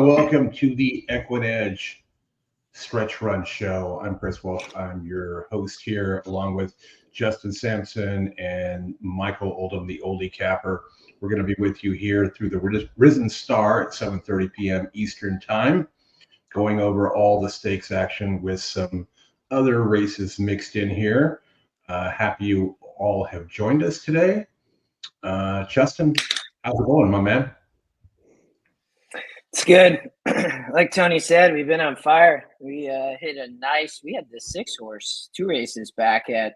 and welcome to the EquinEdge Stretch Run Show. I'm Chris Welch. I'm your host here, along with Justin Sampson and Michael Oldham, the oldie capper. We're going to be with you here through the Risen Star at 7:30 p.m. Eastern Time, going over all the stakes action with some other races mixed in here. Happy you all have joined us today. Justin, how's it going, my man? It's good. Like Tony said, we've been on fire. We we had the 6-horse, 3 races back at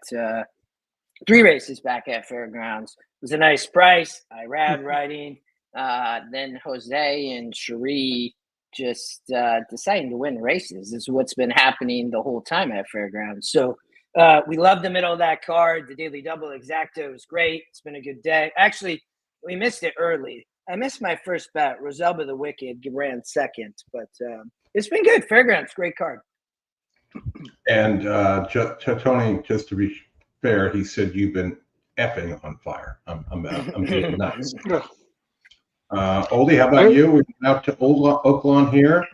Fairgrounds. It was a nice price. I riding. Then Jose and Cherie just deciding to win races. This is what's been happening the whole time at Fairgrounds. So we love the middle of that card. The Daily Double Exacto was great. It's been a good day. Actually, we missed it early. I missed my first bet. Roselba the Wicked ran second, but it's been good. Fairgrounds, great card. And Tony, just to be fair, he said you've been effing on fire. I'm being nuts. Oldie, how about you? We're out to Oaklawn here.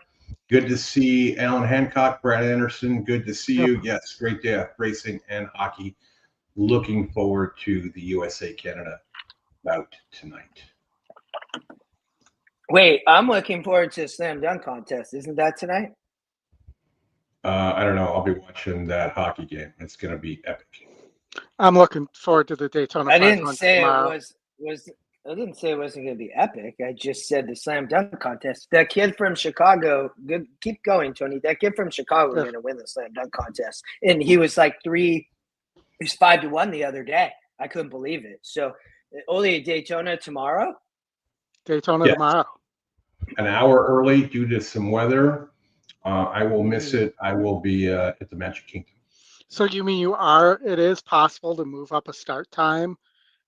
Good to see Alan Hancock, Brad Anderson. Good to see you. Yes, great day of racing and hockey. Looking forward to the USA Canada bout tonight. Wait, I'm looking forward to the slam dunk contest. Isn't that tonight? I don't know. I'll be watching that hockey game. It's going to be epic. I'm looking forward to the Daytona 500 I didn't say tomorrow. I didn't say it wasn't going to be epic. I just said the slam dunk contest. That kid from Chicago, good. Keep going, Tony. That kid from Chicago is going to win the slam dunk contest, and he was like 5-1 the other day. I couldn't believe it. So, only Daytona tomorrow. Daytona tomorrow. An hour early due to some weather. I will miss it. I will be at the Magic Kingdom. So you mean it is possible to move up a start time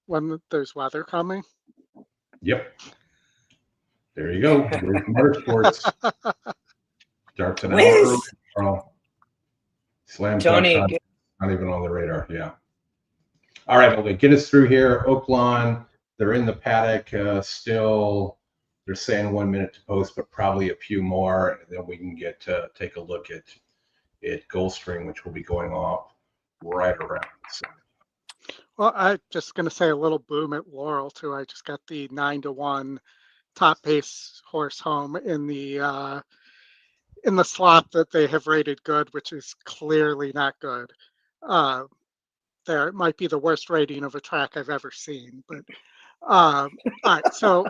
when there's weather coming? Yep. There you go. Motorsports. Starts an hour early tomorrow. Slam Tony, not even on the radar. Yeah. All right, Oldie, get us through here. Oaklawn, they're in the paddock still. They're saying 1 minute to post, but probably a few more, and then we can get to take a look at Gulfstream, which will be going off right around. So. Well, I'm just going to say a little boom at Laurel too. I just got the 9-1 top pace horse home in the slot that they have rated good, which is clearly not good. There it might be the worst rating of a track I've ever seen, but. All right, so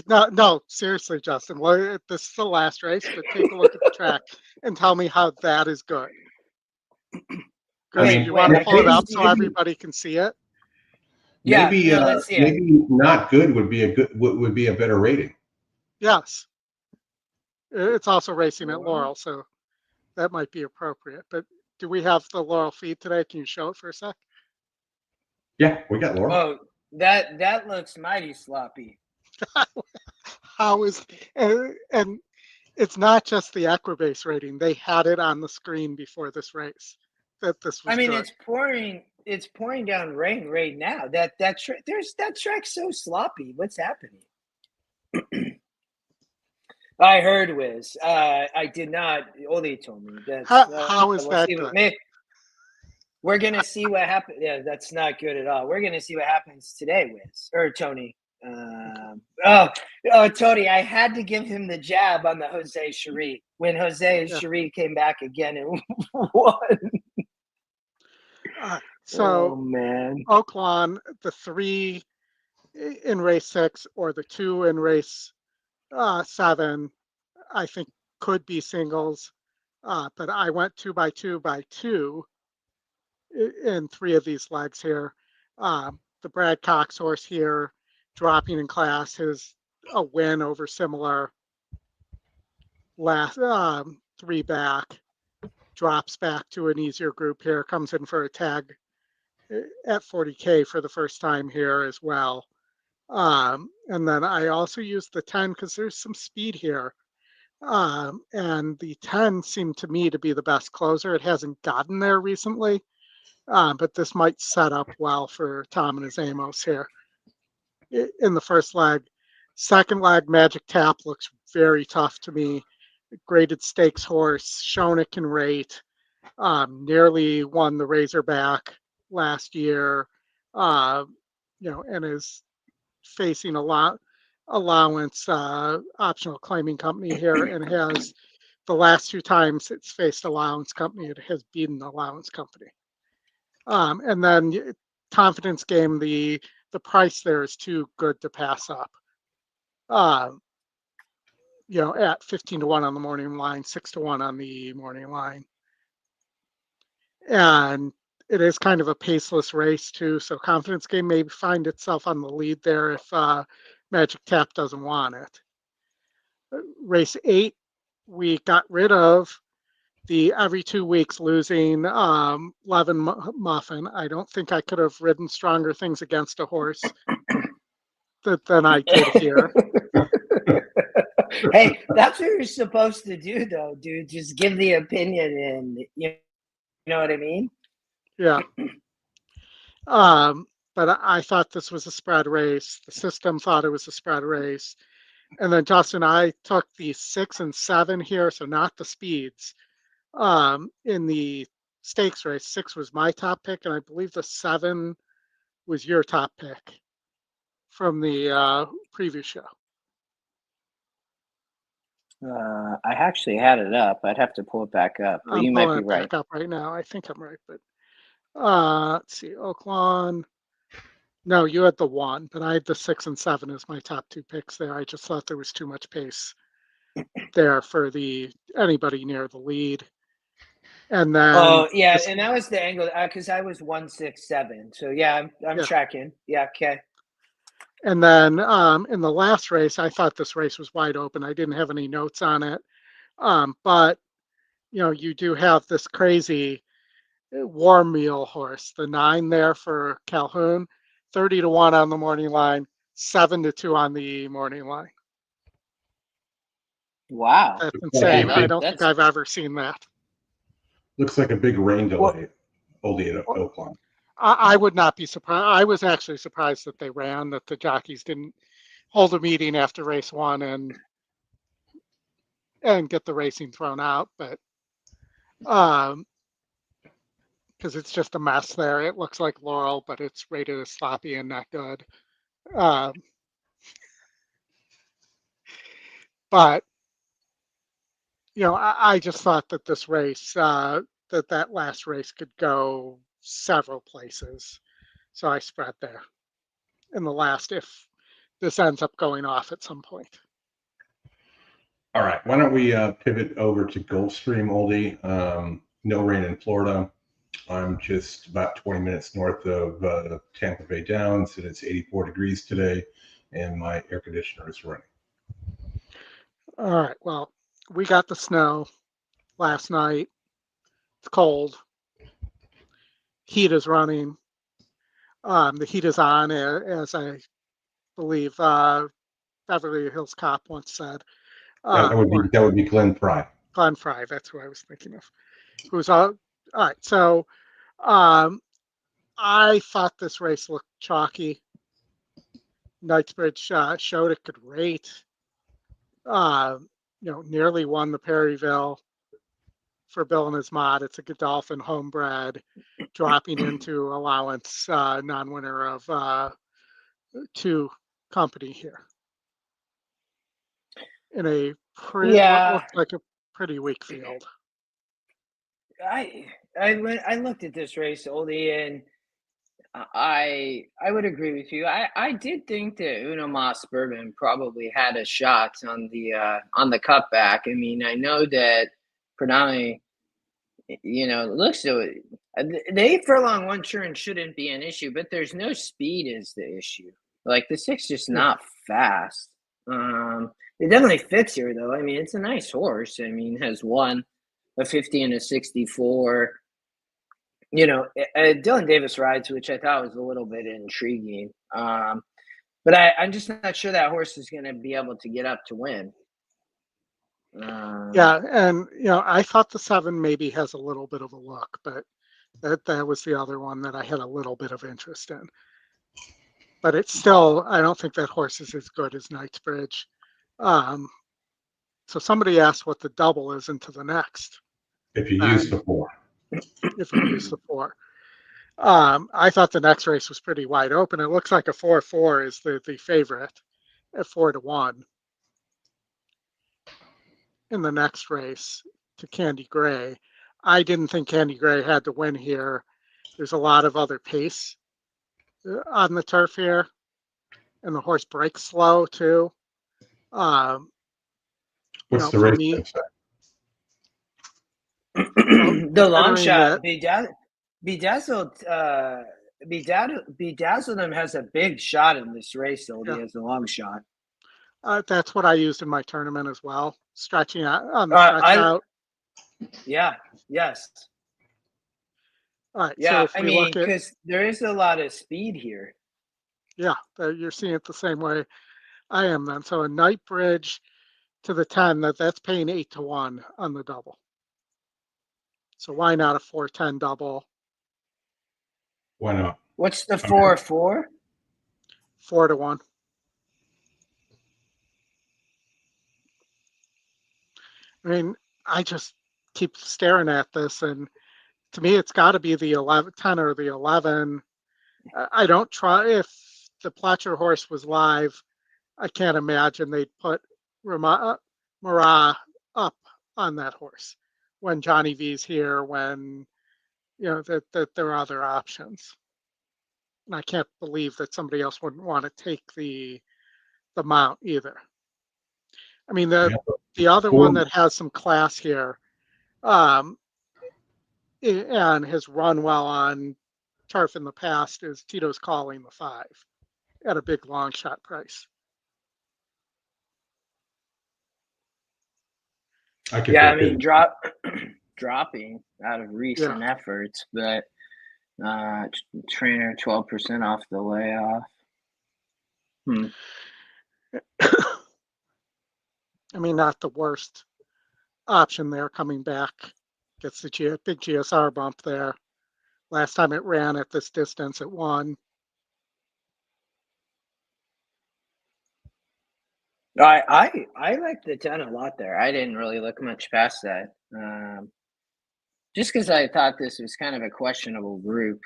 no, seriously, Justin. Well, this is the last race, but take a look at the track and tell me how that is good. You want to pull it up so everybody can see it? Maybe not good would be a better rating. Yes, it's also racing at Laurel, so that might be appropriate. But do we have the Laurel feed today? Can you show it for a sec? Yeah, we got Laurel. Oh. That looks mighty sloppy. How is and it's not just the Equibase rating. They had it on the screen before this race that this was. Good. It's pouring down rain right now. That track's so sloppy. What's happening? I heard Wiz. I did not. Oldie told me that. How is that good? We're going to see what happens. Yeah, that's not good at all. We're going to see what happens today, Wiz. Or Tony. Tony, I had to give him the jab on the Jose Cherie when Jose Cherie came back again and won. So, oh, man. Oaklawn, the 3 in race 6 or the 2 in race 7, I think could be singles. But I went 2 by 2 by 2. In 3 of these legs here. The Brad Cox horse here dropping in class is a win over similar last 3 back, drops back to an easier group here, comes in for a tag at 40K for the first time here as well. And then I also used the 10 because there's some speed here. And the 10 seemed to me to be the best closer. It hasn't gotten there recently. But this might set up well for Tom and his Amos here in the first leg. Second leg, Magic Tap looks very tough to me. Graded stakes horse, shown it can rate. Nearly won the Razorback last year. And is facing a lot allowance optional claiming company here, and has the last 2 times it's faced allowance company, it has beaten the allowance company. And then confidence game, the price there is too good to pass up. At 15-1 on the morning line, 6-1 on the morning line. And it is kind of a paceless race too, so confidence game may find itself on the lead there if Magic Tap doesn't want it. Race 8, we got rid of the every 2 weeks losing Levin Muffin. I don't think I could have ridden stronger things against a horse than I did here. Hey, that's what you're supposed to do, though, dude. Just give the opinion, and you know what I mean? Yeah. But I thought this was a spread race. The system thought it was a spread race. And then Justin, I took the 6 and 7 here, so not the speeds. In the stakes race, 6 was my top pick, and I believe the 7 was your top pick from the previous show. I actually had it up. I'd have to pull it back up. But you might be right. Back up right now. I think I'm right, but let's see. Oaklawn. No, you had the 1, but I had the 6 and 7 as my top 2 picks there. I just thought there was too much pace there for anybody near the lead. And then and that was the angle because I was 1, 6, 7. So yeah, I'm tracking. Yeah, okay. And then in the last race, I thought this race was wide open. I didn't have any notes on it, but you do have this crazy warm meal horse, the 9 there for Calhoun, 30-1 on the morning line, 7-2 on the morning line. Wow, that's insane. I don't think I've ever seen that. Looks like a big rain delay, Oldie at Oaklawn. I would not be surprised. I was actually surprised that they ran, that the jockeys didn't hold a meeting after race 1 and get the racing thrown out, but because it's just a mess there. It looks like Laurel, but it's rated as sloppy and not good. But I just thought that this race, that last race could go several places. So I spread there in the last if this ends up going off at some point. All right. Why don't we pivot over to Gulfstream, Oldie? No rain in Florida. I'm just about 20 minutes north of Tampa Bay Downs, and it's 84 degrees today, and my air conditioner is running. All right. Well, we got the snow last night. It's cold. Heat is running. The heat is on, as I believe Beverly Hills Cop once said. That would be Glenn Fry. Glenn Fry, that's who I was thinking of. Who's all right? So, I thought this race looked chalky. Knightsbridge showed it could rate. Nearly won the Perryville for Bill and his mod. It's a Godolphin homebred, dropping into allowance, non-winner of 2 company here. In a what looked like a pretty weak field. I looked at this race, Oldie, and I would agree with you. I did think that Uno Mas Bourbon probably had a shot on the cutback. I mean, I know that predominantly, it looks so. The 8 furlong 1 turn shouldn't be an issue, but there's no speed is the issue. Like the 6 just not fast. It definitely fits here, though. I mean, it's a nice horse. I mean, has won a 50 and a 64. Dylan Davis rides, which I thought was a little bit intriguing. But I'm just not sure that horse is going to be able to get up to win. And I thought the 7 maybe has a little bit of a look, but that was the other one that I had a little bit of interest in. but it's still, I don't think that horse is as good as Knightsbridge. So somebody asked what the double is into the next. If you use the 4. If you use the 4. I thought the next race was pretty wide open. It looks like a 4-4 is the favorite at 4-1 in the next race to Candy Gray. I didn't think Candy Gray had to win here. There's a lot of other pace on the turf here, and the horse breaks slow too. What's the race? The long shot, Bedazzled him has a big shot in this race, though. Yeah. He has a long shot. That's what I used in my tournament as well. Stretching out on the stretch out. Yeah. Yes. All right. Yeah. So because there is a lot of speed here. Yeah, you're seeing it the same way I am then. So a Knightsbridge to the 10, that's paying 8-1 on the double. So why not a 4-10 double? Why not? What's the 4-4? 4-1. I mean, I just keep staring at this, and to me, it's got to be the 10 or the 11. I don't try. If the Pletcher horse was live, I can't imagine they'd put Marat up on that horse when Johnny V's here, when, that there are other options. And I can't believe that somebody else wouldn't want to take the mount either. I mean, the other one that has some class here, and has run well on turf in the past, is Tito's Calling, the 5 at a big long shot price. I mean, dropping out of recent efforts, but trainer 12% off the layoff. I mean, not the worst option there coming back. Gets the big GSR bump there. Last time it ran at this distance, it won. I like the 10 a lot there. I didn't really look much past that. Just because I thought this was kind of a questionable group.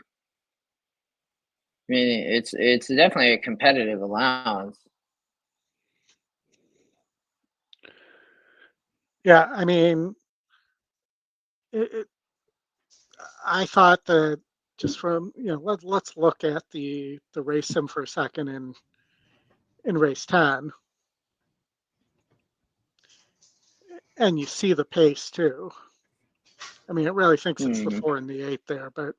I mean, it's definitely a competitive allowance. Yeah, I mean, I thought that just from, let's look at the race sim for a second in race 10. And you see the pace too. I mean, it really thinks it's the 4 and the 8 there, but.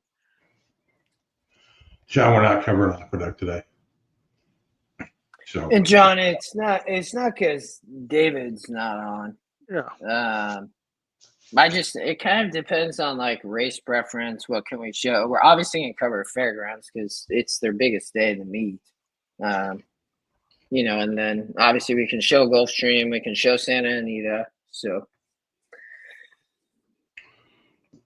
John, we're not covering Aqueduct today. So. And John, it's not because David's not on. Yeah. It kind of depends on like race preference. What can we show? We're obviously going to cover Fairgrounds because it's their biggest day of the meet. And then obviously we can show Gulfstream, we can show Santa Anita. So.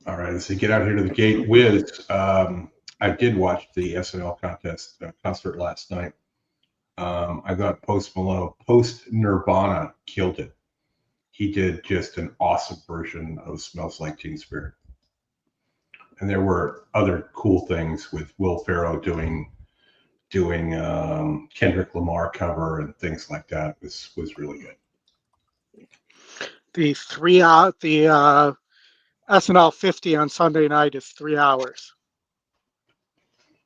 All right, as we get out here to the gate, Wiz, I did watch the SNL concert last night. I thought Post Nirvana killed it. He did just an awesome version of Smells Like Teen Spirit. And there were other cool things with Will Ferrell doing Kendrick Lamar cover and things like that. Was really good. The SNL 50 on Sunday night is 3 hours.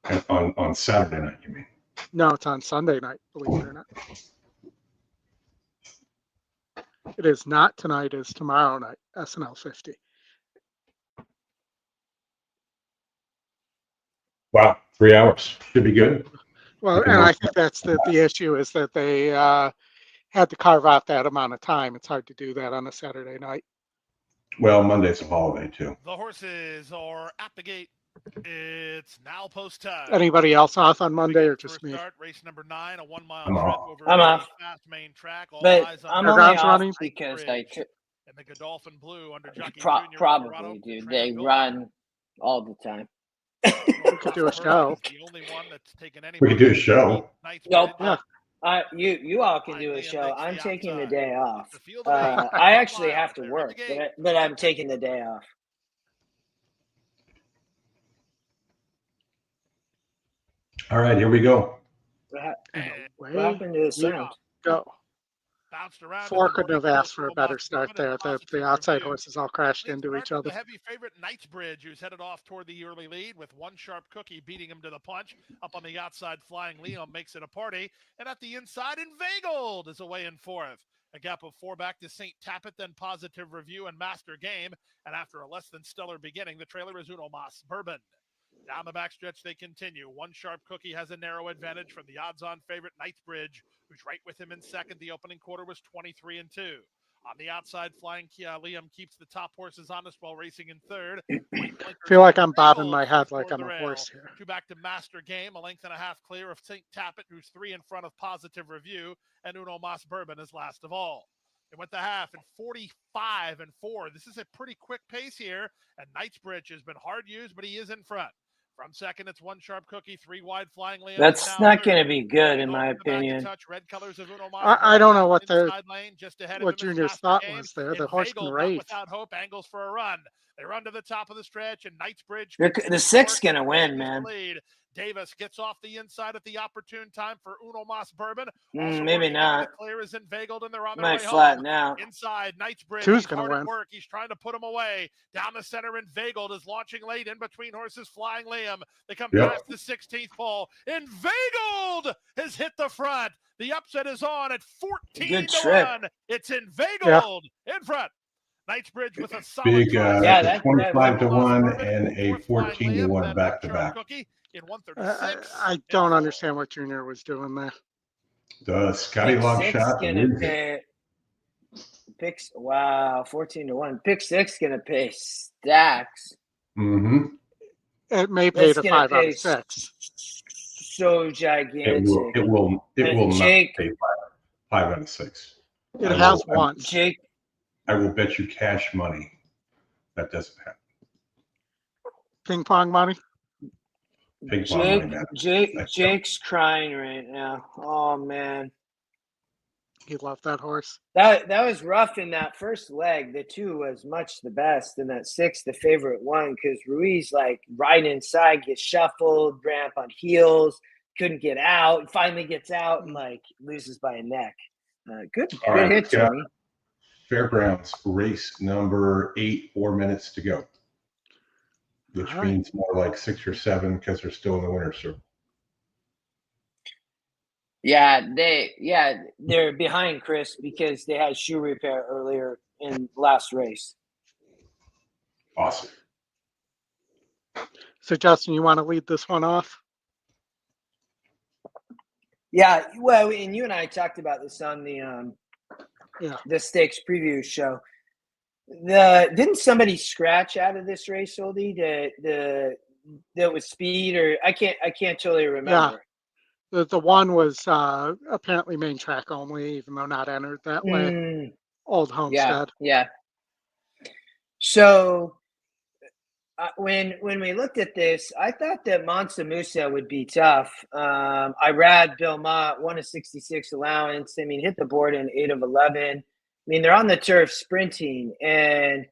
And on Saturday night, you mean? No, it's on Sunday night, believe it or not. It is not tonight, it's tomorrow night, SNL 50. Wow, 3 hours. Should be good. Well, and I think that's the issue is that they had to carve out that amount of time. It's hard to do that on a Saturday night. Well, Monday's a holiday, too. The horses are at the gate. It's now post time. Anybody else off on Monday or just me? Start, race number 9, a 1 mile I'm trip off. over I'm off. fast main track. All but eyes on I'm only off running? because I took. And the Godolphin Blue under Jockey Probably, dude. They run all the time. could do a Perfect show. is the only one that's taken any We could do a show. Nope. Yeah. You all can do a Liam show. makes I'm the taking the outside. day off. The field of eight. I actually Mile. have to They're work, at the gate. but I'm taking the day off. All right, here we go. What And happened to the sound? Go. bounced around. Four at the couldn't have morning asked for a post, better Monmouth start Bourbon there. and The positive outside review. horses all crashed Lead into starts each with other. The heavy favorite Knightsbridge, who's headed off toward the early lead with one sharp cookie beating him to the punch. Up on the outside, Flying Liam makes it a party. And at the inside, Inveigled is away in fourth. A gap of 4 back to St. Tappet, then Positive Review and Master Game. And after a less than stellar beginning, the trailer is Uno Mas Bourbon. Down the backstretch, they continue. One sharp cookie has a narrow advantage from the odds-on favorite Knightsbridge, who's right with him in second. The opening quarter was 23-2. On the outside, Flying Liam keeps the top horses honest while racing in third. Feel like I'm bobbing my head like I'm a horse here. 2 back to Master Game, a length and a half clear of St. Tappet, who's 3 in front of Positive Review, and Uno Mas Bourbon is last of all. It went the half in 45-4. This is a pretty quick pace here, and Knightsbridge has been hard used, but he is in front. From second, it's one sharp cookie, 3 wide Flying Liam. That's not going to be good, in my opinion. Touch, red colors of Uno Mas I don't know what lane, just ahead of what him is Junior's Master thought Game. was there. The horse can race. Without hope, angles for a run. They run to the top of the stretch, and Knightsbridge. The six's going to win, man. Lead. Davis gets off the inside at the opportune time for Uno Mas Bourbon. Maybe not. Clear is Inveigled, and they're on their Might way flatten home. out. Inside, Knightsbridge. Two's going to win. Work. He's trying to put him away. Down the center, Inveigled is launching late in between horses. Flying Liam. They come past the 16th pole. Inveigled has hit the front. The upset is on at 14-1. It's Inveigled in front. Knightsbridge with a solid big 25-1 Bourbon. and a 14-1 back-to-back. In 136. I don't understand what Junior was doing there. The Scotty Long shot. Wow, 14-1. Pick six gonna pay stacks. Mm-hmm. It may pay the 5 out of 6. So gigantic. It will not Jake, pay 5 out of 6. It has once. Jake, I will bet you cash money that doesn't happen. Ping pong money. Jake's crying right now. Oh man, He loved that horse. that was rough in that first leg. The 2 was much the best, and that 6, the favorite one, because Ruiz like right inside gets shuffled, ramp on heels, couldn't get out, finally gets out and like loses by a neck. Good hit, Tony. Fairgrounds race number 8, 4 minutes to go, which means more like 6 or 7 because they're still in the winner's circle. Yeah, they're behind Chris because they had shoe repair earlier in last race. Awesome. So Justin, you want to lead this one off? Yeah, well, and you and I talked about this on the stakes preview show. Didn't somebody scratch out of this race, Oldie? That was speed, or I can't totally remember. Yeah. The one was apparently main track only, even though not entered that way. Old Homestead. Yeah. So when we looked at this, I thought that Mansa Musa would be tough. I rad Belmont, 1 of 66 allowance. I mean, hit the board in 8 of 11. I mean, they're on the turf sprinting, and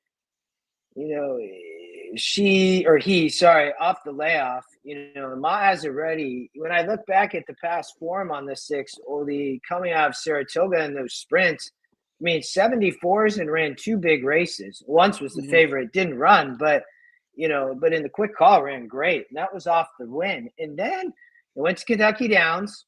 off the layoff. Ma has it ready. When I look back at the past form on the 6, Oldie, coming out of Saratoga in those sprints, I mean, 74s and ran 2 big races. Once was the favorite, didn't run, but in the quick call ran great. And that was off the win. And then it went to Kentucky Downs,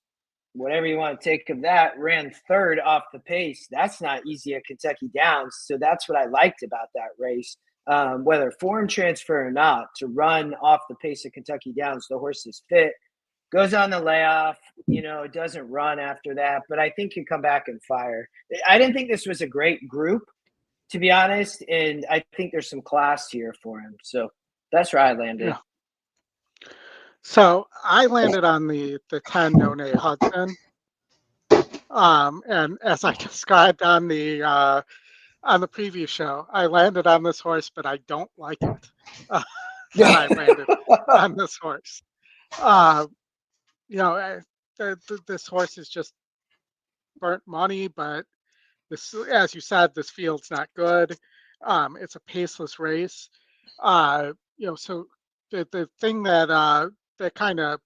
whatever you want to take of that, ran 3rd off the pace. That's not easy at Kentucky Downs. So that's what I liked about that race. Whether form transfer or not, to run off the pace of Kentucky Downs, the horse is fit, goes on the layoff, it doesn't run after that, but I think can come back and fire. I didn't think this was a great group, to be honest, and I think there's some class here for him. So that's where I landed. Yeah. So I landed on the 10 None Hudson. And as I described on the previous show, I landed on this horse, but I don't like it. I landed on this horse. You know, this horse is just burnt money, but this, as you said, this field's not good. It's a paceless race. You know, so the thing that that kind of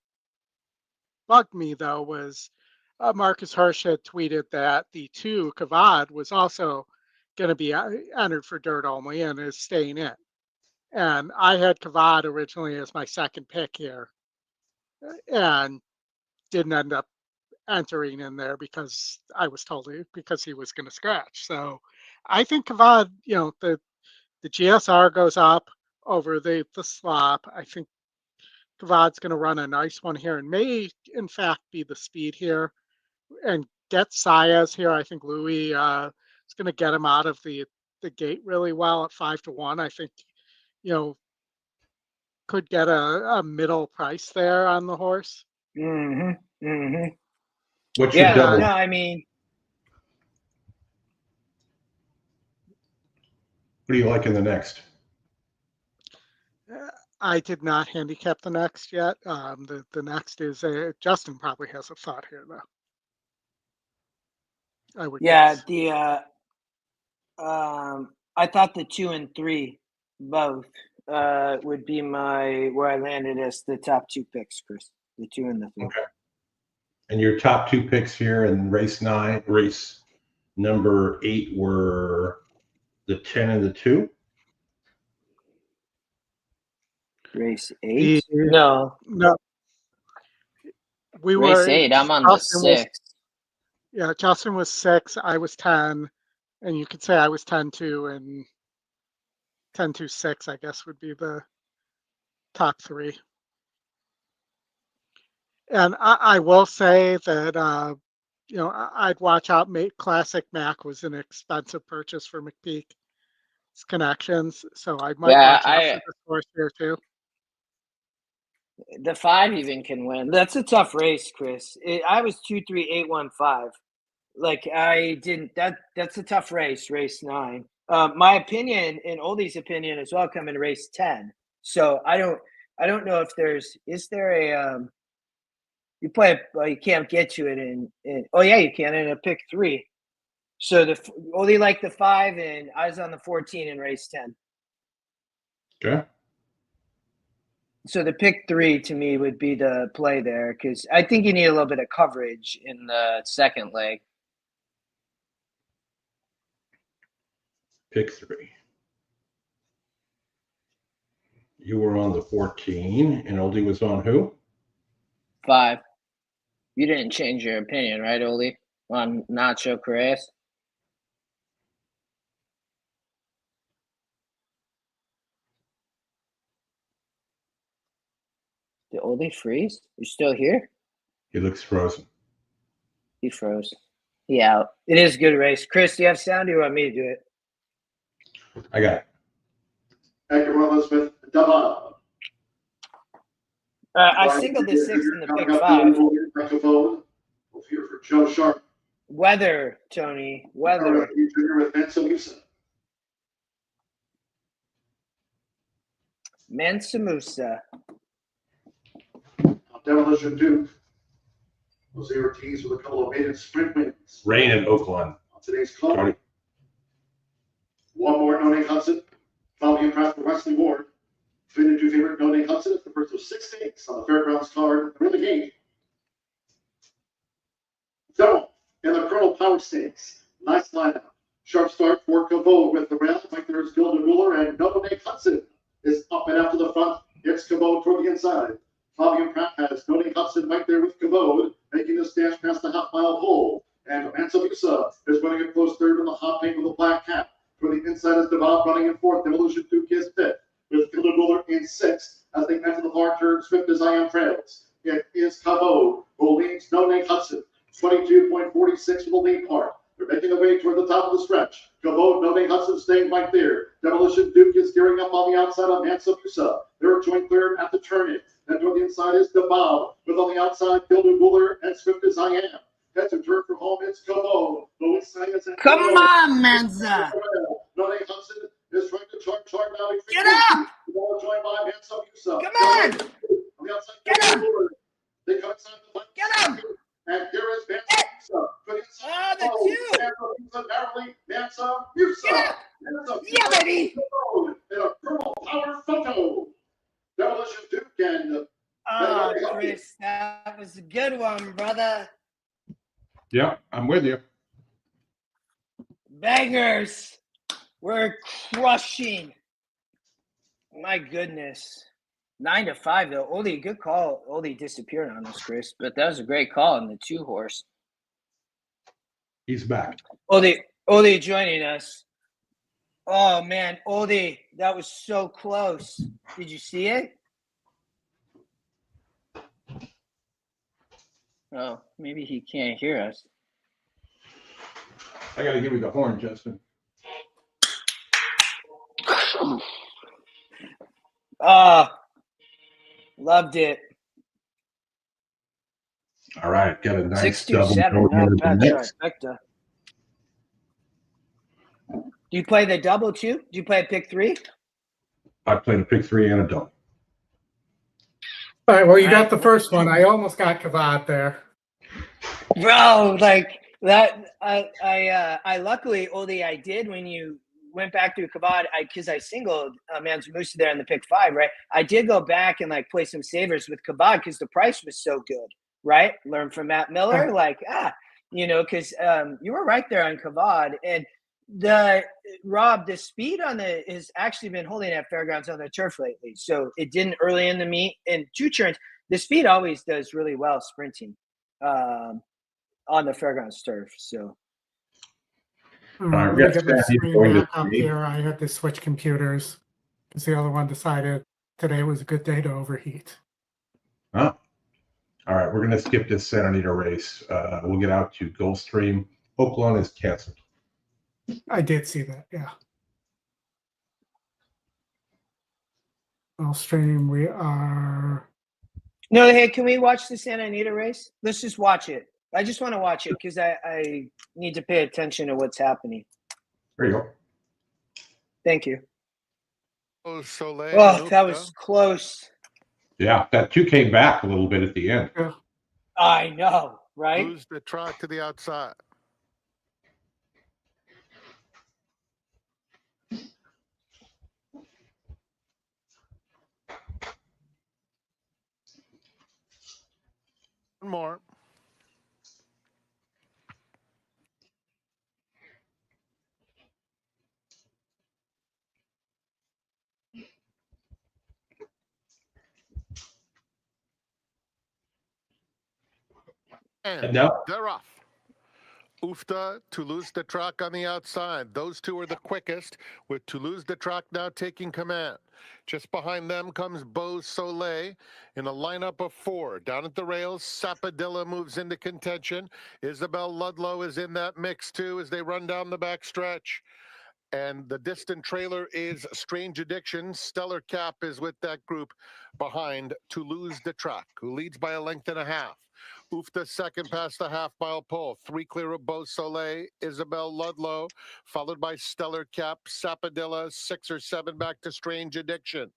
bugged me though was Marcus Hirsch had tweeted that the 2 Kavad was also going to be entered for dirt only and is staying in. And I had Kavad originally as my second pick here, and didn't end up entering in there because I was told because he was going to scratch. So I think Kavad, you know, the GSR goes up over the slop. I think Kavad's going to run a nice one here and may, in fact, be the speed here and get Saez here. I think Louis is going to get him out of the gate really well at 5-1. I think, you know, could get a middle price there on the horse. Mm-hmm. Mm-hmm. What's your double? No, I mean, What do you like in the next? I did not handicap the next yet. The next is Justin probably has a thought here though. I would guess. I thought the 2 and 3 both would be where I landed as the top 2 picks, Chris. The 2 and the 3. Okay. And your top 2 picks here in race number 8 were the 10 and the 2? Race 8? No. We race were 8. I'm on the 6. Yeah, Justin was 6. I was 10, and you could say I was 10-2 and 10-6. I guess would be the top 3. And I will say that you know, I'd watch out. Classic Mac was an expensive purchase for McPeak's connections, so I might watch out for this horse here too. The 5 even can win. That's a tough race, Chris. I was 2-3-8-1-5. Like I didn't. That's a tough race. Race 9. My opinion and Oldie's opinion as well come in race 10. So I don't know if is there a you play. Well, you can't get to it in. Oh yeah, you can in a pick 3. So Oldie liked the 5, and I was on the 14 in race 10. Okay. So the pick 3 to me would be the play there because I think you need a little bit of coverage in the second leg. Pick 3. You were on the 14, and Oldie was on who? 5. You didn't change your opinion, right, Oldie? On Nacho Correas? Did Oldie freeze? You're still here? He looks frozen. He froze. He out. It is a good race. Chris, do you have sound or you want me to do it? I got it. Hector Elizabeth, double. I singled the 6 in the pick 5. Microphone. We'll hear for Joe Sharp. Weather, Tony. Weather. Junior with Mansa Mansa. Demolition Duke. Jose Ortiz with a couple of maiden sprint wins. Rain in Oaklawn. On today's call. Tony. One more, No Name Hudson. Following craft for Wesley Ward. 3-2 favorite, No Name Hudson. It's the first of 6 stakes on the Fairgrounds card. They're in the gate. So, in the Colonel Power Stakes. Nice lineup. Sharp start for Cabot with the rail. Like there's Golden Ruler and No Name Hudson is up and out to the front. It's Cabot toward the inside. Fabian Pratt has No Name Hudson right there with Cabot, making this dash past the half-mile pole. And Mansa is running a close third in the hot pink with a black cap. For the inside is Deval running in 4th. Demolition Duke is 5th. With Golden Ruler in 6th. As they enter the far turn, swift as I am trails. It is Cabot who leads No Name Hudson. 22.46 for the lead part. They're making their way toward the top of the stretch. Cabot, No Name Hudson staying right there. Demolition Duke is gearing up on the outside of Mansa. They're joint third at the turn-in. Then toward the inside is DeBob, with on the outside, Gilden Ruler and Swift as I am. Head to turn for home, it's Cabot. The inside is Come on, Mansa. No Name Hudson is trying to chart now. Get up! Joined by Mansa. Come on! On the outside, Get up! Ruler ready? In a Colonel Power photo. Demolition Duke and Oh, Chris, that was a good one, brother. Yeah, I'm with you. Bangers. We're crushing. My goodness. 9-5 though. Oldie, good call. Oldie disappeared on us, Chris, but that was a great call on the 2-horse. He's back. Oldie joining us. Oh man, Oldie, that was so close. Did you see it? Oh, maybe he can't hear us. I got to give you the horn, Justin. Loved it. All right, got a nice 6-2-7. double. Not bad trifecta. Do you play the double too? Do you play a pick 3? I played a pick 3 and a double. All right, well, you got the first one. I almost got Kavad there. Bro, like that. I luckily, Oldie, I did when you went back through Kavad, because I singled Man's Moose there in the pick 5, right? I did go back and like play some savers with Kavad because the price was so good, right? Learn from Matt Miller, because you were right there on Kavad. And Rob, the speed on the has actually been holding at fairgrounds on the turf lately. So it didn't early in the meet. And 2 turns, the speed always does really well sprinting on the fairgrounds turf. So Let me get my screen back up here. I had to switch computers because the other one decided today was a good day to overheat. Huh? All right, we're going to skip this Santa Anita race. We'll get out to Gulfstream. Oaklawn is canceled. I did see that, yeah. Gulfstream, we are... No, hey, can we watch the Santa Anita race? Let's just watch it. I just want to watch it because I need to pay attention to what's happening. There you go. Thank you. Oh, Soleil. Oh, that was close. Yeah, that 2 came back a little bit at the end. Yeah. I know, right? Lose the track to the outside. One more. And No. they're off. Ufta, Toulouse the track on the outside. Those two are the quickest, with Toulouse the track now taking command. Just behind them comes Beau Soleil in a lineup of 4. Down at the rails, Sapadilla moves into contention. Isabel Ludlow is in that mix too as they run down the back stretch. And the distant trailer is Strange Addiction. Stellar Cap is with that group behind Toulouse the track, who leads by a length and a half. Ufta second past the half-mile pole. 3 clear of Beau Soleil, Isabel Ludlow, followed by Stellar Cap, Sapadilla, 6 or 7 back to Strange Addiction.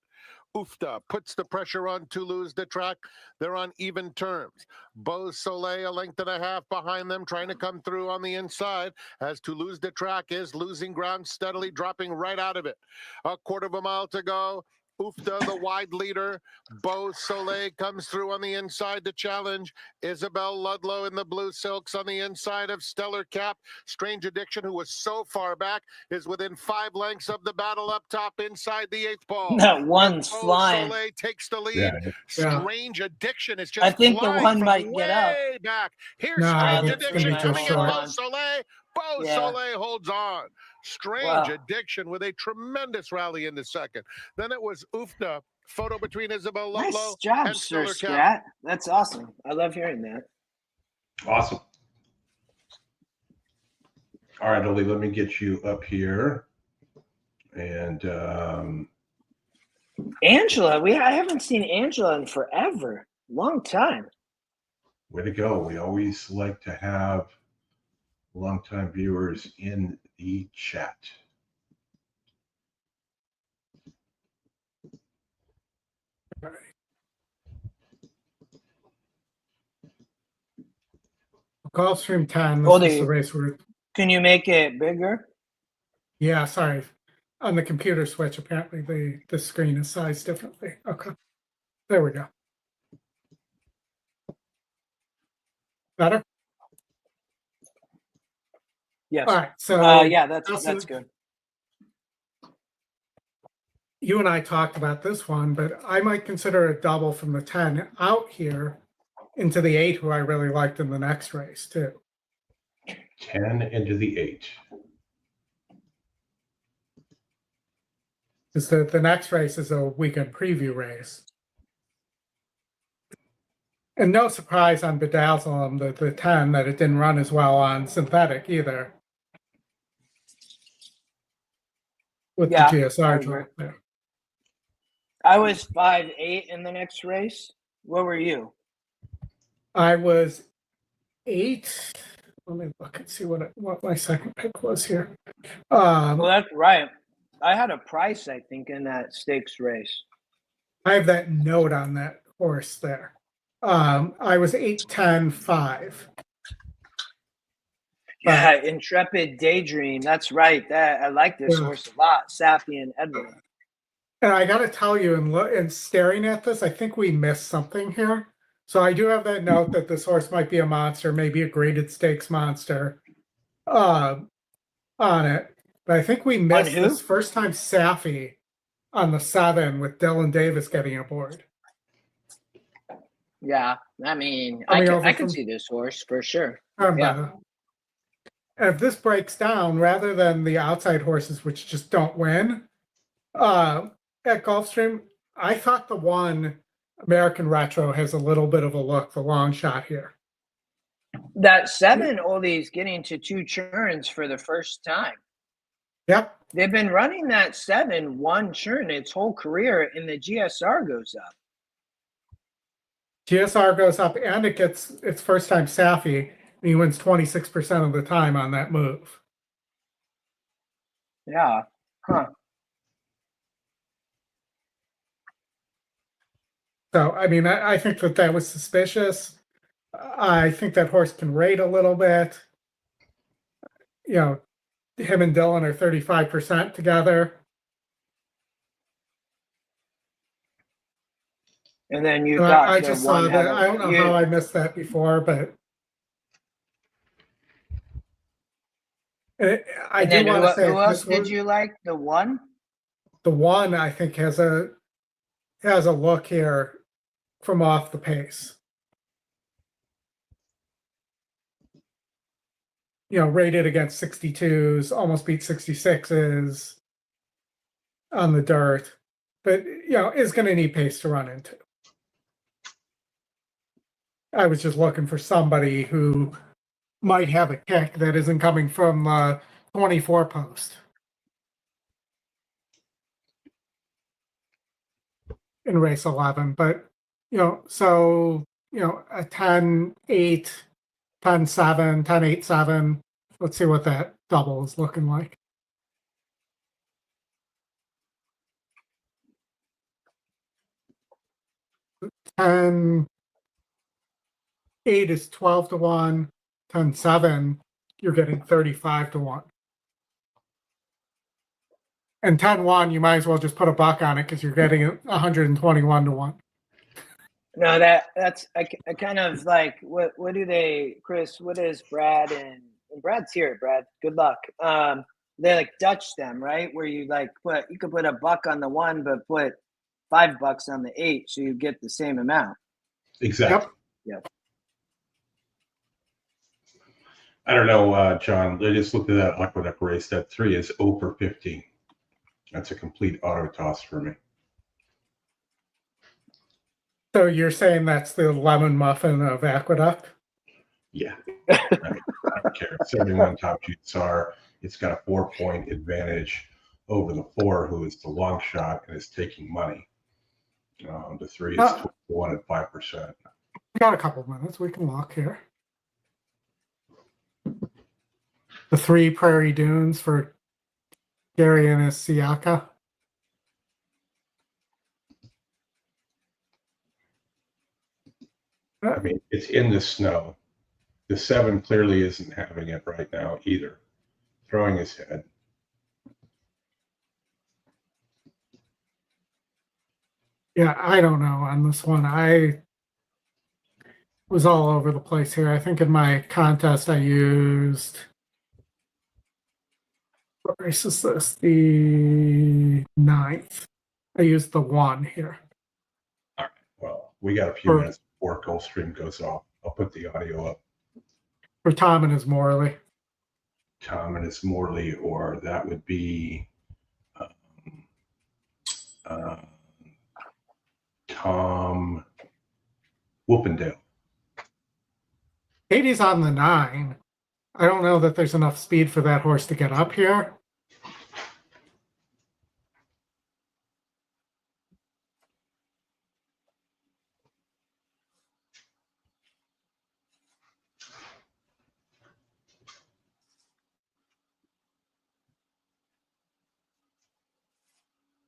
Ufta puts the pressure on Toulouse the track. They're on even terms. Beau Soleil a length and a half behind them, trying to come through on the inside as Toulouse the track is losing ground steadily, dropping right out of it. A quarter of a mile to go. Ufta, the wide leader. Beau Soleil comes through on the inside to challenge. Isabel Ludlow in the blue silks on the inside of Stellar Cap. Strange Addiction, who was so far back, is within 5 lengths of the battle up top inside the 8th pole. That one's Beau flying. Soleil takes the lead. Yeah. Strange Addiction is just I think the flying one from might get up. way back. Here's No, Strange that's gonna be Addiction just coming in. short. Beau Soleil. Beau Soleil holds on. Strange Addiction with a tremendous rally in the second. Then it was Ufta. Photo between Isabel Ludlow Nice job, and Sir Stellar Cap. Scat. That's awesome. I love hearing that. Awesome. All right, Oli, let me get you up here. And Angela, I haven't seen Angela in forever. Long time. way to go. We always like to have longtime viewers in the chat. Gulfstream 10, this Oldie, is the race where... Can you make it bigger? Yeah, sorry. on the computer switch, apparently the screen is sized differently. Okay, there we go. Better? Yes. All right, so Yeah, that's Nelson, good. you and I talked about this one, but I might consider a double from the 10 out here into the 8, who I really liked in the next race too. 10 into the 8. Because the next race is a weekend preview race. And no surprise on Bedazzle, the 10, that it didn't run as well on synthetic either. With Yeah, the I GSR agree. drop there. I was 5'8" in the next race. What were you? I was 8. Let me look and see what my second pick was here. Well, that's right. I had a price, I think, in that stakes race. I have that note on that horse there. I was 8, 10, 5. Yeah, Intrepid Daydream. That's right. That I like this horse a lot. Sappy and Edward. And I got to tell you, and staring at this, I think we missed something here. So I do have that note that this horse might be a monster, maybe a graded stakes monster on it. But I think we missed this first time Sappy on the 7 with Dylan Davis getting aboard. Yeah, I mean I can see this horse for sure. Yeah. And if this breaks down, rather than the outside horses, which just don't win, at Gulfstream, I thought the 1 American Retro has a little bit of a look, the long shot here. That 7 Oldie's getting to 2 churns for the first time. Yep. They've been running that 7 1 churn its whole career, and the GSR goes up. GSR goes up, and it gets its first time Sappy, and he wins 26% of the time on that move. Yeah. Huh. So, I mean, I think that was suspicious. I think that horse can rate a little bit. You know, him and Dylan are 35% together. And then you got I just saw that. I don't know how I missed that before, but I do want to say, who else did you like? The 1? The 1, I think, has a look here from off the pace. You know, rated against 62s, almost beat 66s on the dirt, but, you know, is going to need pace to run into. I was just looking for somebody who might have a kick that isn't coming from 24 post. In race 11, but, you know, so, you know, a 10, 8, 10, 7, 10, 8, 7. Let's see what that double is looking like. And 8 is 12 to 1. 10, 7, you're getting 35 to 1. And 10, 1, you might as well just put a buck on it because you're getting 121 to 1. No, that's I kind of like what do they, Chris? What is Brad and Brad's here? Brad, good luck. They like Dutch them, right? Where you like you could put a buck on the 1, but put $5 on the 8, so you get the same amount. Exactly. Yep. I don't know, John. I just looked at that Aqueduct race. That 3 is 0 for 15. That's a complete auto toss for me. So you're saying that's the lemon muffin of Aqueduct? Yeah. I don't care. 71 top GSR. It's got a 4-point advantage over the 4, who is the long shot and is taking money. The 3 is 21 at 5%. We got a couple minutes. We can look here. The 3 Prairie Dunes for Gary and his Siaka. I mean, it's in the snow. The 7 clearly isn't having it right now either. Throwing his head. Yeah, I don't know on this one. I was all over the place here. I think in my contest I used, what race is this? The 9th. I used the 1 here. All right. Well, we got a few minutes before Gulfstream goes off. I'll put the audio up. For Tom and his Morley. Tom and his Morley, or that would be Tom Whoopendale. Katie's on the 9. I don't know that there's enough speed for that horse to get up here.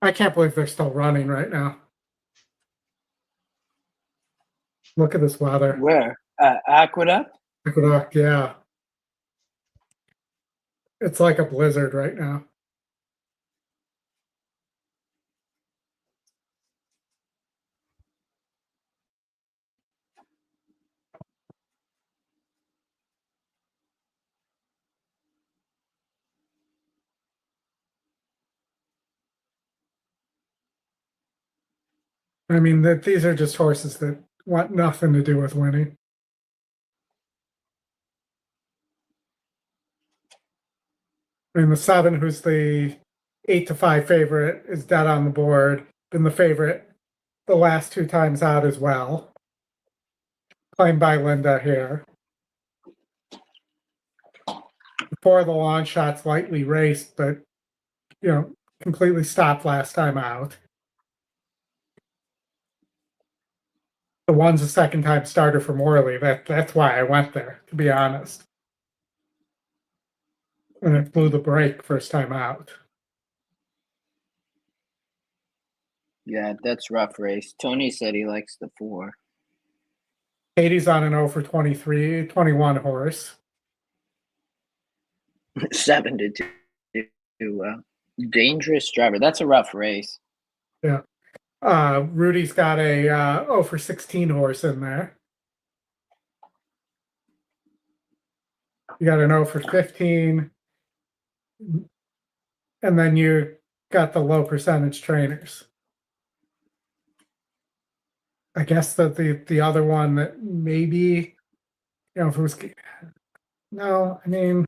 I can't believe they're still running right now. Look at this weather. Where? Aqueduct? Aqueduct, yeah. It's like a blizzard right now. I mean, these are just horses that want nothing to do with winning. I mean, the 7, who's the 8-5 favorite, is dead on the board. Been the favorite the last 2 times out as well. Claimed by Linda here. Before the long shots lightly raced, but completely stopped last time out. The 1's a second-time starter for Morley. That's why I went there, to be honest. And it blew the brake first time out. Yeah, that's rough race. Tony said he likes the 4. Katie's on an 0 for 23, 21 horse. 7 to 2. Dangerous driver. That's a rough race. Yeah. Rudy's got a 0 for 16 horse in there. You got an 0 for 15. And then you got the low percentage trainers. I guess that the other one that maybe, if it was, no, I mean,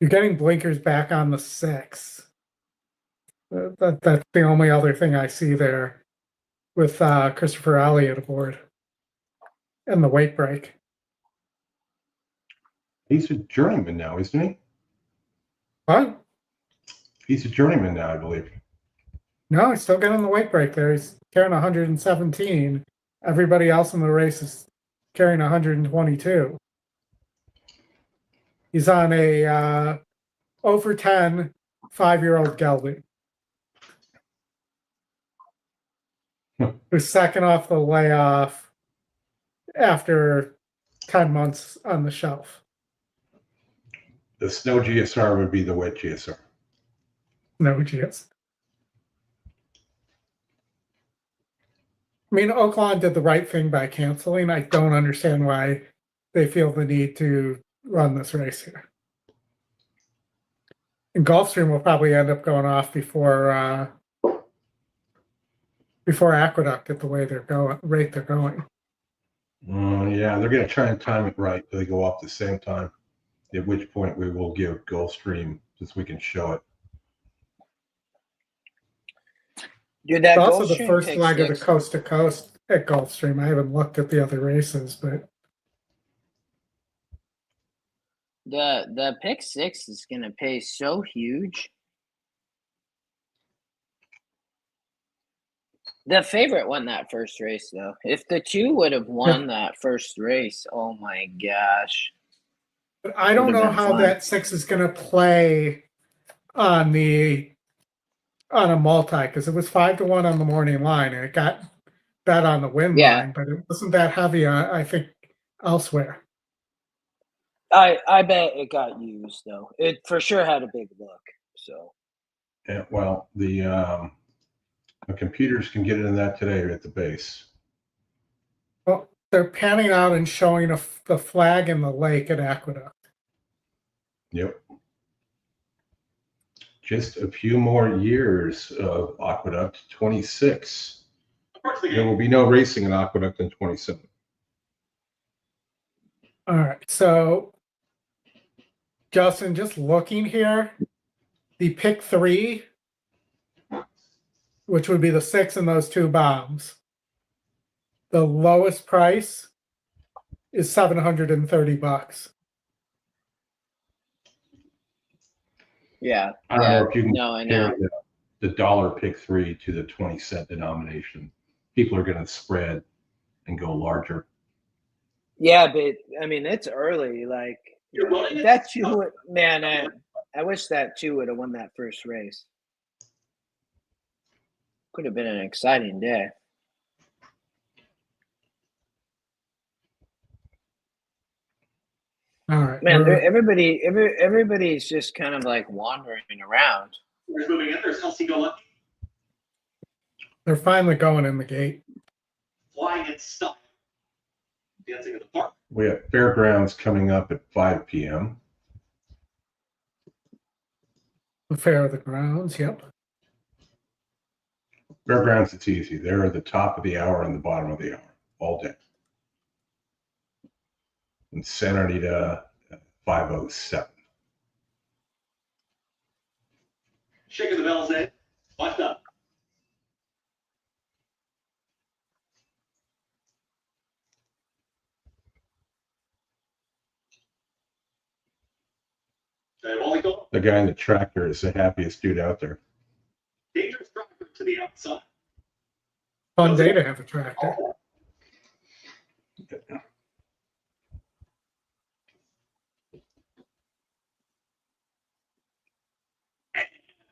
you're getting blinkers back on the 6. That's the only other thing I see there with Christopher Elliott aboard and the weight break. He's a journeyman now, isn't he? What? He's a journeyman now, I believe. No, he's still getting the weight break there. He's carrying 117. Everybody else in the race is carrying 122. He's on a 0 for 10 5-year-old gelding. Who's second off the layoff after 10 months on the shelf. The snow GSR would be the wet GSR. No GS. I mean, Oaklawn did the right thing by canceling. I don't understand why they feel the need to run this race here. And Gulfstream will probably end up going off before Aqueduct at the way they're going, rate they're going. Yeah, they're going to try and time it right so they go off the same time. At which point we will give Gulfstream, just we can show it. Dude, that It's also the Gulfstream first pick leg of the 6. coast to coast at Gulfstream. I haven't looked at the other races, but The pick 6 is going to pay so huge. The favorite won that first race, though. If the 2 would have won that first race, oh my gosh. But I don't Would've know been how fun. that 6 is going to play on a multi, because it was 5-1 on the morning line and it got bet on the win line, but it wasn't that heavy on, I think, elsewhere. I bet it got used, though. It for sure had a big look. So Yeah, well, The computers can get into that today at the base. Well, they're panning out and showing the flag in the lake at Aqueduct. Yep. Just a few more years of Aqueduct 26. There will be no racing in Aqueduct in 27. All right, so Justin, just looking here, the pick 3, which would be the 6 and those 2 bombs, the lowest price is $730. Yeah. I don't know if you can No, I know. compare the dollar pick 3 to the 20-cent denomination. People are going to spread and go larger. Yeah, but I mean, it's early. Like that 2, man. I wish that 2 would have won that first race. Could have been an exciting day. All right, Man, everybody's just kind of like wandering around. Who's moving in? There's Elsie Go Lucky they're finally going in the gate. flying in style. Dancing in the park. We have Fairgrounds coming up at 5 p.m. The Fair of the Grounds, yep. Fairgrounds, it's easy. They're at the top of the hour and the bottom of the hour all day. And Santa Anita at 5:07. Shaking the bells in. Watch up. The guy in the tractor is the happiest dude out there. Dangerous driver to the outside. Fun day to have a tractor.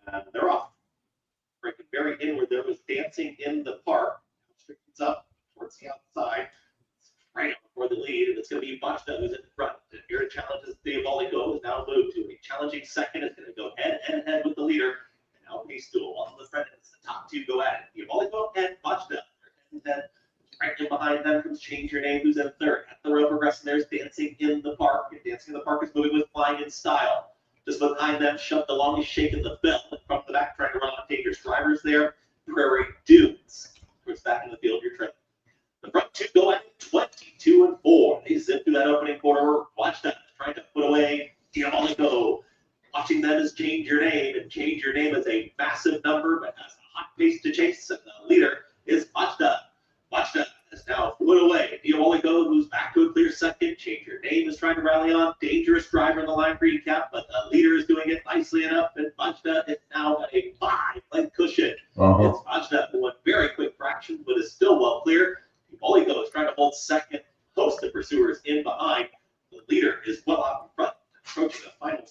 And they're off. Breaking very inward there was dancing in the park. It's up towards the outside. It's right up for the lead, and it's going to be Bunch that was in front. And here it challenges Diabolico is now moved to a challenging second. It's going to go head and head with the leader. And now Peace Duel on the front. It's the top 2 go at it. Diabolico and Bunch that. And then right in behind them comes Change Your Name, who's in third. At the row progressing, there's Dancing in the Park. And Dancing in the Park is moving with Flying in Style. Just behind them, shoved along is Shaking the Bell. From the back, trying to run on dangerous drivers there. Prairie Dunes. Towards back in the field, you're trailing. The front 2 go at 22 and 4. They zip through that opening quarter. Watch that. Trying to put away Diabolico. Watching them is Change Your Name. And Change Your Name is a massive number, but has a hot pace to chase. And the leader is Watchda. Watchda is now put away. Diabolico, who's back to a clear second. Change Your Name is trying to rally on. Dangerous driver in the line green cap, but the leader is doing it nicely enough. And Watchda is now got a 5-length cushion. It's Watchda who went very quick fraction, but is still well clear. Diabolico is trying to hold second. Host of pursuers in behind. The leader is well out in front, approaching the final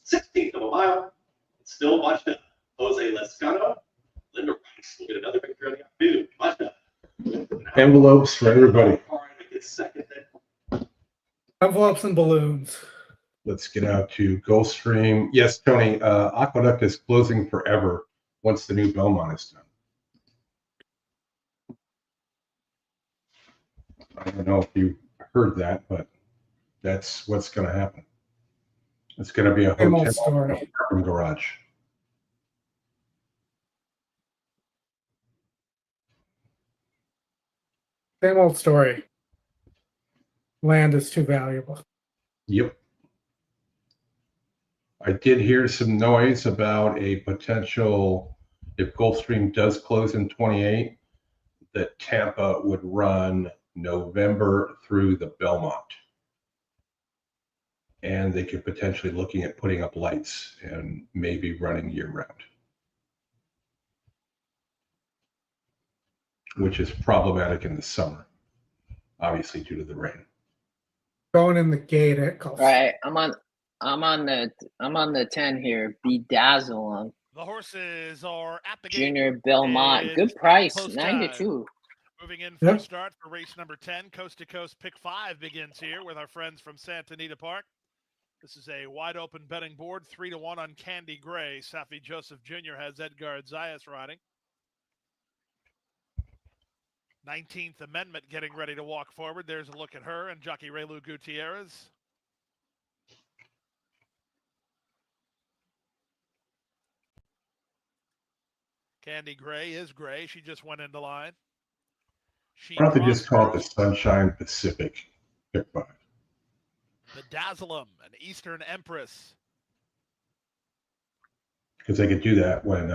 16th of a mile. It's still Watchda. Jose Lescano. Linda Rice will get another victory on the afternoon. Watchda. Envelopes for everybody. Envelopes and balloons. Let's get out to Gulfstream. Yes, Tony, Aqueduct is closing forever once the new Belmont is done. I don't know if you heard that, but that's what's going to happen. It's going to be a hotel from garage. Same old story. Land is too valuable. Yep. I did hear some noise about a potential, if Gulfstream does close in 28, that Tampa would run November through the Belmont. And they could potentially looking at putting up lights and maybe running year round. Which is problematic in the summer, obviously due to the rain. Going in the gate at Gulfstream. All right, I'm on the 10 here. Bedazzle on The horses are at the gate. Junior Belmont. Good price, 92. Moving in for a start for race number 10. Coast to Coast Pick 5 begins here with our friends from Santa Anita Park. This is a wide open betting board, 3-1 on Candy Gray. Safi Joseph Jr. has Edgar Zayas riding. 19th Amendment getting ready to walk forward. There's a look at her and jockey Raylu Gutierrez. Candy Gray is gray. She just went into line. Why don't they just call it the Sunshine Pacific? Pick 5. Bedazzlem, an Eastern Empress. Because they could do that when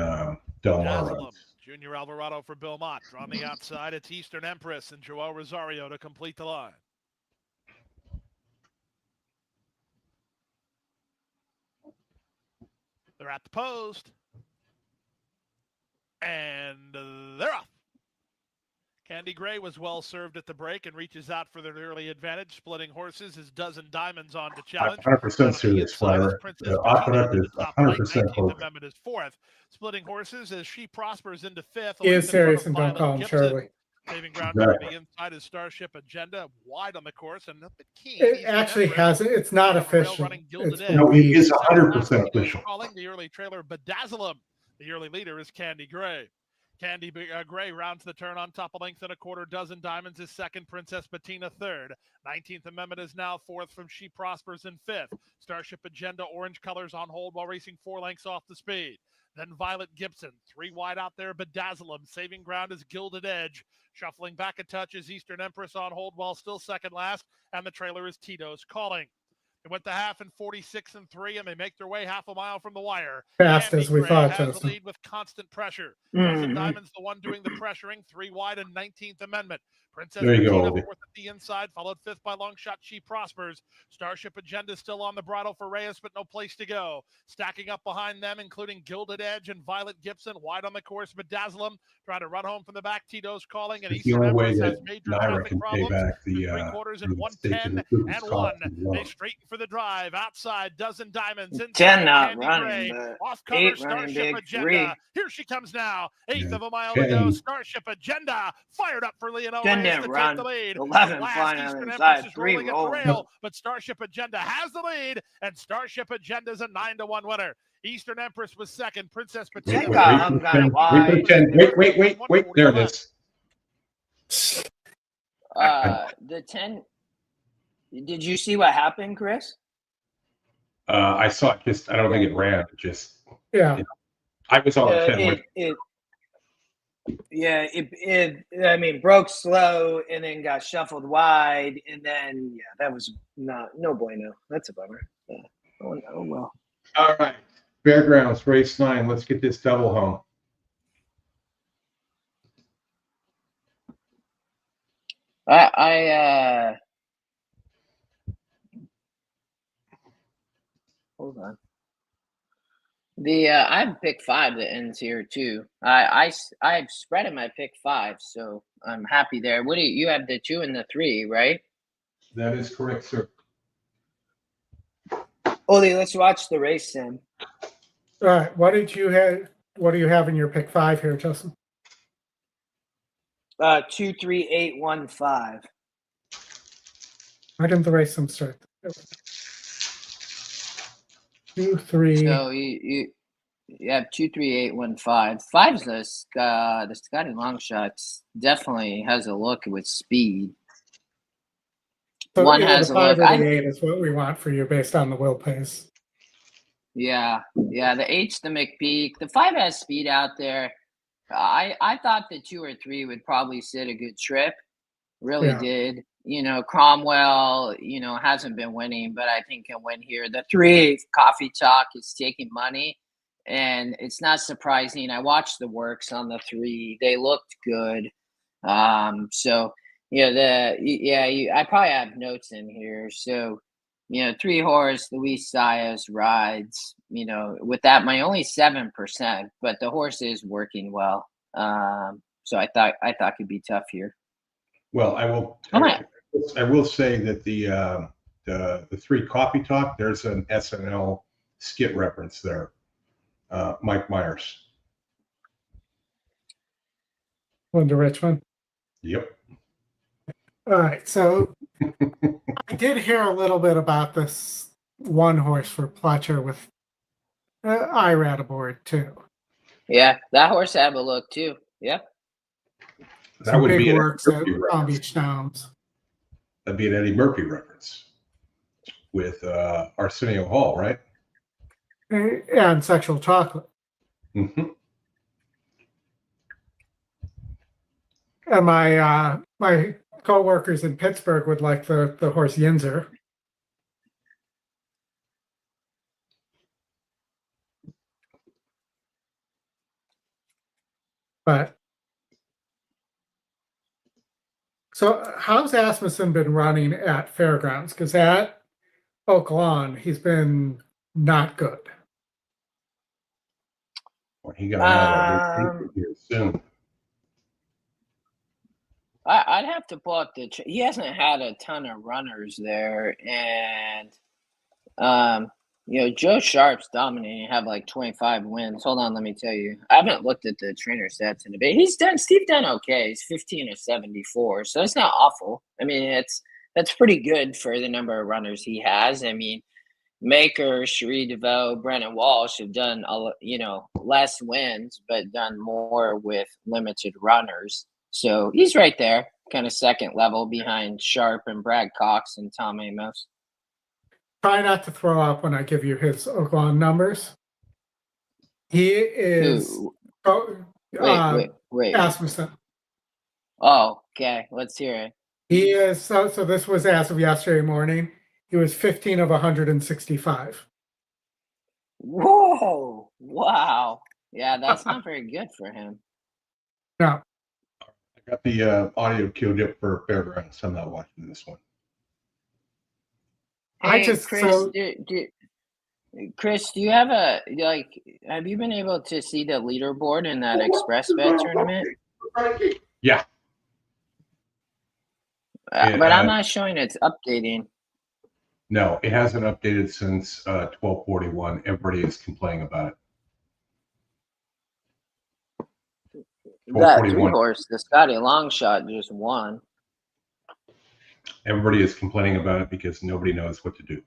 Del Mar runs. Junior Alvarado for Belmont. On the outside, it's Eastern Empress and Joel Rosario to complete the line. They're at the post. And they're off. Candy Gray was well served at the break and reaches out for the early advantage. Splitting horses is Dozen Diamonds on to challenge. 100% serious flyer. Aqueduct is 100% close. Amendment is 4th. Splitting horses as she prospers into 5th. He is serious and don't call him Shirley. Saving ground on the inside is Starship Agenda, wide on the course and up at Keen. It actually hasn't. It's not official. No, it is 100% official. Calling the early trailer Bedazzlem. The early leader is Candy Gray. Candy Gray rounds the turn on top, a length and a quarter. Dozen Diamonds is 2nd. Princess Bettina 3rd. 19th Amendment is now 4th from She Prospers in 5th. Starship Agenda, orange colors on hold while racing 4 lengths off the speed. Then Violet Gibson, 3 wide out there. Bedazzlem, saving ground is Gilded Edge. Shuffling back a touch is Eastern Empress on hold while still 2nd last. And the trailer is Tito's Calling. They went the half in 46 and 3, and they make their way half a mile from the wire. Fast as we thought, has Justin. the lead with constant pressure. Dozen Diamonds, the one doing the pressuring, 3 wide and 19th Amendment. Princess There you go, Bettina, Oldie. 4th at the inside, followed 5th by Long Shot She Prospers. Starship Agenda still on the bridle for Reyes, but no place to go. Stacking up behind them, including Gilded Edge and Violet Gibson, wide on the course. Bedazzlem trying to run home from the back. Tito's Calling, and It's the Eastern only way Empress has that major Naira traffic can pay problems. back the 3/4 and the 110 station and cost 1. as well. They straighten for the drive. Outside, Dozen Diamonds. Inside, 10 not Candy running, Gray. but Off cover, 8 running Starship big, Agenda. 3. Here she comes now. 1/8 Yeah. of a mile to go. 10. Starship Agenda fired up for Leonel 10 Reyes didn't to take run. the lead. 11 Last flying on Eastern the Empress inside. is 3 rolling at the rolling. rail, but Starship Agenda has the lead, and Starship Agenda is a 9-1 winner. Eastern Empress was 2nd. Princess Wait, Bettina. wait, got wait, hung for kinda 10. wide. Wait for 10. Wait. There it is. The 10. Did you see what happened, Chris? I saw it. Just I don't think it ran. It just Yeah. I was on 10. I mean, broke slow and then got shuffled wide, and then that was no bueno. That's a bummer. Yeah. Oh well. All right. Fairgrounds, race 9. Let's get this double home. Hold on. I have pick 5 that ends here too. I've spread in my pick 5, so I'm happy there. What do you have the 2 and the 3, right? That is correct, sir. Oli, let's watch the race, Sam. All right. What do you have in your pick 5 here, Justin? 2, 3, 8, 1, 5. Why didn't the race some start? 2, 3. So you have 2, 3, 8, 1, 5. 5's the Scotty Longshots definitely has a look with speed. So One either has the a 5 look. or the 8 is what we want for you based on the wheel pace. Yeah. The 8's the McPeak. The 5 has speed out there. I thought the 2 or 3 would probably sit a good trip. Really did. Cromwell, hasn't been winning, but I think can win here. The 3, Coffee Talk, is taking money, and it's not surprising. I watched the works on the 3; they looked good. I probably have notes in here. So, 3 horse Luis Saez rides. With that, my only 7%, but the horse is working well. So I thought could be tough here. Well, I will say that the 3 Coffee Talk, there's an SNL skit reference there. Mike Myers. Linda Richmond. Yep. All right. So I did hear a little bit about this 1 horse for Pletcher with IRAD aboard too. Yeah, that horse have a look too. Yep. That some would big be an works Eddie at Murphy Palm reference. Beach Downs. That'd be an Eddie Murphy reference with Arsenio Hall, right? And Sexual Chocolate. Mm-hmm. And my co-workers in Pittsburgh would like the horse Yinzer. But so how's Asmussen been running at fairgrounds? Because at Oaklawn, he's been not good. Well, he got out of here soon. I'd have to pull up he hasn't had a ton of runners there, and Joe Sharp's dominating, have like 25 wins. Hold on, let me tell you. I haven't looked at the trainer stats in a bit. Steve done okay. He's 15 of 74, so it's not awful. I mean, that's pretty good for the number of runners he has. I mean, Maker, Cherie DeVoe, Brennan Walsh have done less wins, but done more with limited runners. So he's right there, kind of second level behind Sharp and Brad Cox and Tom Amos. Try not to throw up when I give you his Oaklawn numbers. He is Wait. Asmussen. Oh, okay. Let's hear it. He is so this was as of yesterday morning. He was 15 of 165. Whoa! Wow. Yeah, that's not very good for him. No. I got the audio queued up for fairgrounds. I'm not watching this one. Hey, Chris, do you have have you been able to see the leaderboard in that Express Bet tournament? Yeah. But I'm not showing it's updating. No, it hasn't updated since 12:41. Everybody is complaining about it. That 3-horse, the Scotty Longshot, just won. Everybody is complaining about it because nobody knows what to do.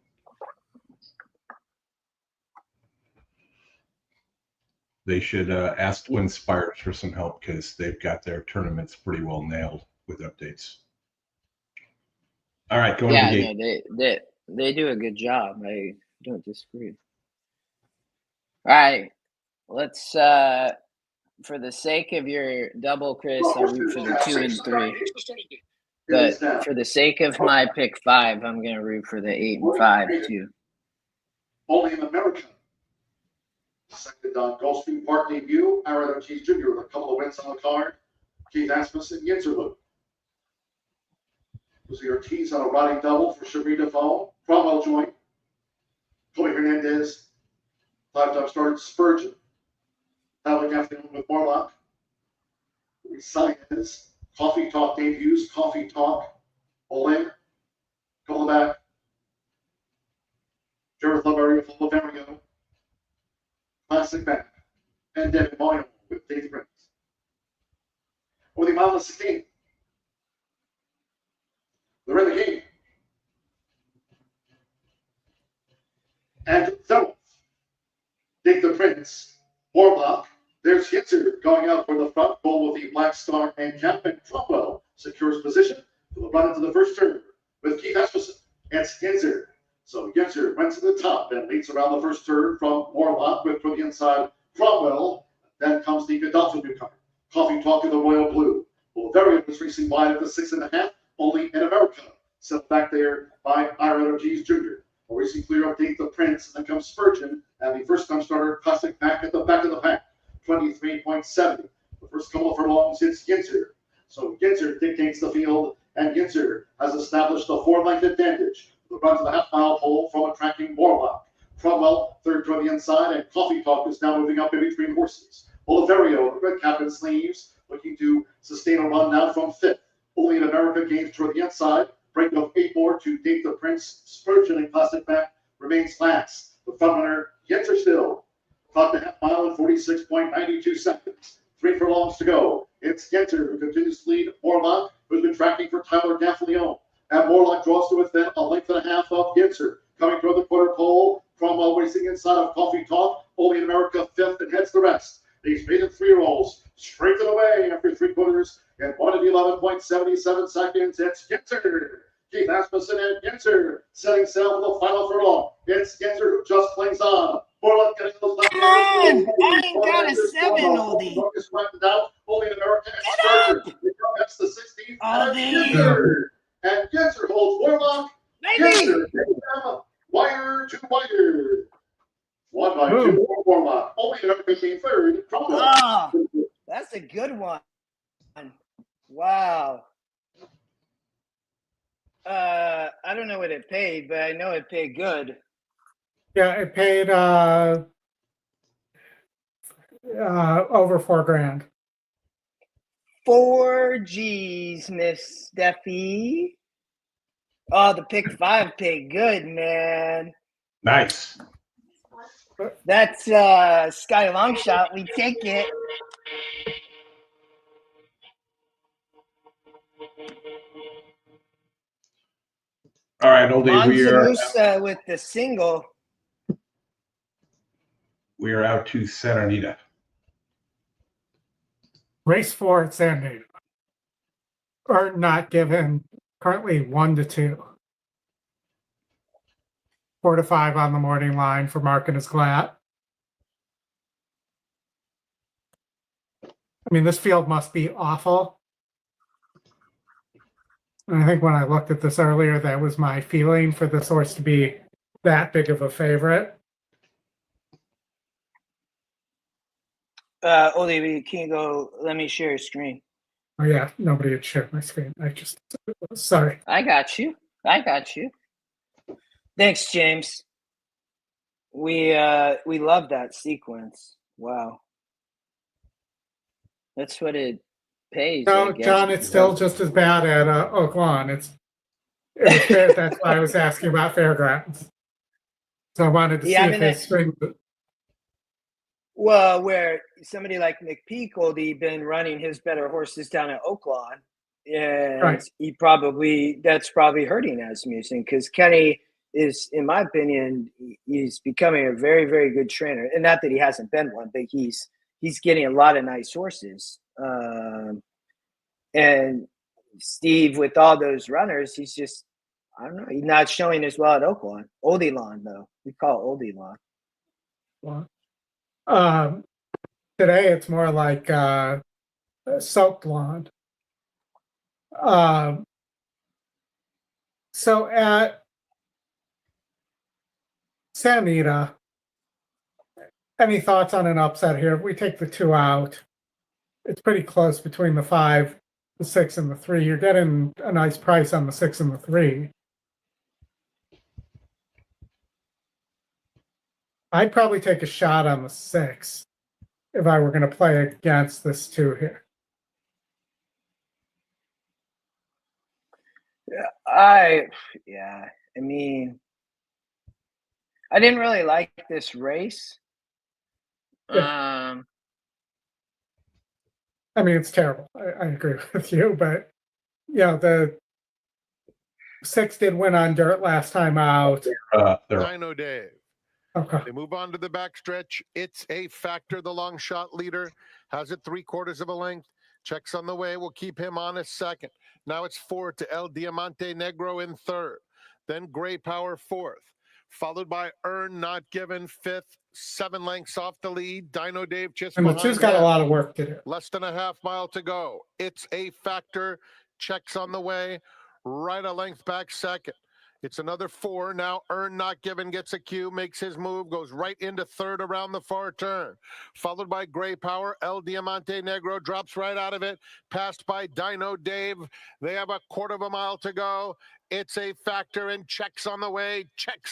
They should ask Twin Spires for some help because they've got their tournaments pretty well nailed with updates. All right, going to the gate. No, they do a good job. I don't disagree. All right, let's for the sake of your double, Chris, I'll root for the 2 and 3. But for the sake of my pick 5, I'm going to root for the 8 and 5 too. Only in America. Second on Gulfstream Park debut, Aaron Ortiz Jr. with a couple of wins on the card. Keith Asmussen, Yinzerloop. Was Ortiz on a riding double for Cherie DeVoe. Cromwell joined. Colby Hernandez, 5-time started Spurgeon. Traveling afternoon with Morlock. Sanchez. Coffee Talk debuts. Coffee Talk. Olin. Couple back. Jared Loverio, Loverio. Classic back. And Devin Moyle with Dave Prince. Over the mile of 16. They're in the game. And seventh. Dave the Prince. Warlock. There's Hitzer going out for the front goal with the Black Star and Captain Cromwell secures position for the run into the first turn with Keith Asmussen. It's Hitzer. So Hitzer runs to the top and leads around the first turn from Warlock with from the inside Cromwell. Then comes the Godolphin newcomer. Coffee Talk in the Royal Blue. Bulgaria was racing wide at the 6.5, only in America. Set back there by Aaron Ortiz Jr. Racing clear of Dave the Prince, and then comes Spurgeon, and the first time starter Classic back at the back of the pack. 23.70. The first couple of furlongs hits Yinzer. So Yinzer dictates the field, and Yinzer has established a 4-length advantage. The run to the half-mile pole from a tracking Warlock. Cromwell, third toward the inside, and Coffee Talk is now moving up in between horses. Oliverio, the red cap and sleeves, looking to sustain a run now from 5th. Only in America gains toward the inside. Break of 8 more to Dave the Prince. Spurgeon and Classic back remains last. The front runner, Yinzer still. Clock the half mile in 46.92 seconds. 3 furlongs to go. It's Yinzer who continues to lead Morlock, who's been tracking for Tyler Gaffalione. And Morlock draws to within a length and a half of Yinzer. Coming toward the quarter pole, Cromwell racing inside of Coffee Talk. Only in America 5th and heads the rest. These maiden 3-year-olds straighten away after 3 quarters and one of the 2.77 seconds. It's Ginter. Keith Asmussen and Ginter setting sail for the final furlong. It's Ginter who just clings on. Borland getting those left Man, I ain't got a 7, Oldie. Focus flattened out. Only an American Get starter. That's the 16th. And Oldie. Ginter. And Ginter holds Warlock. Maybe. Ginter takes them wire to wire. Won by Boom. 2 for Warlock. Only an American third. Oh, that's a good one. Wow. I don't know what it paid, but I know it paid good. Yeah, it paid over $4,000. 4 G's, Miss Steffi. Oh, the pick 5 paid good, man. Nice. That's Sky Long Shot. We take it. All right, Oldie, Manzamusa with the single. we are out to Santa Anita. Race 4 at San Diego. Or not given, currently 1-2. 4-5 on the morning line for Mark and his Glatt. I mean, this field must be awful. And I think when I looked at this earlier, that was my feeling for this horse to be that big of a favorite. Olivia, can you go? Let me share your screen. Oh yeah, nobody had shared my screen. I just sorry. I got you. Thanks, James. We love that sequence. Wow. That's what it pays. No, I guess. John, it's still just as bad at Oaklawn. It was fair. That's why I was asking about fairgrounds. So I wanted to see if they string. Well, where somebody like McPeak Oldie been running his better horses down at Oaklawn, and Right. that's probably hurting Asmussen because Kenny is, in my opinion, he's becoming a very, very good trainer. And not that he hasn't been one, but he's getting a lot of nice horses. And Steve, with all those runners, he's just, I don't know, he's not showing as well at Oaklawn. Oldie Lawn, though. We call it Oldie Lawn. Well, today it's more like soaked lawn. So at Santa Anita, any thoughts on an upset here? If we take the 2 out, it's pretty close between the 5, the 6, and the 3. You're getting a nice price on the 6 and the 3. I'd probably take a shot on the 6 if I were going to play against this 2 here. I mean, I didn't really like this race. Yeah. I mean, it's terrible. I agree with you, but the 6 did win on dirt last time out. Dino Dave. Okay. They move on to the backstretch. It's a factor. The long shot leader has it 3/4 of a length. Checks on the way. Will keep him on a second. Now it's 4 to El Diamante Negro in third. Then Gray Power fourth. Followed by Earn Not Given fifth. 7 lengths off the lead. Dino Dave just And the behind 2's got a him. lot of work to do. Less than a half mile to go. It's a factor. Checks on the way. Right a length back second. It's another 4. Now Earn Not Given gets a cue, makes his move, goes right into third around the far turn. Followed by Gray Power. El Diamante Negro drops right out of it. Passed by Dino Dave. They have 1/4 mile to go. It's a factor and checks on the way, takes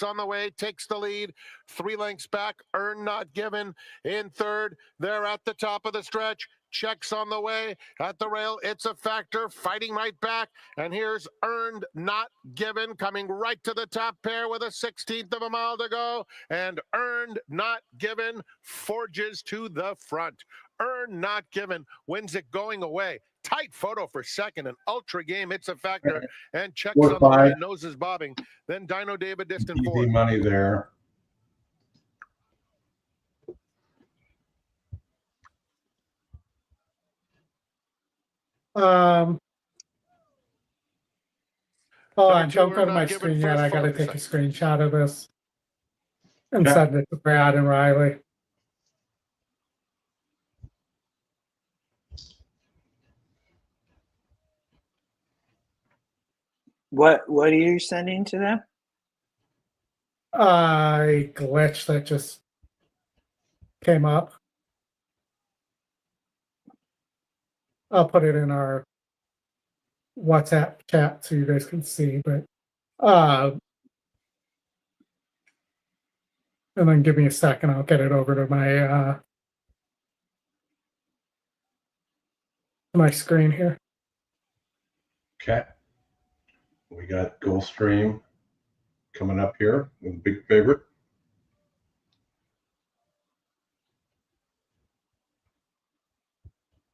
the lead. 3 lengths back, Earn Not Given in third. They're at the top of the stretch. Checks on the way at the rail. It's a factor fighting right back. And here's Earned Not Given coming right to the top pair with a 1/16 of a mile to go. And Earned Not Given forges to the front. Earned Not Given wins it going away. Tight photo for second. An ultra game. It's a factor. And checks on the way. Noses bobbing. Then Dino Dave a distant Easy fourth. money there. Hold Number on, two, don't we're go to not my giving screen yet. first I gotta take a focusing. screenshot of this and Okay. send it to Brad and Riley. What are you sending to them? A glitch that just came up. I'll put it in our WhatsApp chat so you guys can see, but and then give me a second, I'll get it over to my screen here. Okay. We got Gulfstream coming up here with a big favorite.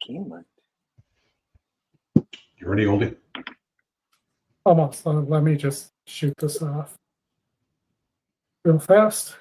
Keeneland. You ready, Oldie? Almost. Let me just shoot this off real fast.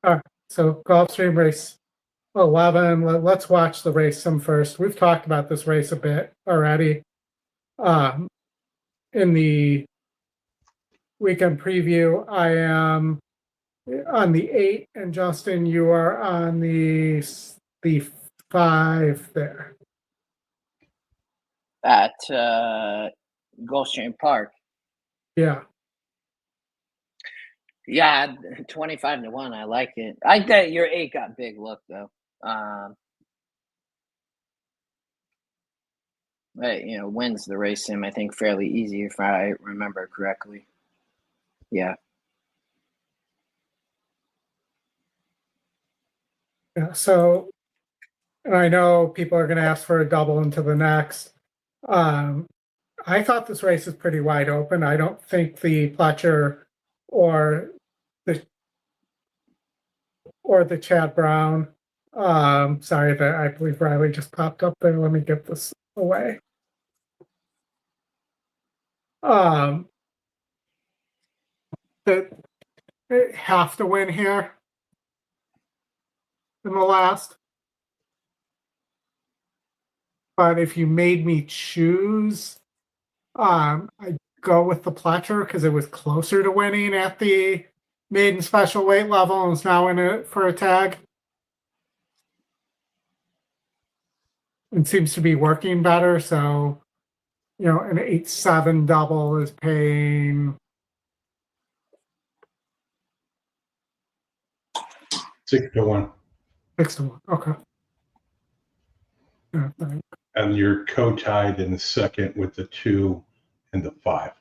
All right, so Gulfstream race 11. Let's watch the race some first. We've talked about this race a bit already in the weekend preview. I am on the 8, and Justin, you are on the 5 there. At Gulfstream Park. Yeah. Yeah, 25-1. I like it. I think your 8 got big look though. But, wins the race sim, I think, fairly easy if I remember correctly. Yeah. Yeah. So, and I know people are going to ask for a double into the next. I thought this race is pretty wide open. I don't think the Pletcher or the Chad Brown. Sorry that I believe Riley just popped up there. Let me get this away. That have to win here in the last. But if you made me choose, I'd go with the Pletcher because it was closer to winning at the maiden special weight level and is now in it for a tag. It seems to be working better. So, an 8-7 double is paying 6-1. 6-1. Okay. Yeah, And you're co-tied in the second with the 2 and the 5.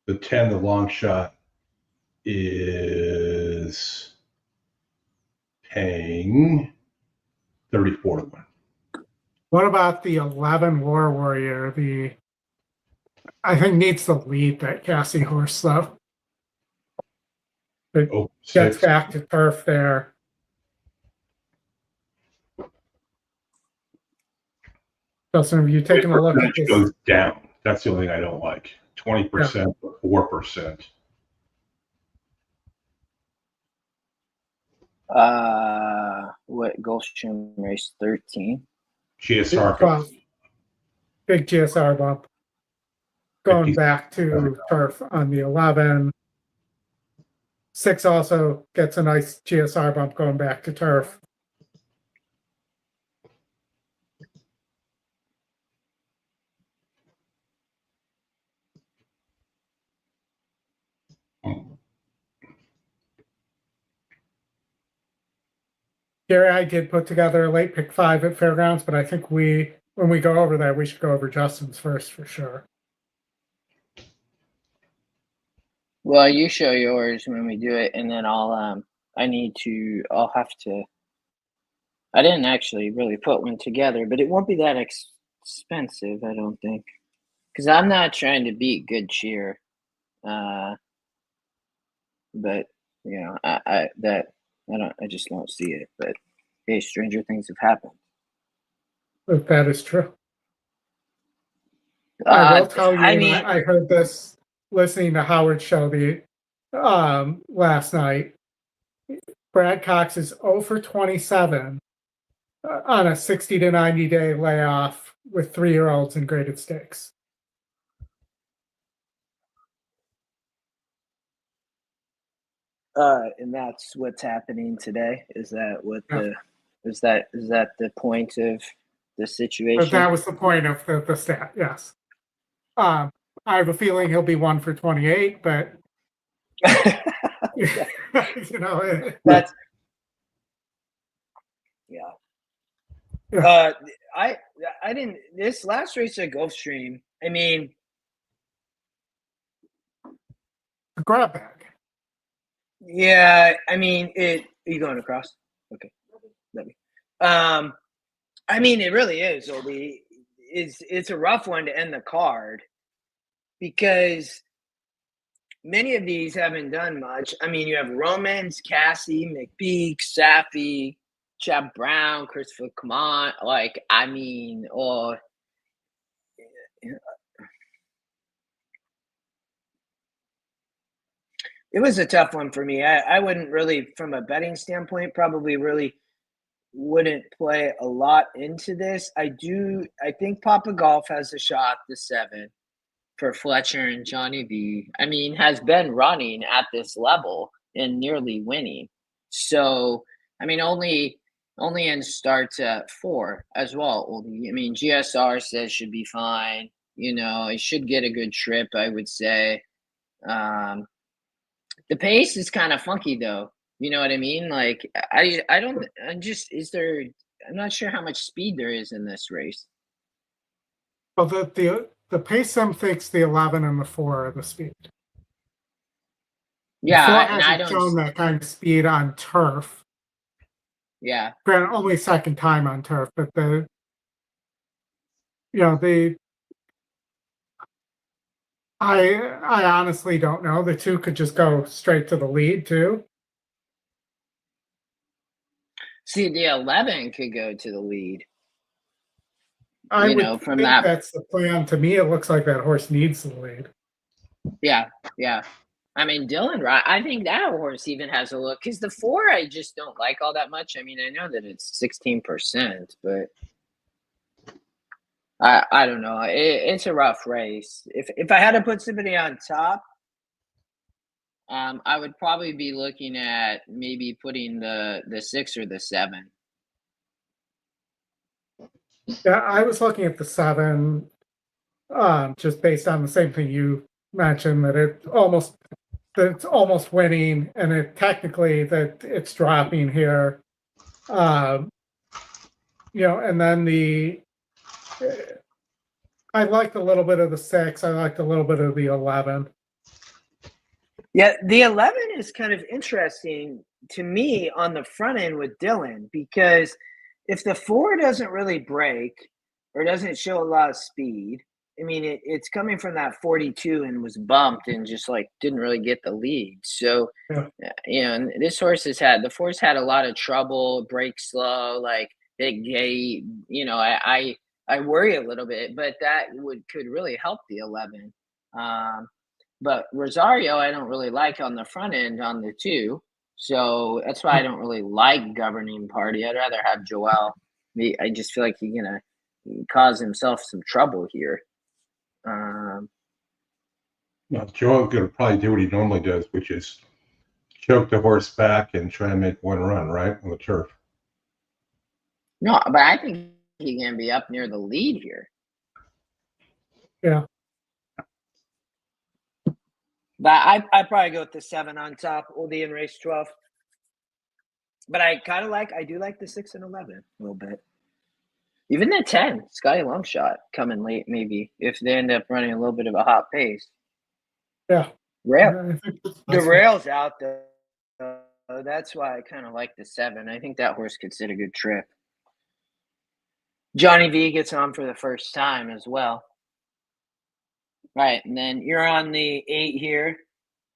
The 10, the long shot, is paying 34-1. What about the 11 War Warrior? I think needs the lead that Cassie horse though. It gets 6. back to turf there. Justin, have you taken a look at this? Goes down. That's the only thing I don't like. 20%, 4%. What Gulfstream race 13? GSR. 12. Big GSR bump. Going back to turf on the 11. 6 also gets a nice GSR bump going back to turf. Gary, I did put together a late pick 5 at Fairgrounds, but I think when we go over that, we should go over Justin's first for sure. Well, you show yours when we do it, and then I'll have to. I didn't actually really put one together, but it won't be that expensive, I don't think, because I'm not trying to beat good cheer. But I just don't see it. But hey, stranger things have happened. if that is true. I will tell you, I mean, I heard this listening to Howard's show last night. Brad Cox is 0 for 27 on a 60 to 90 day layoff with 3-year-olds in graded stakes. and that's what's happening today. Is that what Yeah. is that the point of the But situation? that was the point of the stat, yes. I have a feeling he'll be 1 for 28, but you know, That's yeah. Yeah. I didn't this last race at Gulfstream. I mean, a grab bag. yeah. I mean, are you going across? Okay, let me. I mean, it really is, Obi. It's a rough one to end the card because many of these haven't done much. I mean, you have Romans, Cassie, McPeak, Safi, Chad Brown, Christopher Camont. Like, I mean, or it was a tough one for me. I wouldn't really, from a betting standpoint, probably really wouldn't play a lot into this. I think Papa Golf has a shot, the 7 for Fletcher and Johnny V. I mean, has been running at this level and nearly winning. So, I mean, only in starts at 4 as well. I mean, GSR says should be fine. You know, it should get a good trip, I would say. The pace is kind of funky though. You know what I mean? Like I'm not sure how much speed there is in this race. Well, the pace sim thinks the 11 and the 4 are the speed. Yeah, the 4 and I hasn't don't. shown that kind of speed on turf. Yeah, Granted, only second time on turf, but I honestly don't know. The 2 could just go straight to the lead too. see, the 11 could go to the lead. I You would know, from think that. that's the plan. To me, it looks like that horse needs the lead. Yeah. I mean, Dylan, right? I think that horse even has a look because the 4 I just don't like all that much. I mean, I know that it's 16%, but I don't know. It's a rough race. If I had to put somebody on top, I would probably be looking at maybe putting the 6 or the 7. Yeah, I was looking at the 7, just based on the same thing you mentioned, that it's almost winning, and it technically that it's dropping here. And then I liked a little bit of the 6. I liked a little bit of the 11. Yeah, the 11 is kind of interesting to me on the front end with Dylan because if the 4 doesn't really break or doesn't show a lot of speed, I mean, it's coming from that 42 and was bumped and just like didn't really get the lead. So, and this horse the 4's had a lot of trouble, break slow, like big gate. You know, I worry a little bit, but that could really help the 11. But Rosario, I don't really like on the front end on the 2. So that's why I don't really like Governing Party. I'd rather have Joel. I just feel like he's going to cause himself some trouble here. Joel's going to probably do what he normally does, which is choke the horse back and try to make one run, right, on the turf. No, but I think he can be up near the lead here. Yeah. But I probably go with the 7 on top, Oldie in race 12. But I do like the 6 and 11 a little bit. Even the 10, Sky Longshot coming late, maybe, if they end up running a little bit of a hot pace. Yeah. The rail's out there. That's why I kind of like the 7. I think that horse could sit a good trip. Johnny V gets on for the first time as well. Right, and then you're on the 8 here,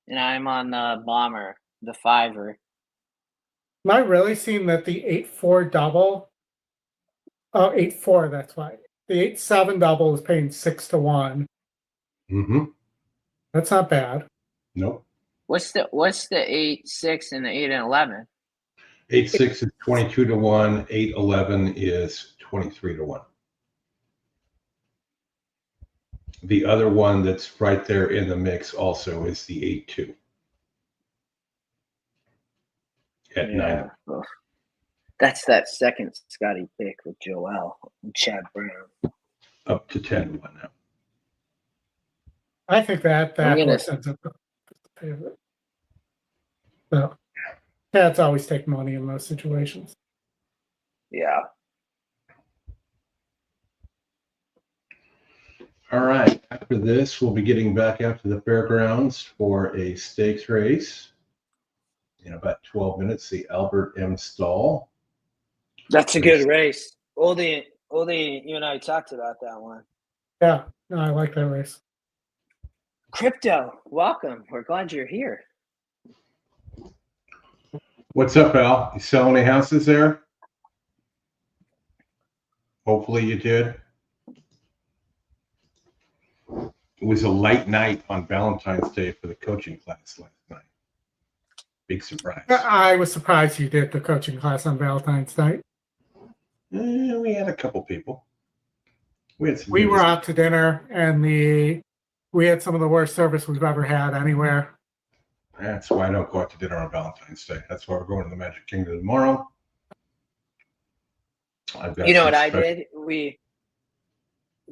and I'm on the Bomber, the 5er. Am I really seeing that the 8-4 double Oh, 8-4, that's why. The 8-7 double is paying 6-1. Mm-hmm. That's not bad. Nope. What's the 8-6 and the 8 and 11? 8-6 is 22-1. 8-11 is 23-1. The other one that's right there in the mix also is the 8-2 at 9. Well, that's that second Scotty pick with Joel and Chad Brown. Up to 10-1 now. I think that I'm gonna- horse ends up the favorite. So, cats always take money in those situations. Yeah. All right. After this, we'll be getting back out to the fairgrounds for a stakes race in about 12 minutes. The Albert M. Stall. That's a good race. Oldie, you and I talked about that one. Yeah, no, I like that race. Crypto, welcome. We're glad you're here. What's up, Al? You sell any houses there? Hopefully you did. It was a light night on Valentine's Day for the coaching class last night. Big surprise. I was surprised you did the coaching class on Valentine's night. We had a couple people. We were out to dinner, and we had some of the worst service we've ever had anywhere. That's why I don't go out to dinner on Valentine's Day. That's why we're going to the Magic Kingdom tomorrow. You know what I did?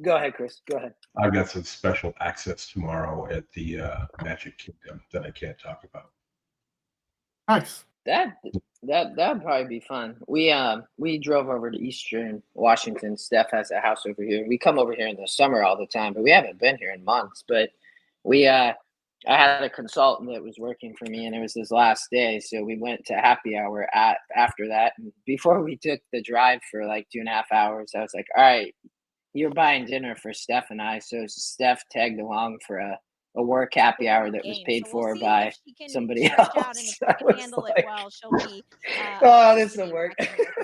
Go ahead, Chris. Go ahead. I've got some special access tomorrow at the Magic Kingdom that I can't talk about. Nice. That'd probably be fun. We drove over to Eastern Washington. Steph has a house over here. We come over here in the summer all the time, but we haven't been here in months. But I had a consultant that was working for me, and it was his last day, so we went to happy hour after that. And before we took the drive for like 2.5 hours, I was like, "All right, you're buying dinner for Steph and I." So Steph tagged along for a work happy hour that was paid for by somebody else. Handle it well. She'll be. Oh, this will work.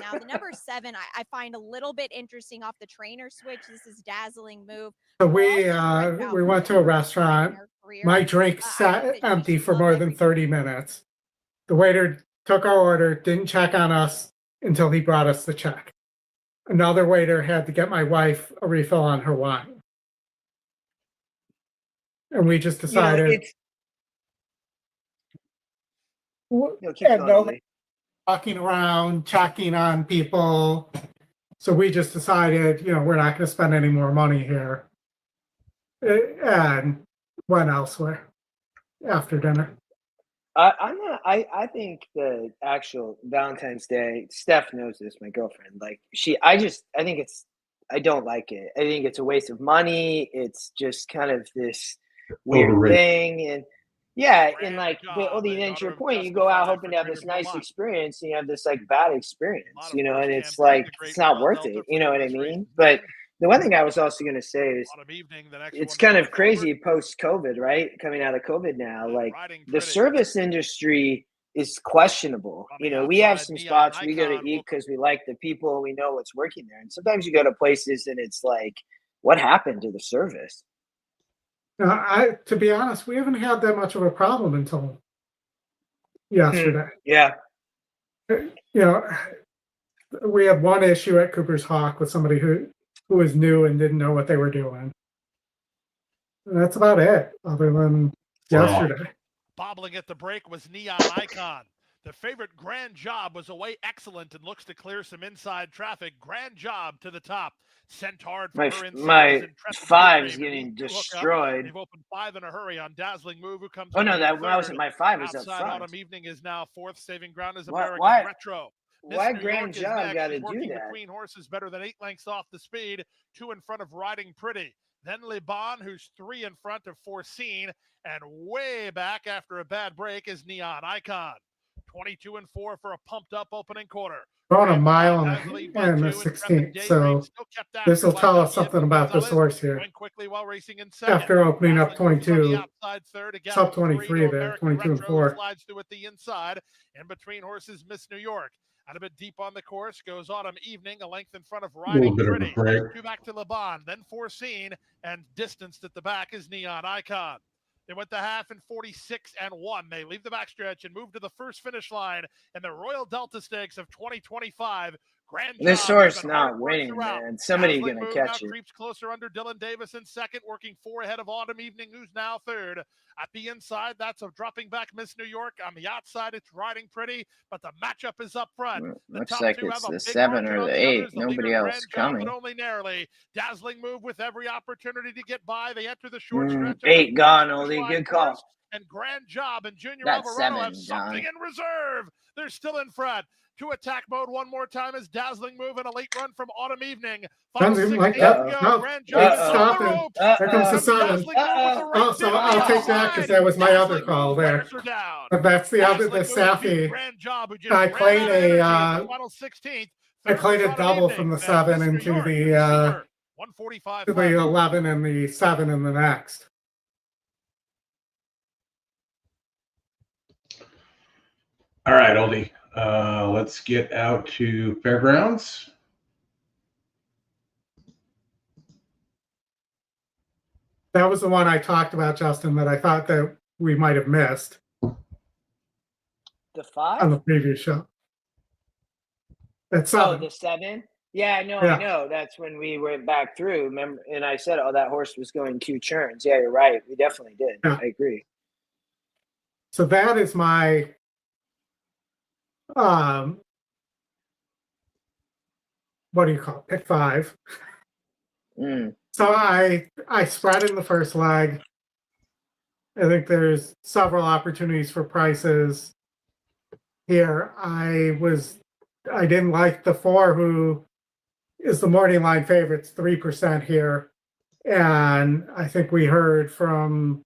Now the number 7, I find a little bit interesting off the trainer switch. This is dazzling move. So we went to a restaurant. My drink sat empty for more than 30 minutes. The waiter took our order, didn't check on us until he brought us the check. Another waiter had to get my wife a refill on her wine. And we just decided, walking around, checking on people. So we just decided, we're not going to spend any more money here. And went elsewhere after dinner. I think the actual Valentine's Day, Steph knows this, my girlfriend. Like I don't like it. I think it's a waste of money. It's just kind of this weird thing. And and like to your point, you go out hoping to have this nice experience, and you have this like bad experience, and it's like it's not worth it. You know what I mean? But the one thing I was also going to say is it's kind of crazy post-COVID, right? Coming out of COVID now, like the service industry is questionable. We have some spots we go to eat because we like the people, we know what's working there. And sometimes you go to places and it's like, what happened to the service? To be honest, we haven't had that much of a problem until yesterday. Yeah. We had one issue at Cooper's Hawk with somebody who was new and didn't know what they were doing. And that's about it, other than yesterday. Bobbling at the break was Neon Icon. The favorite Grand Job was away excellent and looks to clear some inside traffic. Grand Job to the top. Sent hard for her inside. My 5's getting destroyed. They've opened 5 in a hurry on Dazzling Move, who comes. Oh no, that wasn't my 5. Is up front. Autumn Evening is now 4th. Saving ground is American Retro. Why Grand Job got to do that? Between horses better than 8 lengths off the speed. 2 in front of Riding Pretty. Then Liban, who's 3 in front of Foreseen, and way back after a bad break is Neon Icon. 22 and 4 for a pumped up opening quarter. We're on a mile and the 16th, so this will tell us something about this horse here. After opening up 22, it's up 23 there, 22 and 4. Slides through at the inside, and between horses, Miss New York. Out a bit deep on the course goes Autumn Evening, a length in front of A little Riding bit of a Pretty. break. Two back to Laban, then Foreseen, and distanced at the back is Neon Icon. They went the half in 46-1. They leave the backstretch and move to the first finish line in the Royal Delta Stakes of 2025. Grand This job. horse It's been not hard work winning, throughout. man. Somebody Dazzling gonna Move catch now it. creeps closer under Dylan Davis in second, working 4 ahead of Autumn Evening, who's now third. At the inside, that's a dropping back Miss New York. On the outside, it's Riding Pretty, but the matchup is up front. The Looks top like two it's have a the big 7 margin or on the the 8. others. The Nobody leader, else Grand Job, coming. but only narrowly. Dazzling Move with every opportunity to get by. They enter the short stretch. of the 8 gone, finish Oldie. line Good call. course, and Grand Job and Junior That's Alvarado 7, have something John. in reserve. They're still in front. To attack mode one more time as Dazzling Move and a late run from Autumn Evening. Final Sounds 6 like to that. go. No, Grand it's Job is on the stopping. ropes. There comes the Comes 7. Dazzling Move with the right Oh, so dip on I'll the take that because outside. that was my other Dazzling call Move's there. letters are down. But that's the other, the Dazzling Move beat Safi. Grand Job, who just I ran played out of energy at a, the final 16th. I Third played was a Autumn double Evening, from the then 7 Miss New into York the in silver. 145.5. to the 11 and the 7 in the next. All right, Oldie. Let's get out to Fairgrounds. That was the one I talked about, Justin, that I thought that we might have missed The 5? on the previous show. That's Oh, 7. the 7? Yeah, I know, Yeah. I know. That's when we went back through. Remember, and I said, "Oh, that horse was going 2 turns." Yeah, you're right. We definitely did. Yeah. I agree. So that is my what do you call it? Pick 5. So I spread in the first leg. I think there's several opportunities for prices here. I didn't like the 4, who is the morning line favorites, 3% here. And I think we heard from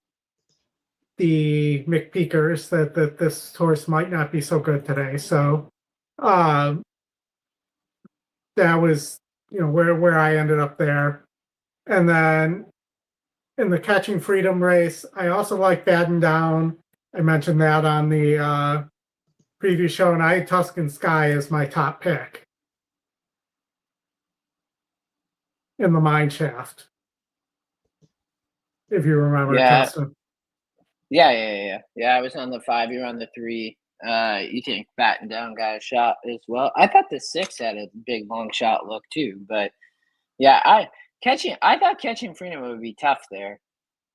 the McPeakers that this horse might not be so good today. So that was, where I ended up there. And then in the Catching Freedom race, I also like Baden Down. I mentioned that on the previous show, and I had Tuscan Sky as my top pick in the mine shaft. If you remember, Yeah. Justin. Yeah. I was on the 5. You're on the 3. You think Batten Down got a shot as well? I thought the 6 had a big long shot look too, but yeah, I thought Catching Freedom would be tough there.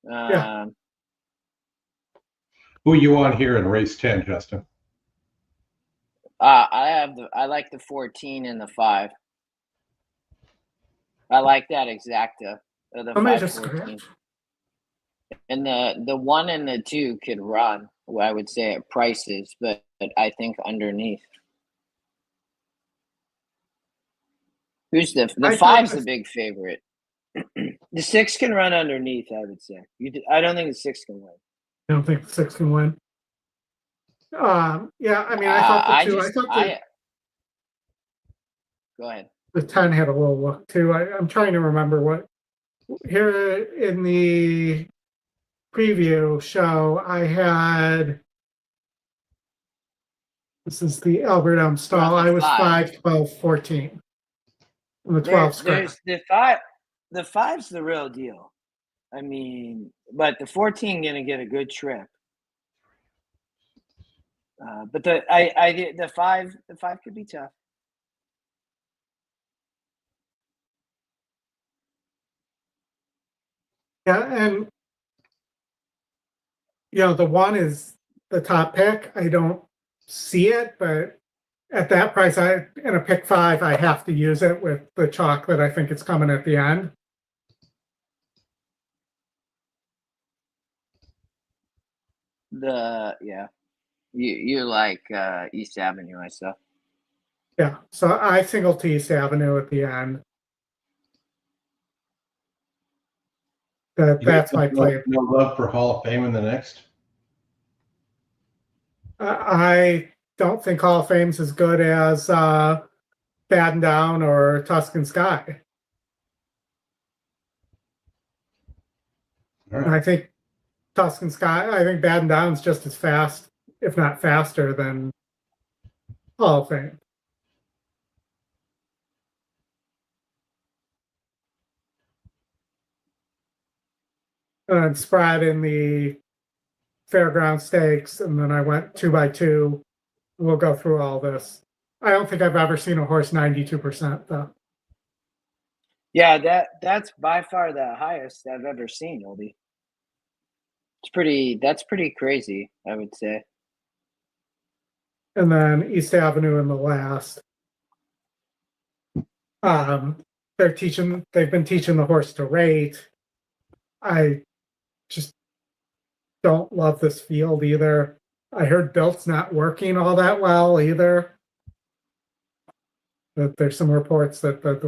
Yeah. Who are you on here in race 10, Justin? I like the 14 and the 5. I like that exacta. The Let me 5, just 14. And the 1 and the 2 could run, I would say, at prices, but I think underneath. Who's the 5's the big favorite. The 6 can run underneath, I would say. I don't think the 6 can win. I don't think the 6 can win. Yeah, I mean, I thought the 2. Go ahead. The 10 had a little look too. I'm trying to remember what here in the preview show I had. This is the Albert Elm stall. I was 5, 12, 14. On the 12 square. There's the 5. The 5's the real deal. I mean, but the 14 gonna get a good trip. But the 5 could be tough. Yeah, and the 1 is the top pick. I don't see it, but at that price, in a pick 5, I have to use it with the chalk that I think it's coming at the end. You like East Avenue, I saw. Yeah, so I single to East Avenue at the end. That's my play. No love for Hall of Fame in the next? I don't think Hall of Fame's as good as Baden Down or Tuscan Sky. All right. And I think Baden Down's just as fast, if not faster, than Hall of Fame. and then spread in the Fairground Stakes, and then I went 2x2. We'll go through all this. I don't think I've ever seen a horse 92% though. Yeah, that's by far the highest I've ever seen, Oldie. That's pretty crazy, I would say. And then East Avenue in the last. They've been teaching the horse to rate. I just don't love this field either. I heard Built's not working all that well either. That there's some reports that the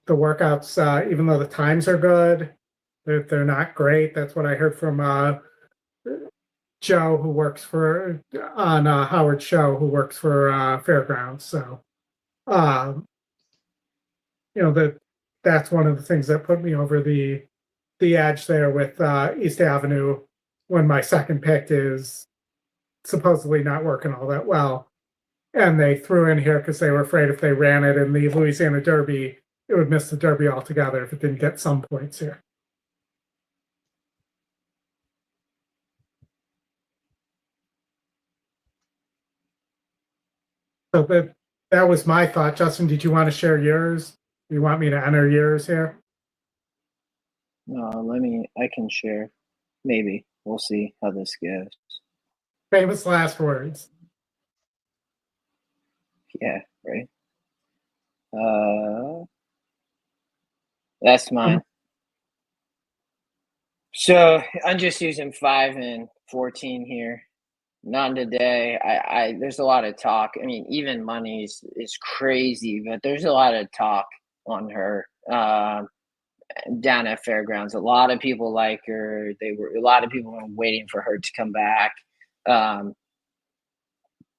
workouts, even though the times are good, they're not great. That's what I heard from Joe, who works on Howard's show, who works for Fairgrounds. So, that's one of the things that put me over the edge there with East Avenue, when my second pick is supposedly not working all that well. And they threw in here because they were afraid if they ran it in the Louisiana Derby, it would miss the Derby altogether if it didn't get some points here. So that was my thought. Justin, did you want to share yours? Do you want me to enter yours here? No, I can share. Maybe. We'll see how this goes. Famous last words. Yeah, right. That's mine. So I'm just using 5 and 14 here. None today. There's a lot of talk. I mean, even money is crazy, but there's a lot of talk on her down at Fairgrounds. A lot of people like her. A lot of people were waiting for her to come back.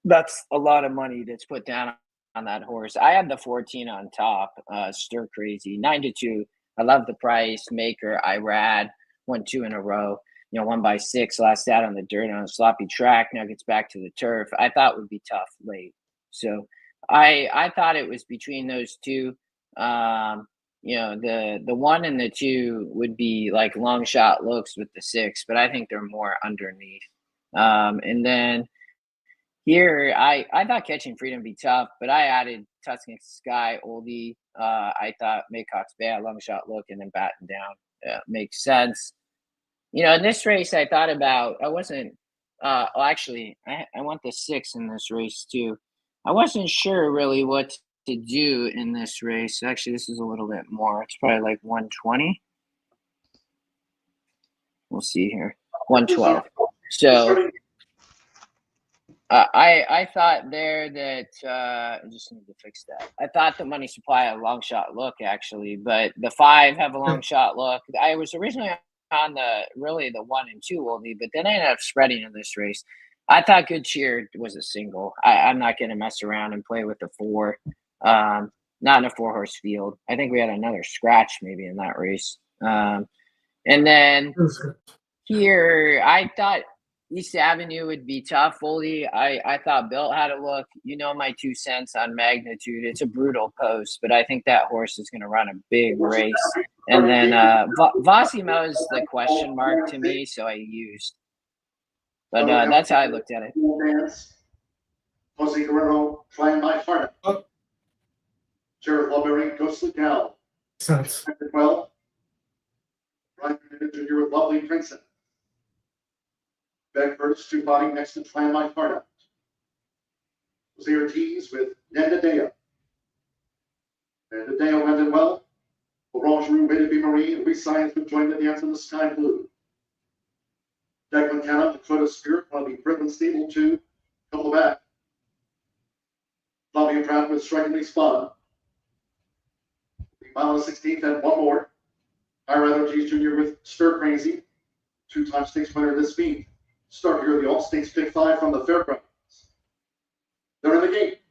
That's a lot of money that's put down on that horse. I had the 14 on top. Stir Crazy 9-2. I love the price. Maker. Irad won 2 in a row. Won by 6 last out on the dirt on a sloppy track. Now gets back to the turf. I thought would be tough late. So I thought it was between those two. The 1 and the 2 would be like long shot looks with the 6, but I think they're more underneath. And then here, I thought Catching Freedom would be tough, but I added Tuscan Sky, Oldie. I thought Maycock's Bay, long shot look, and then batten down. Makes sense. In this race, I thought about, I wasn't, actually, I want the 6 in this race too. I wasn't sure really what to do in this race. Actually, this is a little bit more. It's probably like 120. We'll see here. 112. So I thought there that I just need to fix that. I thought the Money Supply had a long shot look, actually, but the 5 have a long shot look. I was originally on the 1 and 2 Oldie, but then I ended up spreading in this race. I thought Good Cheer was a single. I'm not going to mess around and play with the 4. Not in a 4-horse field. I think we had another scratch maybe in that race. And then here, I thought East Avenue would be tough, Oldie. I thought Built had a look. My 2 cents on Magnitude. It's a brutal post, but I think that horse is going to run a big race. And then Vossimo is the question mark to me, so I used. But that's how I looked at it. Jose Guerrero, Trying My Heart. Jared Lawberry, Ghostly Gal. Sense. Well, Ryan Jr. with Lovely Princess. Beckford's Two Body next to Trying My Heart Out. Jose Ortiz with Nandadeo. Nandadeo ended well. Orange Roux, Way to Be Marine, Rescience would join the dance in the Sky Blue. Declan Cannon, Dakota Spirit, one of the Britton Stable 2, couple back. Flavio Pratt with Strikingly Spun. The mile of 16th and one more. Ira G's Jr. with Stir Crazy, 2-time stakes winner this meet. Start here, the All-Stakes pick 5 from the Fairgrounds. They're in the gate.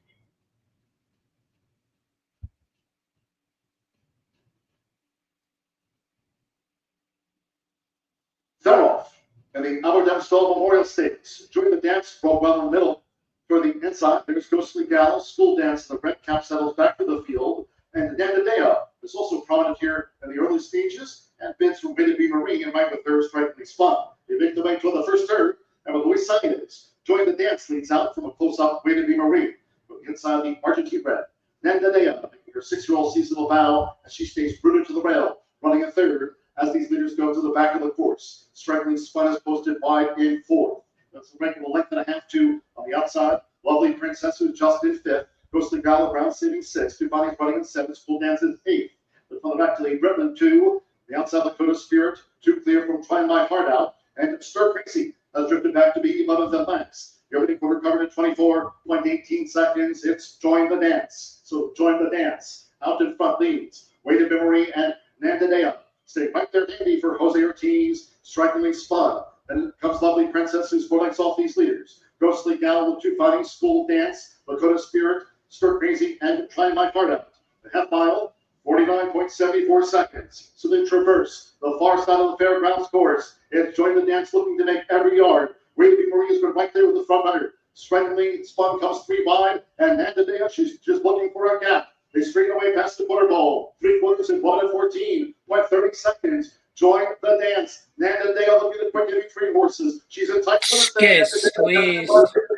They're off. And the Abu Stall Memorial Stakes. Join the dance, brought well in the middle. For the inside, there's Ghostly Gal, School Dance. The red cap settles back to the field. And Nandadea is also prominent here in the early stages, and bids from Way to Be Marie in right with third strikingly spun. They make the way toward the first turn, and with Luis Sanchez, Join the Dance leads out from a close-up Way to Be Marie. From the inside, the Argentine red. Nandadea making her 6-year-old seasonal bow as she stays rooted to the rail, running a third as these leaders go to the back of the course. Strikingly spun is posted wide in fourth. That's ranking a length and a half to on the outside. Lovely Princess, who's just in fifth. Goes to Gala Brown, saving sixth. Two bodies running in seventh. School Dance in eighth. But from the back to the Bretman, two. The outside, Lakota Spirit, two clear from Trying My Heart Out. And Stir Crazy has drifted back to be 11th at max. The opening quarter covered at 24.18 seconds. It's Join the Dance. So Join the Dance. Out in front leads. Way to Be Marie and Nandadea. Stay right there handy for Jose Ortiz. Strikingly spun. Then comes Lovely Princess, who's 4 lengths off these leaders. Ghostly Gal with two fighting. School Dance, Lakota Spirit, Stir Crazy, and Trying My Heart Out. The half mile, 49.74 seconds. So they traverse the far side of the fairgrounds course. It's Join the Dance looking to make every yard. Way to Be Marie has been right there with the front runner. Strikingly spun comes 3 wide, and Nandadea, she's just looking for a gap. They straight away past the quarter ball. 3/4 in 1:14.30 seconds. Join the Dance. Nandadea looking to quick hitting 3 horses. She's in tight with Get squeezed.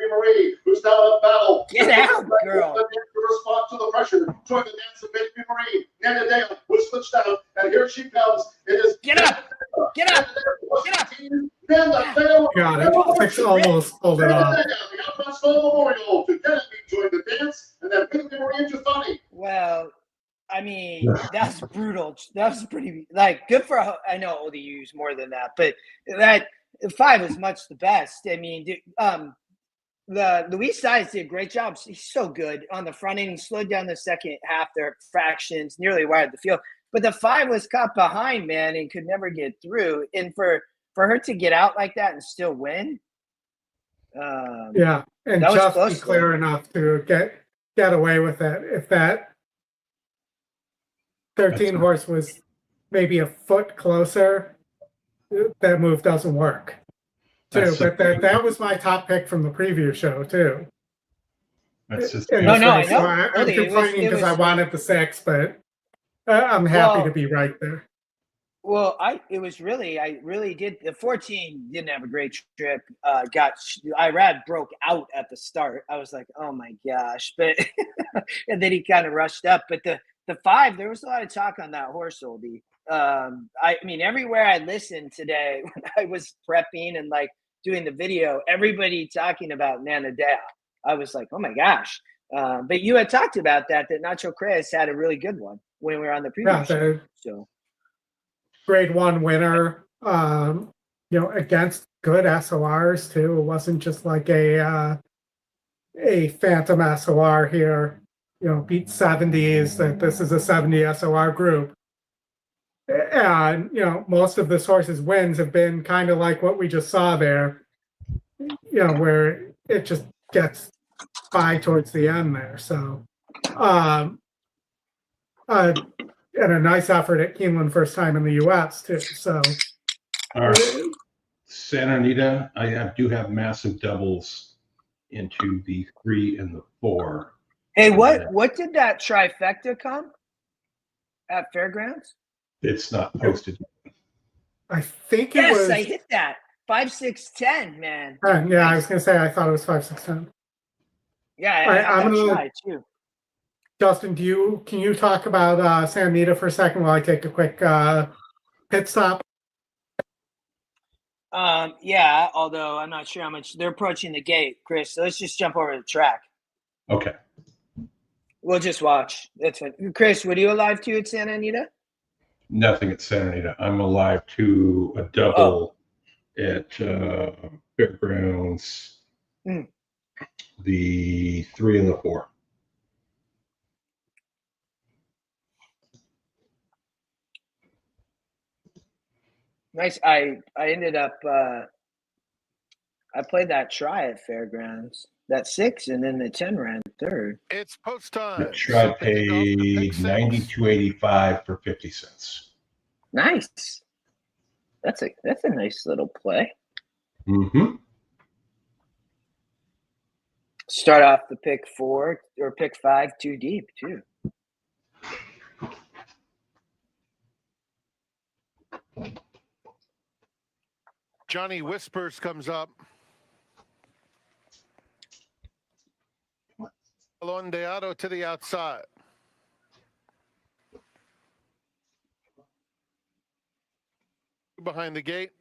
Marie, who's down in battle. Get out, girl. To respond to the pressure. Join the Dance of Baby Marie. Nandadea was switched out, and here she comes. It is Get up. Get up. Get up. Got it. It's almost pulled it off. The Outbound Stone Memorial to Kennedy Join the Dance, and then Baby Marie and Giuffani. Well, I mean, that's brutal. That's pretty, like, good for, I know ODU use more than that, but that 5 is much the best. I mean, the Luis Saez did a great job. He's so good on the front end. He slowed down the second half there, fractions, nearly wired the field. But the 5 was caught behind, man, and could never get through. And for her to get out like that and still win. Yeah, and just be clear enough to get away with it. If that 13 horse was maybe a foot closer, that move doesn't work. Too, but that was my top pick from the previous show too. That's just I know. So I'm complaining because I wanted the 6, but I'm happy to be right there. Well, I really did. The 14 didn't have a great trip. Irad broke out at the start. I was like, oh my gosh, but and then he kind of rushed up. But the 5, there was a lot of talk on that horse, Oldie. I mean, everywhere I listened today when I was prepping and like doing the video, everybody talking about Nandadea. I was like, oh my gosh. But you had talked about that Nacho Crez had a really good one when we were on the previous show. So. Grade 1 winner, against good SORs too. It wasn't just like a phantom SOR here, beat 70s, that this is a 70 SOR group. And, most of this horse's wins have been kind of like what we just saw there, where it just gets by towards the end there. So, and a nice effort at Keeneland, first time in the U.S. too. So, all right, Santa Anita, I do have massive doubles into the 3 and the 4. Hey, what did that trifecta come at Fairgrounds? It's not posted. I think it was. Yes, I hit that 5, 6, 10, man. Yeah, I was gonna say I thought it was 5, 6, 10. Yeah, I'm gonna try too. Justin, can you talk about Santa Anita for a second while I take a quick pit stop? Yeah, although I'm not sure how much they're approaching the gate, Chris. So let's just jump over the track. Okay. We'll just watch. That's fine. Chris, what are you alive to at Santa Anita? Nothing at Santa Anita. I'm alive to a double at Fairgrounds. The 3 and the 4. Nice. I ended up I played that try at Fairgrounds. That 6 and then the 10 ran third. It's post time. The try paid $92.85 for 50 cents. Nice. That's a nice little play. Mm-hmm. Start off the pick 4 or pick 5 too deep too. Johnny Whispers comes up. Londeado to the outside. Behind the gate.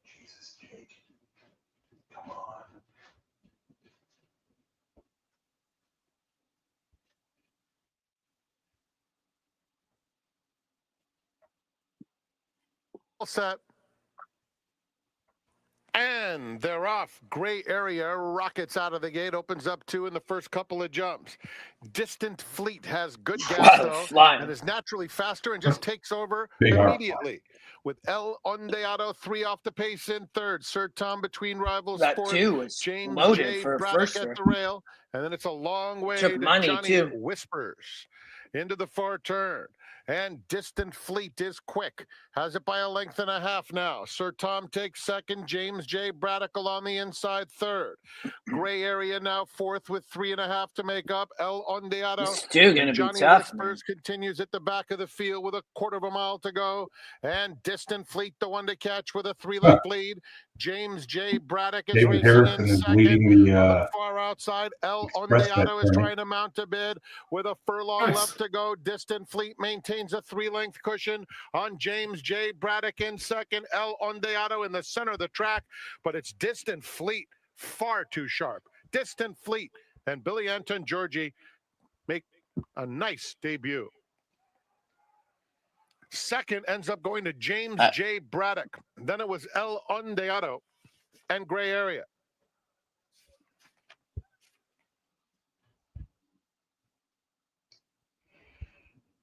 Jesus, Jake. Come on. All set. And they're off. Gray area rockets out of the gate, opens up 2 in the first couple of jumps. Distant Fleet has good gas, though, and is naturally faster and just takes over immediately. With El Ondeado 3 off the pace in third. Sir Tom between rivals That fourth. too is James loaded J. for a Braddock firster. at the rail. And then it's a long way Took to money, Johnny too. Whispers into the far turn. And Distant Fleet is quick. Has it by a length and a half now. Sir Tom takes second. James J. Braddock along the inside third. Gray area now fourth with 3.5 to make up. El Ondeado. It's still going to be Johnny tough, man. Whispers continues at the back of the field with a 1/4 mile to go. And Distant Fleet, the one to catch with a 3-length lead. James J. Braddock is David racing Harrison in is second. leading the On the far outside, El Express Ondeado Bet is tournament. trying to mount a bid with a furlong Nice. left to go. Distant Fleet maintains a 3-length cushion on James J. Braddock in second. El Ondeado in the center of the track, but it's Distant Fleet far too sharp. Distant Fleet and Billy Anton Georgie make a nice debut. Second ends up going to James J. Braddock. Then it was El Ondeado and Gray Area.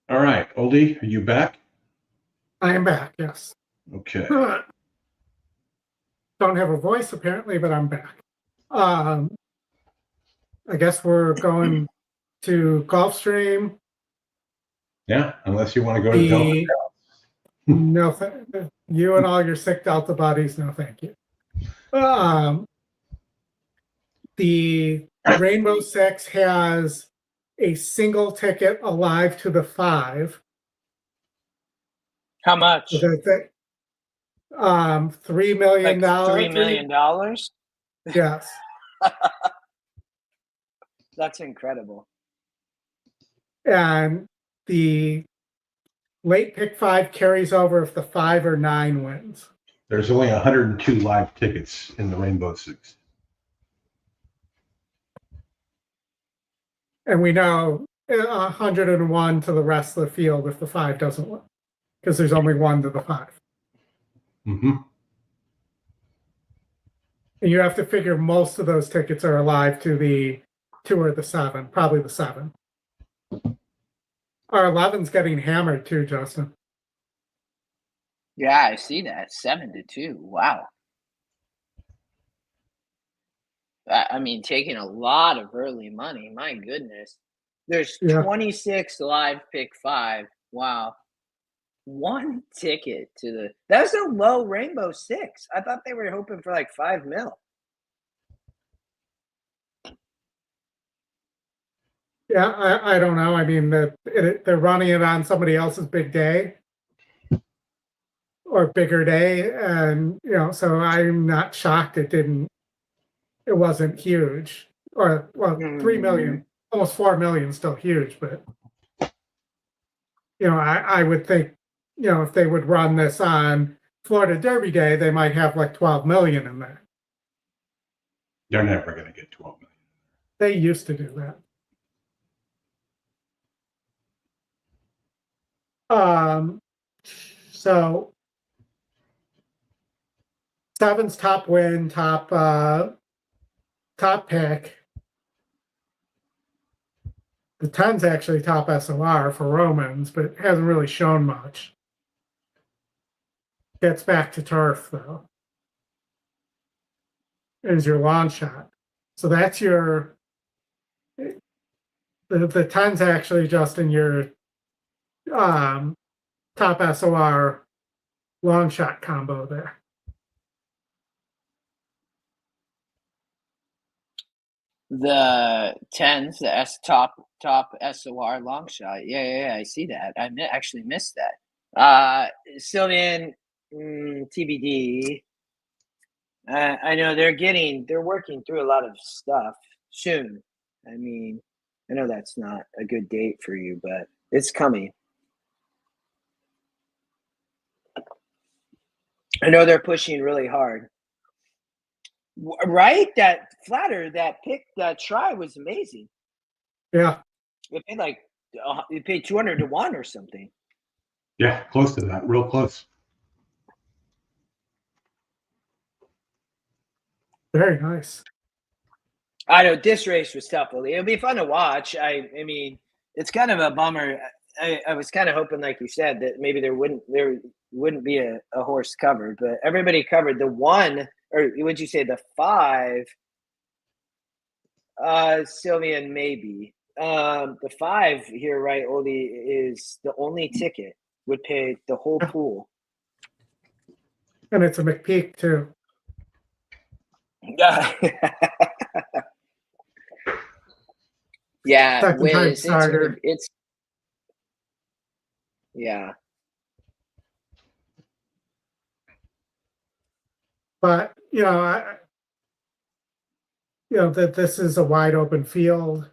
All right, Oldie, are you back? I am back, yes. Okay. Don't have a voice apparently, but I'm back. I guess we're going to Gulfstream. Yeah, unless you want to go to Delta. No, you and all your sick Delta buddies, no thank you. The Rainbow Six has a single ticket alive to the 5. How much? $3 million. Like $3 million? Yes. That's incredible. And the late pick 5 carries over if the 5 or 9 wins. There's only 102 live tickets in the Rainbow Six. And we know 101 to the rest of the field if the 5 doesn't win, because there's only 1 to the 5. Mm-hmm. And you have to figure most of those tickets are alive to the 2 or the 7, probably the 7. Our 11's getting hammered too, Justin. Yeah, I see that. 7-2. Wow. I mean, taking a lot of early money. My goodness. There's 26 live pick 5. Wow. 1 ticket to the. That's a low Rainbow Six. I thought they were hoping for like 5 mil. Yeah, I don't know. I mean, they're running it on somebody else's big day or bigger day, and so I'm not shocked it wasn't huge. Or 3 million, almost 4 million, still huge, but I would think if they would run this on Florida Derby Day, they might have like 12 million in there. They're never going to get 12 million. They used to do that. So 7's top win, top pick. The 10's actually top SOR for Romans, but hasn't really shown much. Gets back to turf though. Is your long shot. So that's your the 10's actually just in your top SOR long shot combo there. The 10s, the top SOR long shot. Yeah, I see that. I actually missed that. Sylvian, TBD. I know they're working through a lot of stuff soon. I mean, I know that's not a good date for you, but it's coming. I know they're pushing really hard. Right? That flatter, that pick, that try was amazing. Yeah. You paid 200 to 1 or something. Yeah, close to that, real close. Very nice. I know this race was tough. It'll be fun to watch. I mean, it's kind of a bummer. I was kind of hoping, like you said, that maybe there wouldn't be a horse covered, but everybody covered the 1, or would you say the 5? Sylvian, maybe. The 5 here, right, Oldie, is the only ticket, would pay the whole pool. And it's a McPeak too. Yeah. Yeah, Second time Wiz, starter. it's yeah. But that this is a wide open field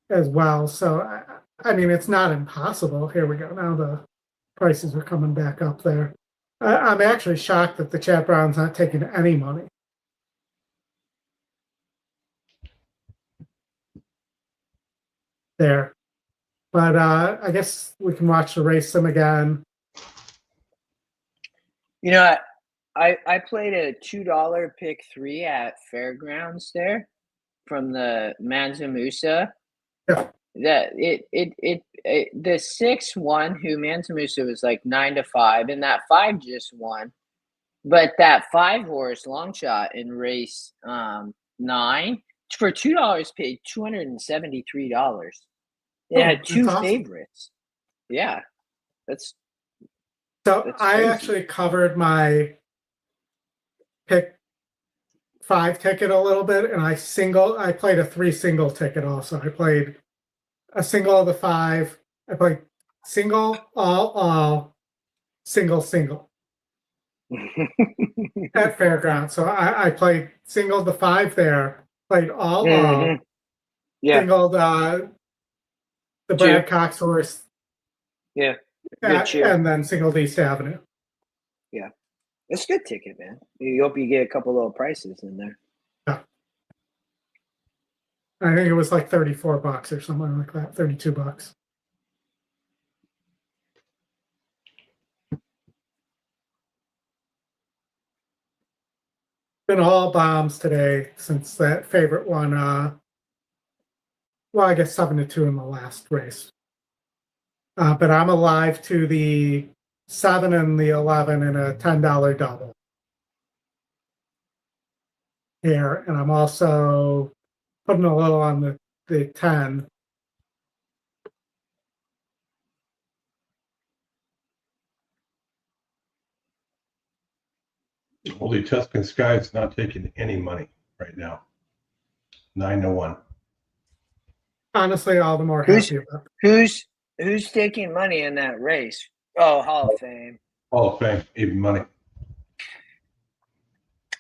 as well. So I mean, it's not impossible. Here we go. Now the prices are coming back up there. I'm actually shocked that the Chad Brown's not taking any money. There. But I guess we can watch the race them again. You know, I played a $2 pick 3 at Fairgrounds there from the Mansa Musa. Yeah. That the 6-1 who Mansa Musa was like 9-5, and that 5 just won. But that 5 horse long shot in race 9 for $2 paid $273. It had 2 awesome. favorites. Yeah. That's I crazy. actually covered my pick 5 ticket a little bit, and I played a 3 single ticket also. I played a single of the 5. I played single, all, single at Fairgrounds. So I played single the 5 there, played all, yeah. single the Brad Cox horse. Yeah. And then singled East Avenue. Yeah. It's a good ticket, man. You hope you get a couple little prices in there. Yeah. I think it was like $34 or something like that, $32. Been all bombs today since that favorite one. Well, I guess 7-2 in the last race. But I'm alive to the 7 and the 11 and a $10 double here, and I'm also putting a little on the 10. Holy Tuscan Sky is not taking any money right now. 9-1. Honestly, all the more happy about it. Who's taking money in that race? Oh, Hall of Fame. Hall of Fame, even money.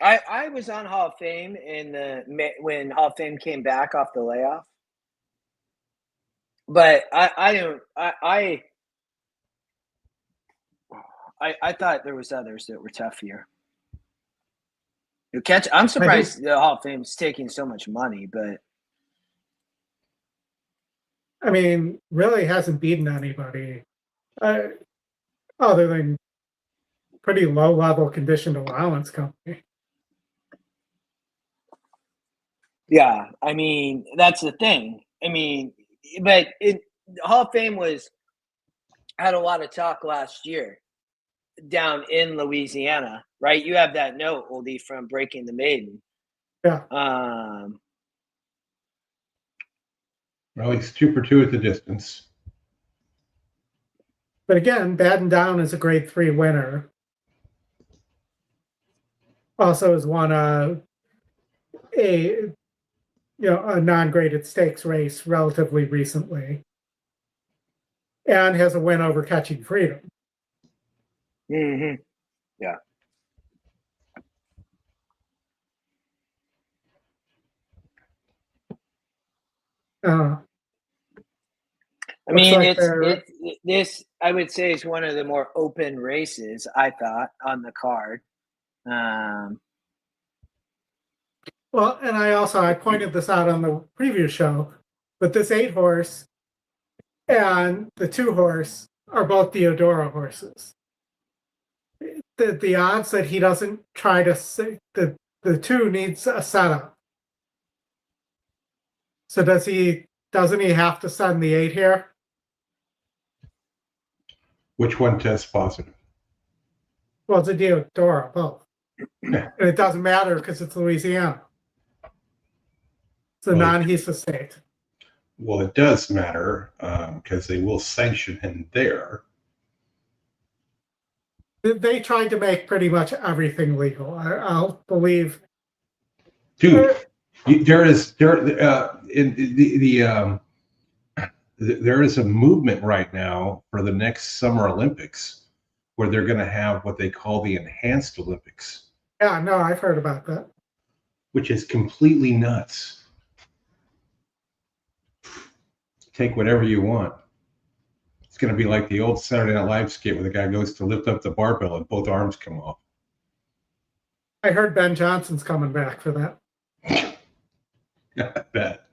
I was on Hall of Fame when Hall of Fame came back off the layoff, but I thought there was others that were tougher. I'm surprised the Hall of Fame's taking so much money, but I mean, really hasn't beaten anybody other than pretty low-level conditioned allowance company. Yeah, I mean, that's the thing. I mean, but Hall of Fame had a lot of talk last year down in Louisiana, right? You have that note, Oldie, from Breaking the Maiden. Yeah. Well, he's 2 for 2 at the distance. But again, Baden Down is a grade 3 winner. Also has won a non-graded stakes race relatively recently, and has a win over Catching Freedom. Mm-hmm. Yeah. Uh, I Looks mean, like they're- this I would say is one of the more open races I thought on the card. well, and I pointed this out on the previous show, but this 8-horse and the 2-horse are both Theodora horses. The odds that he doesn't try to the 2 needs a setup. So doesn't he have to send the 8 here? Which one tests positive? Well, it's a Theodora, both. And it doesn't matter because it's Louisiana. It's a non-HESA state. Well, it does matter because they will sanction him there. They tried to make pretty much everything legal. I'll believe. Dude, there is a movement right now for the next Summer Olympics where they're going to have what they call the Enhanced Olympics. Yeah, no, I've heard about that. Which is completely nuts. Take whatever you want. It's going to be like the old Saturday Night Live skit where the guy goes to lift up the barbell and both arms come off. I heard Ben Johnson's coming back for that. I bet.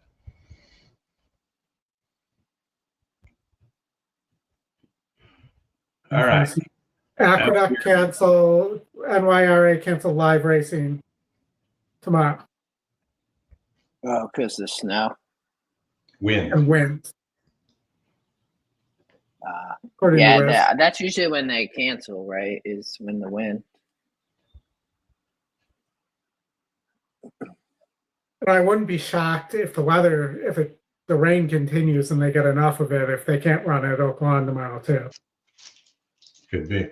All right. Aqueduct cancel, NYRA cancel live racing tomorrow. Oh, because the snow. Wind. And wind. According to Yeah, Wes. that's usually when they cancel, right? Is when the wind. And I wouldn't be shocked if the rain continues and they get enough of it, if they can't run at Oaklawn tomorrow too. Could be.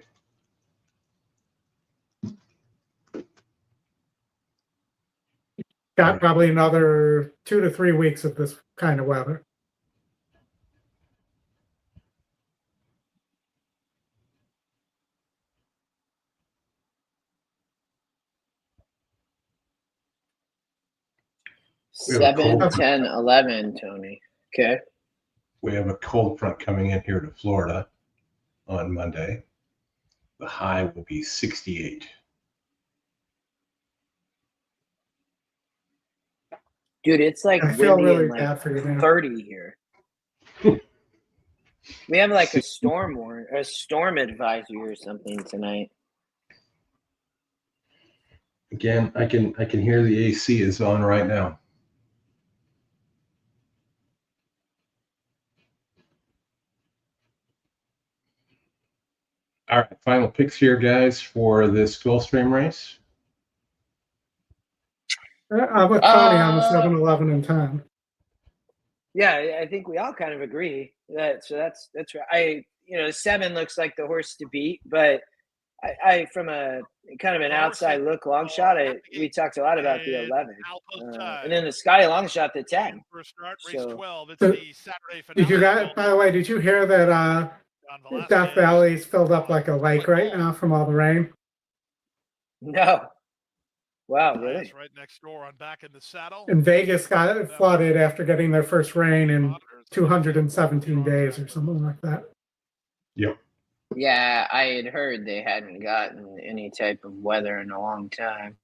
Got probably another 2 to 3 weeks of this kind of weather. We have a 7, cold 10, 11, Tony. Okay. We have a cold front coming in here to Florida on Monday. The high will be 68. Dude, it's like I feel windy really and bad like for you now. 30 here. We have like a storm advisory or something tonight. Again, I can hear the AC is on right now. All right, final picks here, guys, for this Gulfstream race. I'm with Tony on the 7, 11, and 10. Yeah, I think we all kind of agree that. So that's right. 7 looks like the horse to beat, but I from a kind of an outside look long shot, we talked a lot about the 11, and then the Sky long shot the 10. First start, race So- 12. It's So, the Saturday finale. Did you guys, by the way, did you hear that Death Valley's filled up like a lake right now from all the rain? No. Wow, Nice, really? right next door on Back in the Saddle. And Vegas got flooded after getting their first rain in 217 days or something like that. Yep. Yeah, I had heard they hadn't gotten any type of weather in a long time.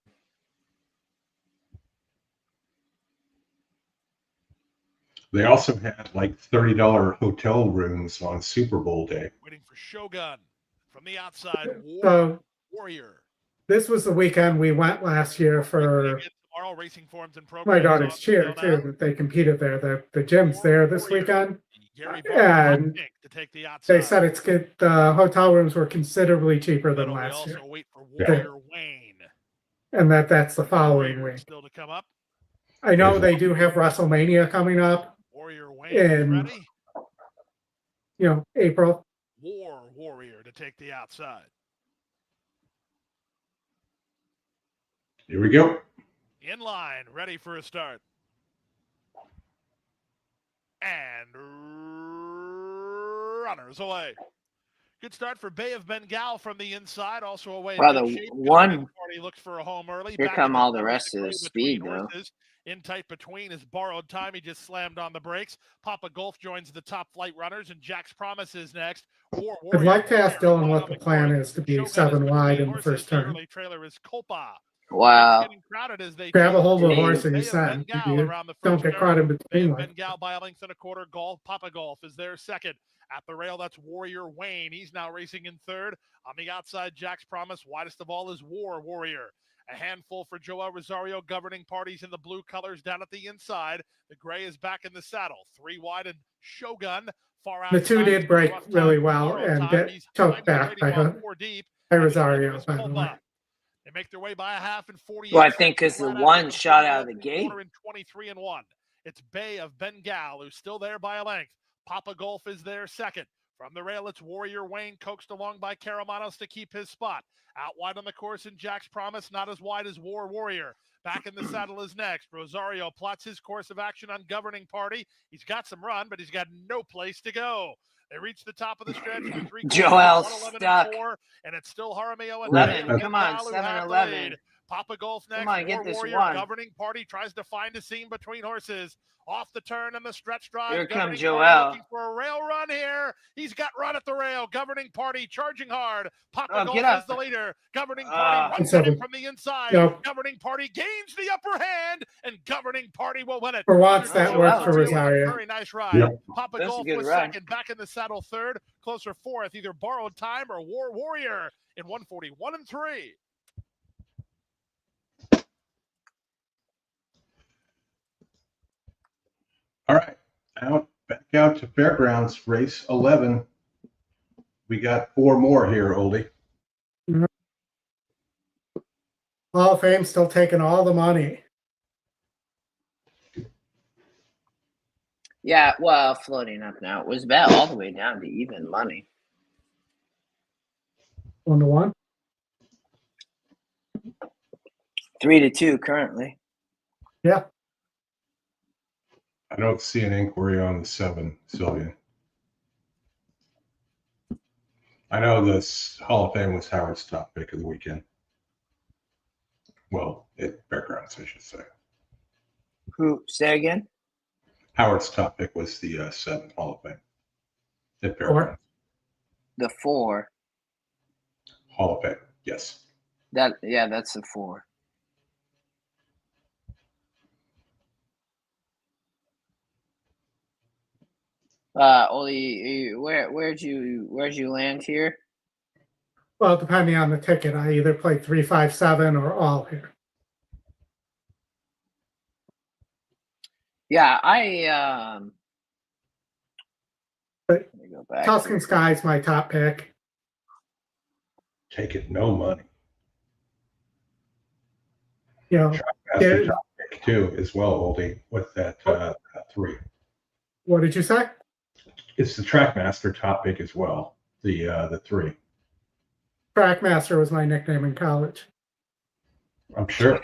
They also had like $30 hotel rooms on Super Bowl day. Waiting for Shogun from the outside. So Warrior. this was the weekend we went last year for Tomorrow, racing forums and my programs daughter's on cheer sale too, now. that they competed there. The gym's there this weekend. Gary And Barber to take the outside. They said it's good. The hotel rooms were considerably cheaper than We last year, also wait for Warrior Wayne. and that's the following Warrior week. still to come up. I know they do have WrestleMania coming up Warrior Wayne in ready. April. Warrior to take the outside. Here we go. In line, ready for a start. And runners away. Good start for Bay of Bengal from the inside, also away Wow, in good the shape. one- Governing Party looks for a home early. Here Back come in all the center, rest of Gray the between speed, though. horses. In tight between is Borrowed Time. He just slammed on the brakes. Papa Golf joins the top flight runners, and Jack's Promise is next. I'd like to ask Dylan what the plan course. is to be Shogun is 7 wide between in the horses. first The turn. early trailer is Copa. Wow. Getting crowded as they Grab a hold of the Hey, horse and you Bay of send. Bengal You around the don't first get turn. caught in Bay between. of Like, Bengal by a length and a quarter. Papa Golf is there second. At the rail, that's Warrior Wayne. He's now racing in third. On the outside, Jack's Promise. Widest of all is Warrior. A handful for Joel Rosario. Governing Parties in the blue colors down at the inside. The gray is back in the saddle. 3 wide and Shogun. Far outside. the two did break Rough really time, well Borrowed and Time. get He's choked finally back waiting by, while 4 deep. by And the other Rosario, is by the way. Copa. They make their way by a half in 48. Well, I think because the Flat out one to shot out of the 48, gate. quarter in 23 and 1. It's Bay of Bengal, who's still there by a length. Papa Golf is there second. From the rail, it's Warrior Wayne, coaxed along by Karamanos to keep his spot. Out wide on the course in Jack's Promise, not as wide as Warrior. Back in the saddle is next. Rosario plots his course of action on Governing Party. He's got some run, but he's got no place to go. They reach the top of the stretch with 3 Joel 111 stuck. and 4, and it's still Jaramillo and 11. Bengal Come on, who have 7 the 11. lead. Papa Golf next. Come on, get this Warrior. one. Governing Party tries to find a seam between horses. Off the turn and the stretch drive. Here Governing comes Party Joel. looking for a rail run here. He's got run at the rail. Governing Party charging hard. Papa Oh, Golf get up. is the leader. Governing Party runs Seven. at him from the inside. Nope. Governing Party gains the upper hand, and Governing Party will win it. For once, that Joel worked for with a Rosario. Very nice ride. Yep. Papa That's a Golf good was run. second. Back in the saddle third. Closer fourth. Either Borrowed Time or Warrior in 141 and 3. All right, back out to Fairgrounds, race 11. We got 4 more here, Oldie. Hall of Fame still taking all the money. Yeah, well, floating up now. It was about all the way down to even money. 1-1. 3-2 currently. Yeah. I don't see an inquiry on the 7, Sylvian. I know this Hall of Fame was Howard's top pick of the weekend. Well, at Fairgrounds, I should say. Who? Say again? Howard's top pick was the 7 Hall of Fame at Four. Fairgrounds. The 4. Hall of Fame, yes. That's the 4. Oli, where'd you land here? Well, depending on the ticket, I either play 3, 5, 7 or all here. Yeah, let me go back. Tuscan Sky's my top pick. Take it, no money. You know, Master top pick too, as well, Oldie, with that 3. what did you say? It's the Trackmaster top pick as well, the 3. Trackmaster was my nickname in college. I'm sure.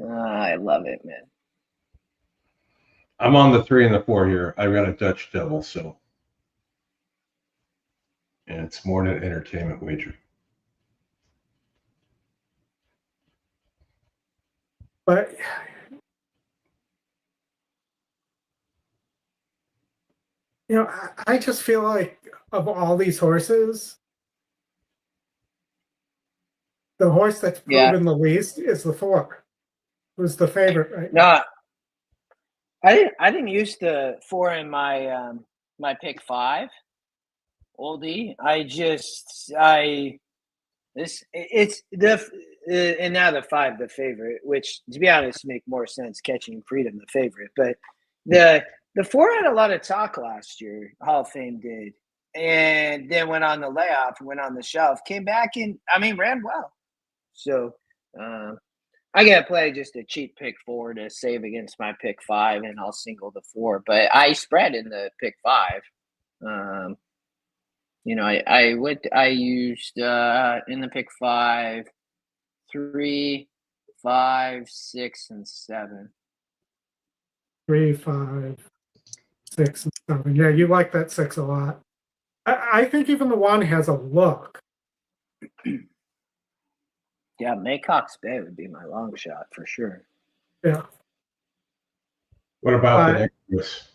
I love it, man. I'm on the 3 and the 4 here. I've got a Dutch Devil, so. And it's more than an entertainment wager. But you know, I just feel like of all these horses, the horse that's proven the least is the 4. Who's the favorite right now? No, I didn't use the 4 in my my pick 5. Oldie. It's and now the 5 the favorite, which to be honest make more sense. Catching Freedom the favorite, but the 4 had a lot of talk last year. Hall of Fame did, and then went on the layoff, went on the shelf, came back and ran well. So I gotta play just a cheap pick 4 to save against my pick 5, and I'll single the 4. But I spread in the pick 5. I used in the pick 5, 3, 5, 6, and 7. 3, 5, 6, and 7. Yeah, you like that 6 a lot. I think even the 1 has a look. Yeah, Maycock's Bay would be my long shot for sure. Yeah. What about the Equus?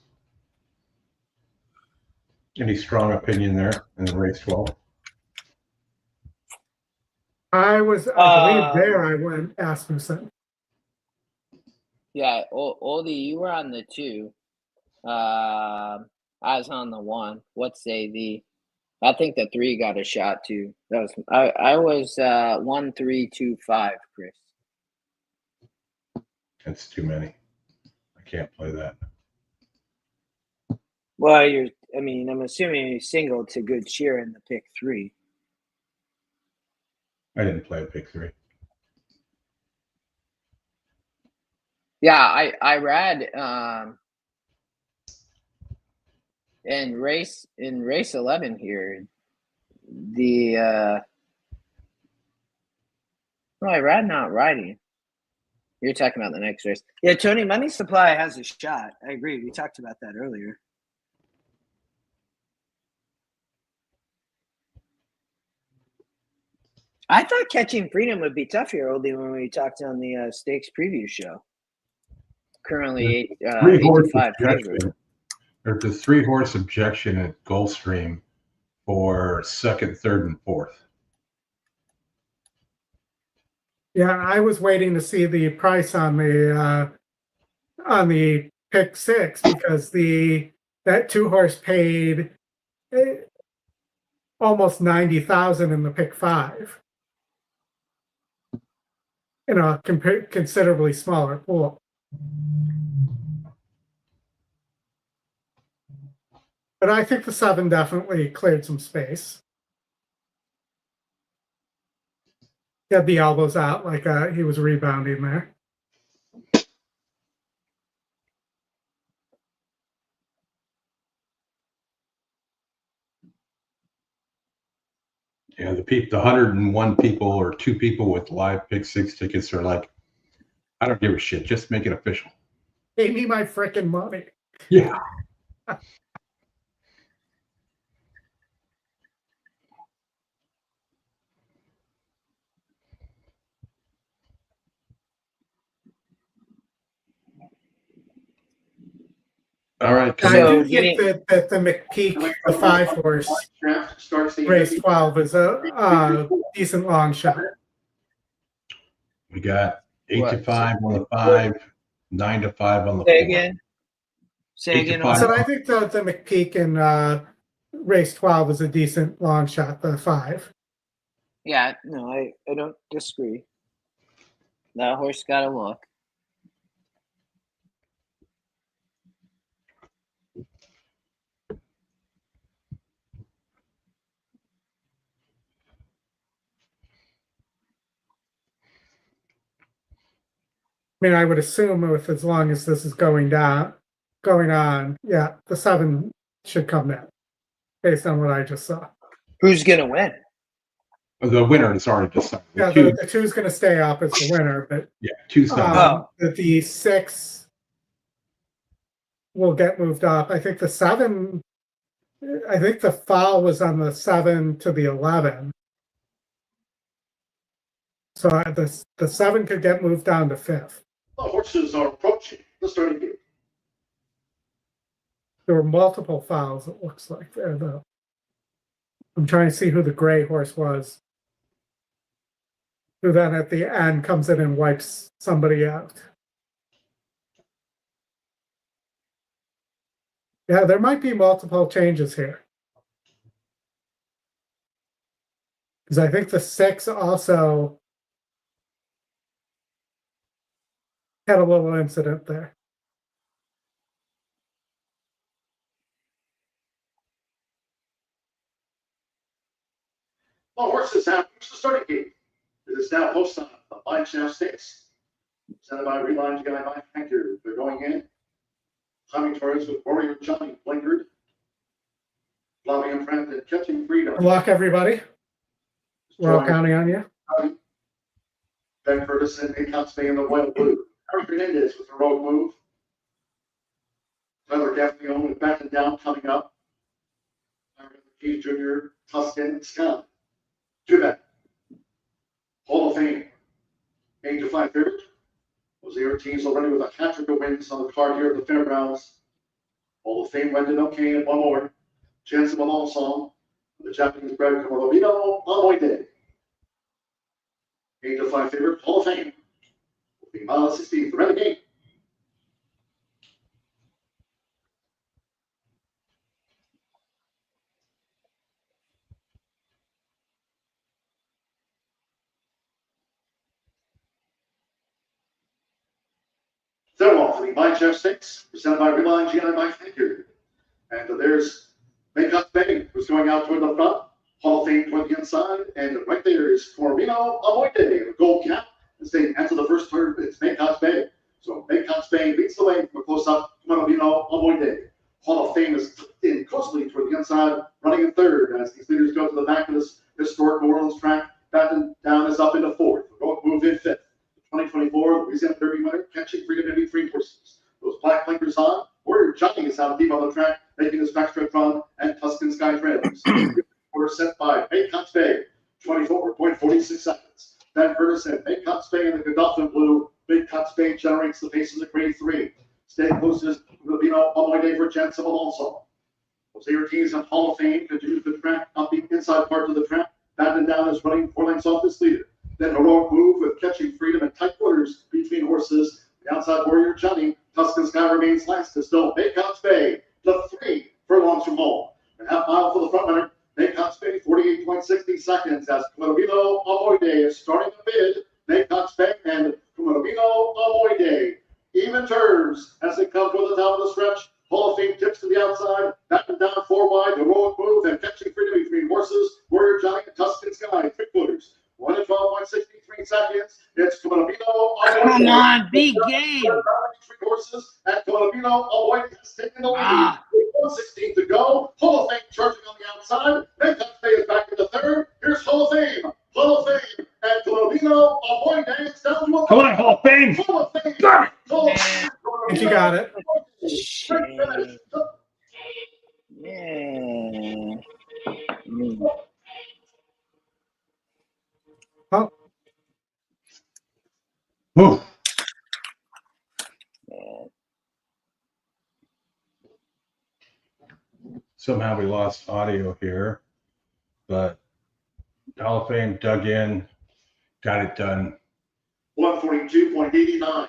Any strong opinion there in race 12? I believe there I went Asmussen. Yeah, Oldie, you were on the 2. I was on the 1. What say the? I think the 3 got a shot too. That was I was 1, 3, 2, 5, Chris. That's too many. I can't play that. Well, I'm assuming you singled to good cheer in the pick 3. I didn't play a pick 3. Yeah, I read in race 11 here. I read not riding. You're talking about the next race. Yeah, Tony, Money Supply has a shot. I agree. We talked about that earlier. I thought Catching Freedom would be tough here, Oldie, when we talked on the stakes preview show. Currently 8-5 favorite. There's a 3-horse objection at Gulfstream for 2nd, 3rd, and 4th. Yeah, I was waiting to see the price on the pick 6 because that 2-horse paid almost 90,000 in the pick 5 in a considerably smaller pool. But I think the 7 definitely cleared some space. He had the elbows out like he was rebounding there. Yeah, the 101 people or 2 people with live pick 6 tickets are like, I don't give a shit. Just make it official. Pay me my frickin' money. Yeah. All right. I So do think that the McPeak, the 5-horse, race 12 is a decent long shot. We got 8-5 on the 5, 9-5 on the 4. Say again. Say again. So I think the McPeak in race 12 is a decent long shot, the 5. Yeah, no, I don't disagree. That horse got a look. I mean, I would assume with as long as this is going on, yeah, the 7 should come in based on what I just saw. Who's gonna win? The winner is already decided. Yeah, the 2 is going to stay up as the winner, but yeah, 2's not. The 6 will get moved up. I think the 7. I think the foul was on the 7 to the 11. So the 7 could get moved down to 5th. The horses are approaching the starting gate. There were multiple fouls, it looks like, there, though. I'm trying to see who the gray horse was, who then at the end comes in and wipes somebody out. Yeah, there might be multiple changes here. Because I think the 6 also had a little incident there. The horses have reached the starting gate. It is now post on the Flagstaff Stakes. Presented by Reline Guy by Factor. They're going in. Tommy Torres with Warrior Johnny Blinkard. Flavia Friend and Catching Freedom. Good luck, everybody. We're all counting on you. Ben Ferguson, Maycock's Bay in the Royal Blue. Eric Hernandez with the road move. Tyler Gaffney with Back and Down coming up. Keith Jr., Tuscan, Scott. Quebec. Hall of Fame. 8-5 favorite. Jose Ortiz already with a hat trick of wins on the card here at the Fairgrounds. Hall of Fame went in okay, and one more. Chance of a long song. The Japanese bred Komorovino Amoide. 8-5 favorite. Hall of Fame. The mile 16th Renegade. Third off for the My Chef Stakes, presented by Reline GI by Handicapping. And there's Maycott Bay, who's going out toward the front. Hall of Fame toward the inside. And right there is Corvino Amoide, the gold cap. And staying after the first turn, it's Maycott Bay. So Maycott Bay leads the way from a close-up. Corvino Amoide. Hall of Fame is in closely toward the inside, running in third as these leaders go to the back of this historic New Orleans track. Batten down is up into fourth. We're going to move in fifth. 2024 Louisiana Derby winner, catching freedom every 3 horses. Those black blinkers on. Warrior Johnny is out deep on the track, making his backstretch run, and Tuscan Sky Trails. We're set by Maycott's Bay, 24.46 seconds. Then Curtis and Maycott's Bay in the Godolphin Blue. Maycott's Bay generates the paces of grade 3. Staying closest will be all my day for Chance of Alonso. Jose Ortiz and Hall of Fame continues the track up the inside part of the track. Batten down is running 4 lengths off this leader. Then heroic move with catching freedom and tight quarters between horses. The outside Warrior Johnny. Tuscan Sky remains last. Is still Maycott's Bay. The 3 furlongs from home. A half mile for the front runner. Maycott's Bay 48.60 seconds as Corvino Amoide is starting to bid. Maycott's Bay and Corvino Amoide. Even terms as they come to the top of the stretch. Hall of Fame tips to the outside. Batten down 4 wide. Heroic move and catching freedom between horses. Warrior Johnny and Tuscan Sky. 3 quarters. 1 at 12.63 seconds. It's Corvino. Come on, big game. 3 horses and Corvino Amoide has taken the lead. 1:16 to go. Hall of Fame charging on the outside. Maycott's Bay is back in the third. Here's Hall of Fame. Hall of Fame and Corvino Amoide is down to a. Come on, Hall of Fame. Hall of Fame. Ah! And you got it. Yeah. Oh, Whew. Somehow we lost audio here, but Hall of Fame dug in, got it done. 142.89.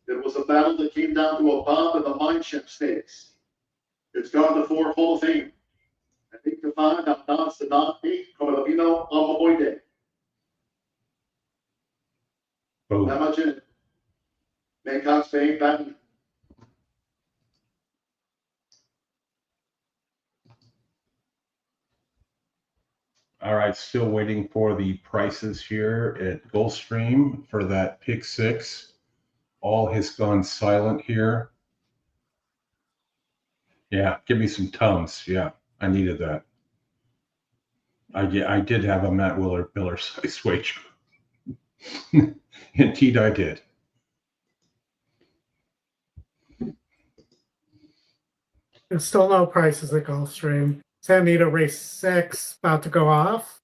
It was a battle that came down to a bob in the Mind Chef Stakes. It's gone to 4 Hall of Fame. I think to 5, now nods to not 8, Corvino Amoide. Boom. That much in it. Maycott's Bay, Batten. All right, still waiting for the prices here at Gulfstream for that pick 6. All has gone silent here. Yeah, give me some tones. Yeah, I needed that. I did have a Matt Miller size wager. Indeed, I did. there's still no prices at Gulfstream. Anita race 6 about to go off.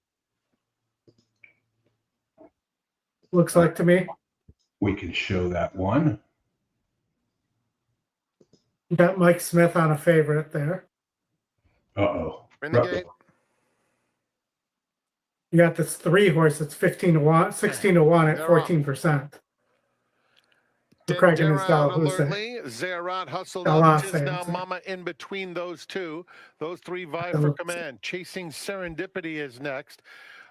Looks like to me. We can show that one. You got Mike Smith on a favorite there. Uh-oh. Renegade. You got this 3 horse that's 15-1, 16-1 at 14%. Craig and his Alertly, Zerat hustled up. Tis now Mama in between those two. Those 3 vie for command. Chasing Serendipity is next.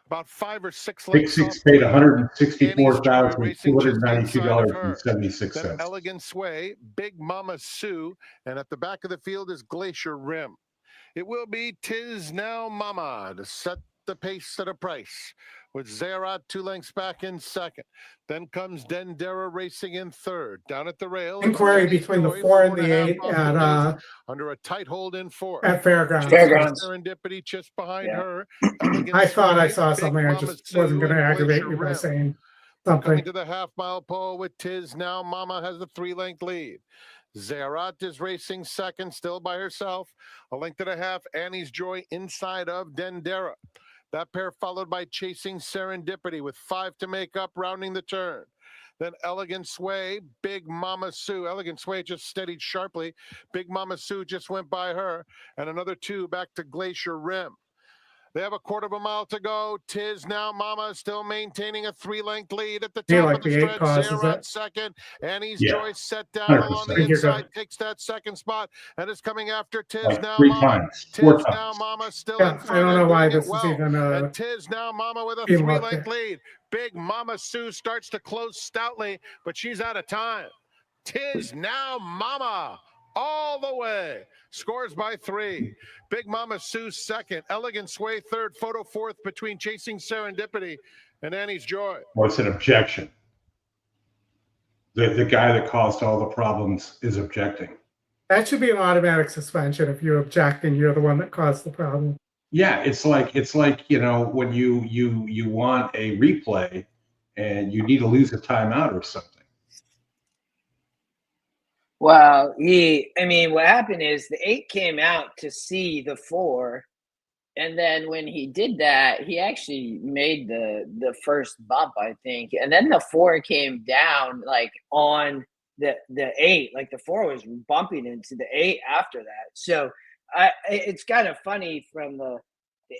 About 5 or 6 Big lengths. 6 paid $164,292.76. Then Elegant Sway, Big Mama Sue, and at the back of the field is Glacier Rim. It will be Tis Now Mama to set the pace at a price, with Zerat 2 lengths back in second. Then comes Dendera racing in third. Down at the rail, Inquiry between the 4 and the 8 at under a tight hold in 4. at Fairgrounds. Serendipity just behind her. I thought I saw something. I just wasn't going to aggravate you by saying something. Coming to the half-mile pole with Tis Now Mama has the 3-length lead. Zerat is racing second, still by herself. A length and a half, Annie's Joy inside of Dendera. That pair followed by Chasing Serendipity with 5 to make up, rounding the turn. Then Elegant Sway, Big Mama Sue. Elegant Sway just steadied sharply. Big Mama Sue just went by her. And another 2 back to Glacier Rim. They have a quarter of a mile to go. Tiz Now Mama still maintaining a 3-length lead at the top of the stretch. Zerat second. Annie's Joy set down 100%. along the inside, takes that second spot, and is coming after Tiz Like Now 3 Mama. times, 4 Tiz Now times. Mama still Yeah, in front. I don't know why and doing this it is well. even And Tiz Now Mama with a being looked 3-length at. lead. Big Mama Sue starts to close stoutly, but she's out of time. Tiz Now Mama all the way. Scores by 3. Big Mama Sue second. Elegant Sway third. Photo fourth between Chasing Serendipity and Annie's Joy. What's an objection? The guy that caused all the problems is objecting. That should be an automatic suspension if you're objecting. You're the one that caused the problem. Yeah, it's like when you want a replay and you need to lose a timeout or something. Well, what happened is the 8 came out to see the 4. And then when he did that, he actually made the first bump, I think. And then the 4 came down like on the 8, like the 4 was bumping into the 8 after that. So it's kind of funny from the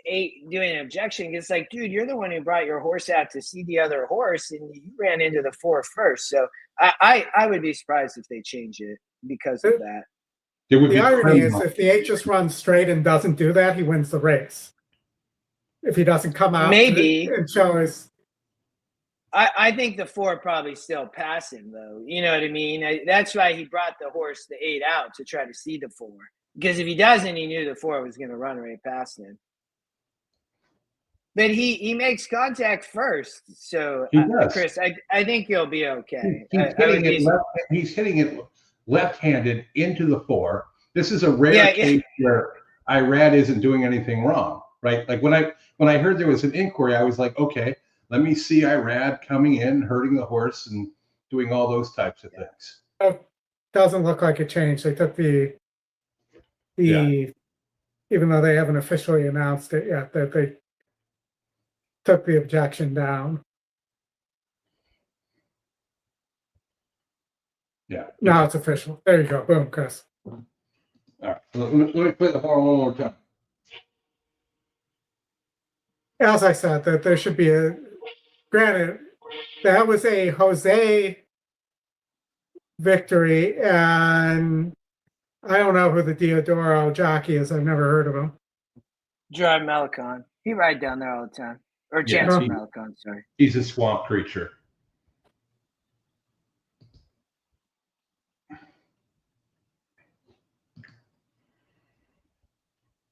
8 doing an objection. It's like, dude, you're the one who brought your horse out to see the other horse, and you ran into the 4 first. So I would be surprised if they change it because of that. The irony is if the 8 just runs straight and doesn't do that, he wins the race. If he doesn't come out and show his... I think the 4 probably still pass him, though. You know what I mean? That's why he brought the horse, the 8, out to try to see the 4. Because if he doesn't, he knew the 4 was going to run right past him. But he makes contact first, so Chris, I think he'll be okay. He's hitting it left-handed into the 4. This is a rare case where Irad isn't doing anything wrong, right? Like when I heard there was an inquiry, I was like, okay, let me see Irad coming in, hurting the horse, and doing all those types of things. It doesn't look like a change. They took the even though they haven't officially announced it yet, that they took the objection down. Yeah. Now it's official. There you go. Boom, Chris. All right. Let me play the horn one more time. As I said, that there should be a... Granted, that was a Jose victory, and I don't know who the Diodoro jockey is. I've never heard of him. Gerard Melicon. He ride down there all the time. Or Jansen Melicon, sorry. He's a swamp creature.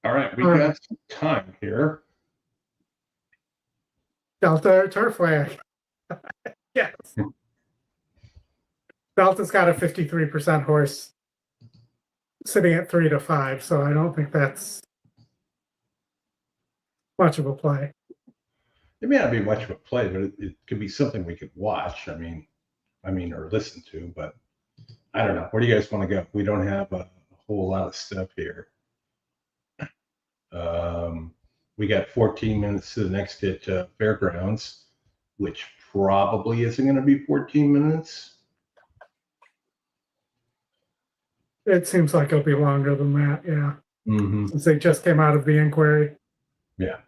All right, we got some time here. Delta Turfway. Yes. Delta's got a 53% horse sitting at 3 to 5, so I don't think that's much of a play. It may not be much of a play, but it could be something we could watch. I mean, or listen to. But I don't know. Where do you guys want to go? We don't have a whole lot of stuff here. We got 14 minutes to the next hit, Fairgrounds, which probably isn't going to be 14 minutes. It seems like it'll be longer than that, yeah. Mm-hmm. Since they just came out of the inquiry. Yeah.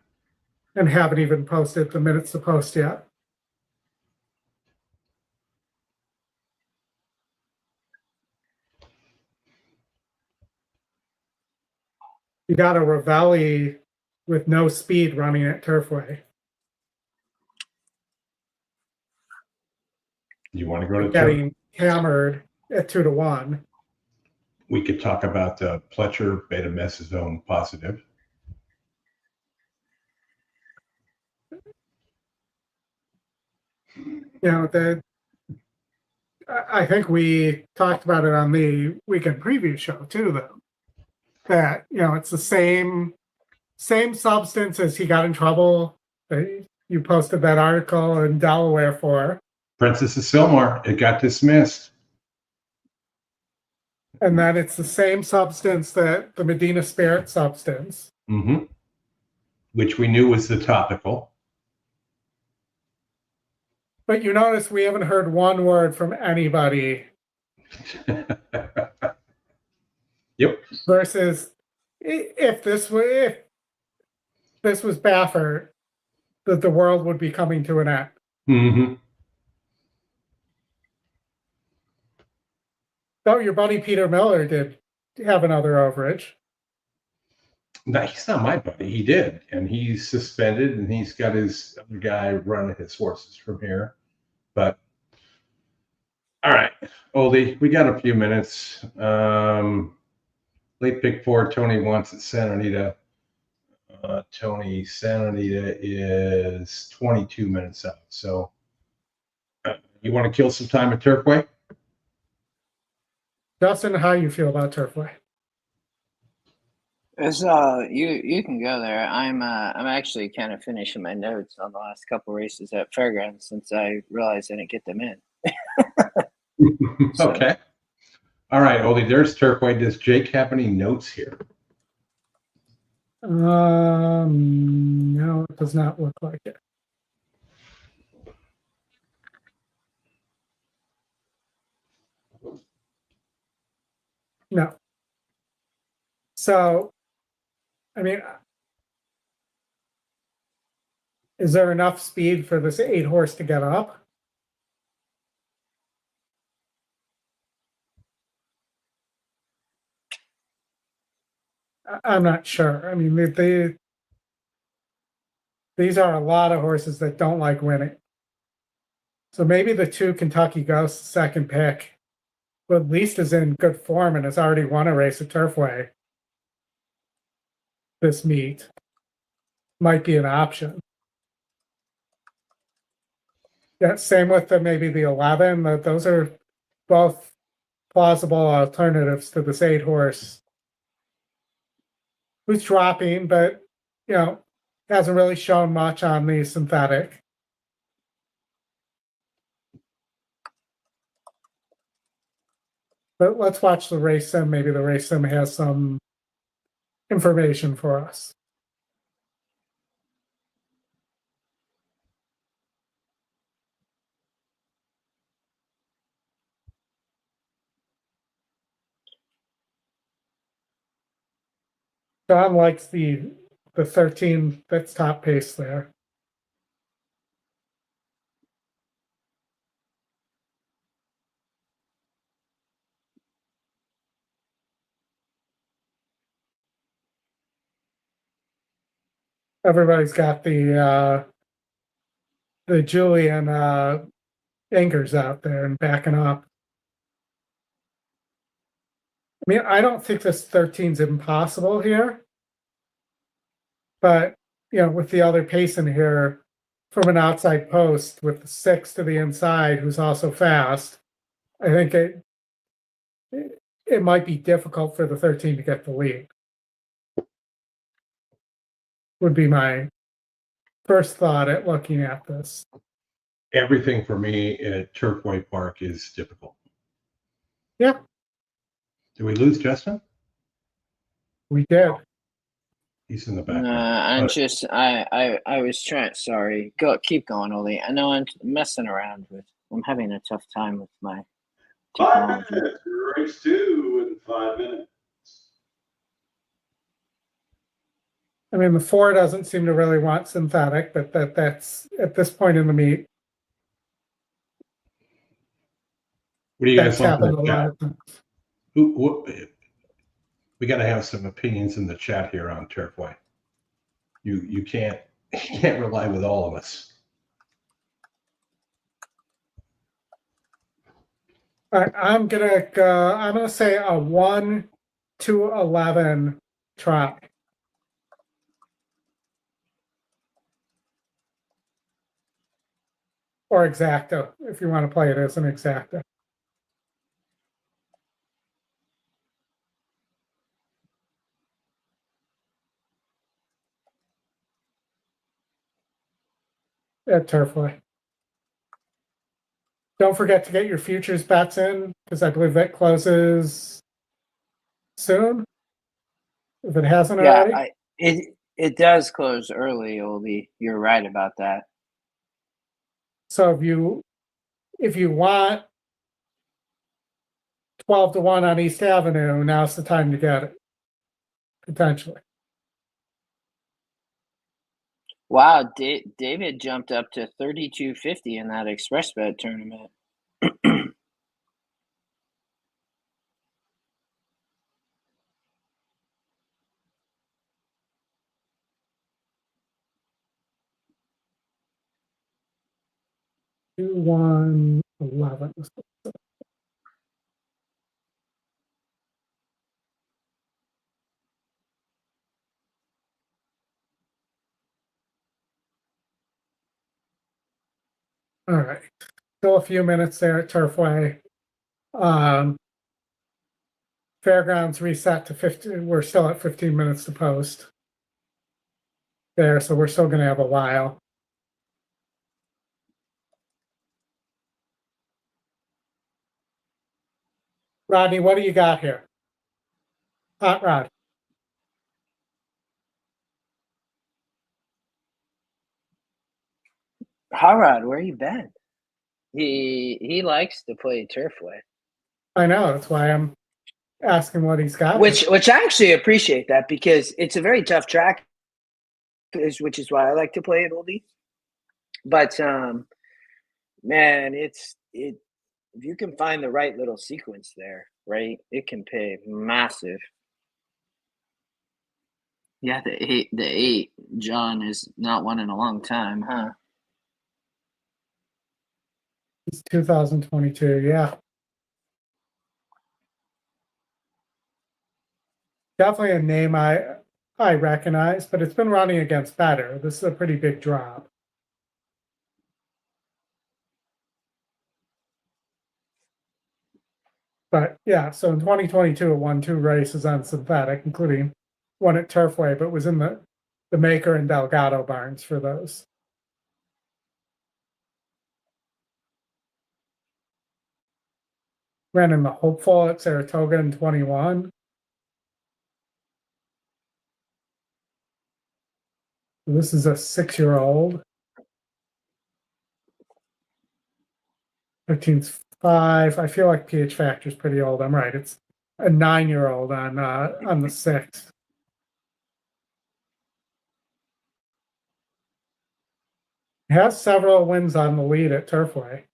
And haven't even posted the minutes to post yet. You got a Ravelli with no speed running at Turfway. You want to go to getting hammered at 2 to 1. We could talk about Pletcher beta mesosome positive. You know, I think we talked about it on the weekend preview show too, though. That, you know, it's the same substance as he got in trouble. You posted that article in Delaware for. Princess of Sylmar, it got dismissed. And then it's the same substance that the Medina Spirit substance. Mm-hmm. Which we knew was the topical. But you notice we haven't heard one word from anybody. Yep. Versus if this was Baffert, that the world would be coming to an end. Mm-hmm. Oh, your buddy Peter Miller did have another overage. No, he's not my buddy. He did, and he's suspended, and he's got his other guy running his horses from here. But all right, Oldie, we got a few minutes. Late pick 4. Tony wants at Santa Anita. Tony, Santa Anita is 22 minutes out. So you want to kill some time at Turfway? Justin, how you feel about Turfway? It's you can go there. I'm actually kind of finishing my notes on the last couple races at Fairgrounds since I realized I didn't get them in. So- Okay. All right, Oldie, there's Turfway. Does Jake have any notes here? No, it does not look like it. No. So, I mean, is there enough speed for this 8-horse to get up? I'm not sure. I mean, these are a lot of horses that don't like winning. So maybe the 2 Kentucky Ghosts, second pick, but at least is in good form and has already won a race at Turfway. This meet might be an option. Yeah, same with maybe the 11. Those are both plausible alternatives to this 8-horse. Who's dropping, but hasn't really shown much on the synthetic. But let's watch the race sim. Maybe the race sim has some information for us. John likes the 13 that's top pace there. Everybody's got the Julian anchors out there and backing up. I mean, I don't think this 13's impossible here. But, with the other pace in here from an outside post with the 6 to the inside, who's also fast, I think it might be difficult for the 13 to get the lead. Would be my first thought at looking at this. Everything for me at Turfway Park is difficult. Yeah. Did we lose Justin? We did. He's in the background. I'm just I was trying. Sorry, keep going, Oli. I know I'm messing around with. I'm having a tough time with my 5 technology. minutes. Race 2 in 5 minutes. I mean, the 4 doesn't seem to really want synthetic, but that's at this point in the meet. What do you guys That's think? happened a lot of times. We got to have some opinions in the chat here on Turfway. You can't rely with all of us. All right, I'm gonna say a 1 to 11 try. Or exacta, if you want to play it as an exacta. At Turfway. Don't forget to get your futures bets in, because I believe that closes soon? If it hasn't Yeah, already? it does close early, Oldie. You're right about that. So if you want 12-1 on East Avenue, now's the time to get it. Potentially. Wow, David jumped up to 32.50 in that express bet tournament. Two, 1, 11. All right. Still a few minutes there at Turfway. Fairgrounds reset to 15. We're still at 15 minutes to post there, so we're still going to have a while. Rodney, what do you got here? Hot Rod. Hot Rod, where you been? He likes to play Turfway. I know, that's why I'm asking what he's got. Which I actually appreciate that, because it's a very tough track, which is why I like to play it oldie. But man, if you can find the right little sequence there, right, it can pay massive. Yeah, the eight, John, is not won in a long time, huh? It's 2022, yeah. Definitely a name I recognize, but it's been running against better. This is a pretty big drop. But yeah, so in 2022, it won 2 races on synthetic, including one at Turfway, but was in the Maker and Delgado barns for those. Ran in the Hopeful at Saratoga in 21. This is a 6-year-old. 13's 5. I feel like PH Factor is pretty old. I'm right. It's a 9-year-old on the 6th. He has several wins on the lead at Turfway.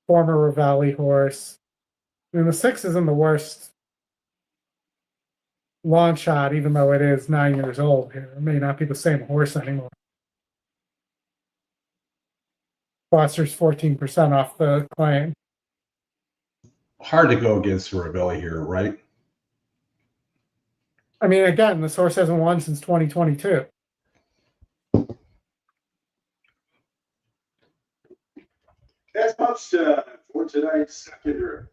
Former Ravelli horse. I mean, the 6 isn't the worst launch shot, even though it is 9 years old here. It may not be the same horse anymore. Foster's 14% off the claim. Hard to go against Ravelli here, right? I mean, again, this horse hasn't won since 2022. That's much for tonight's second race.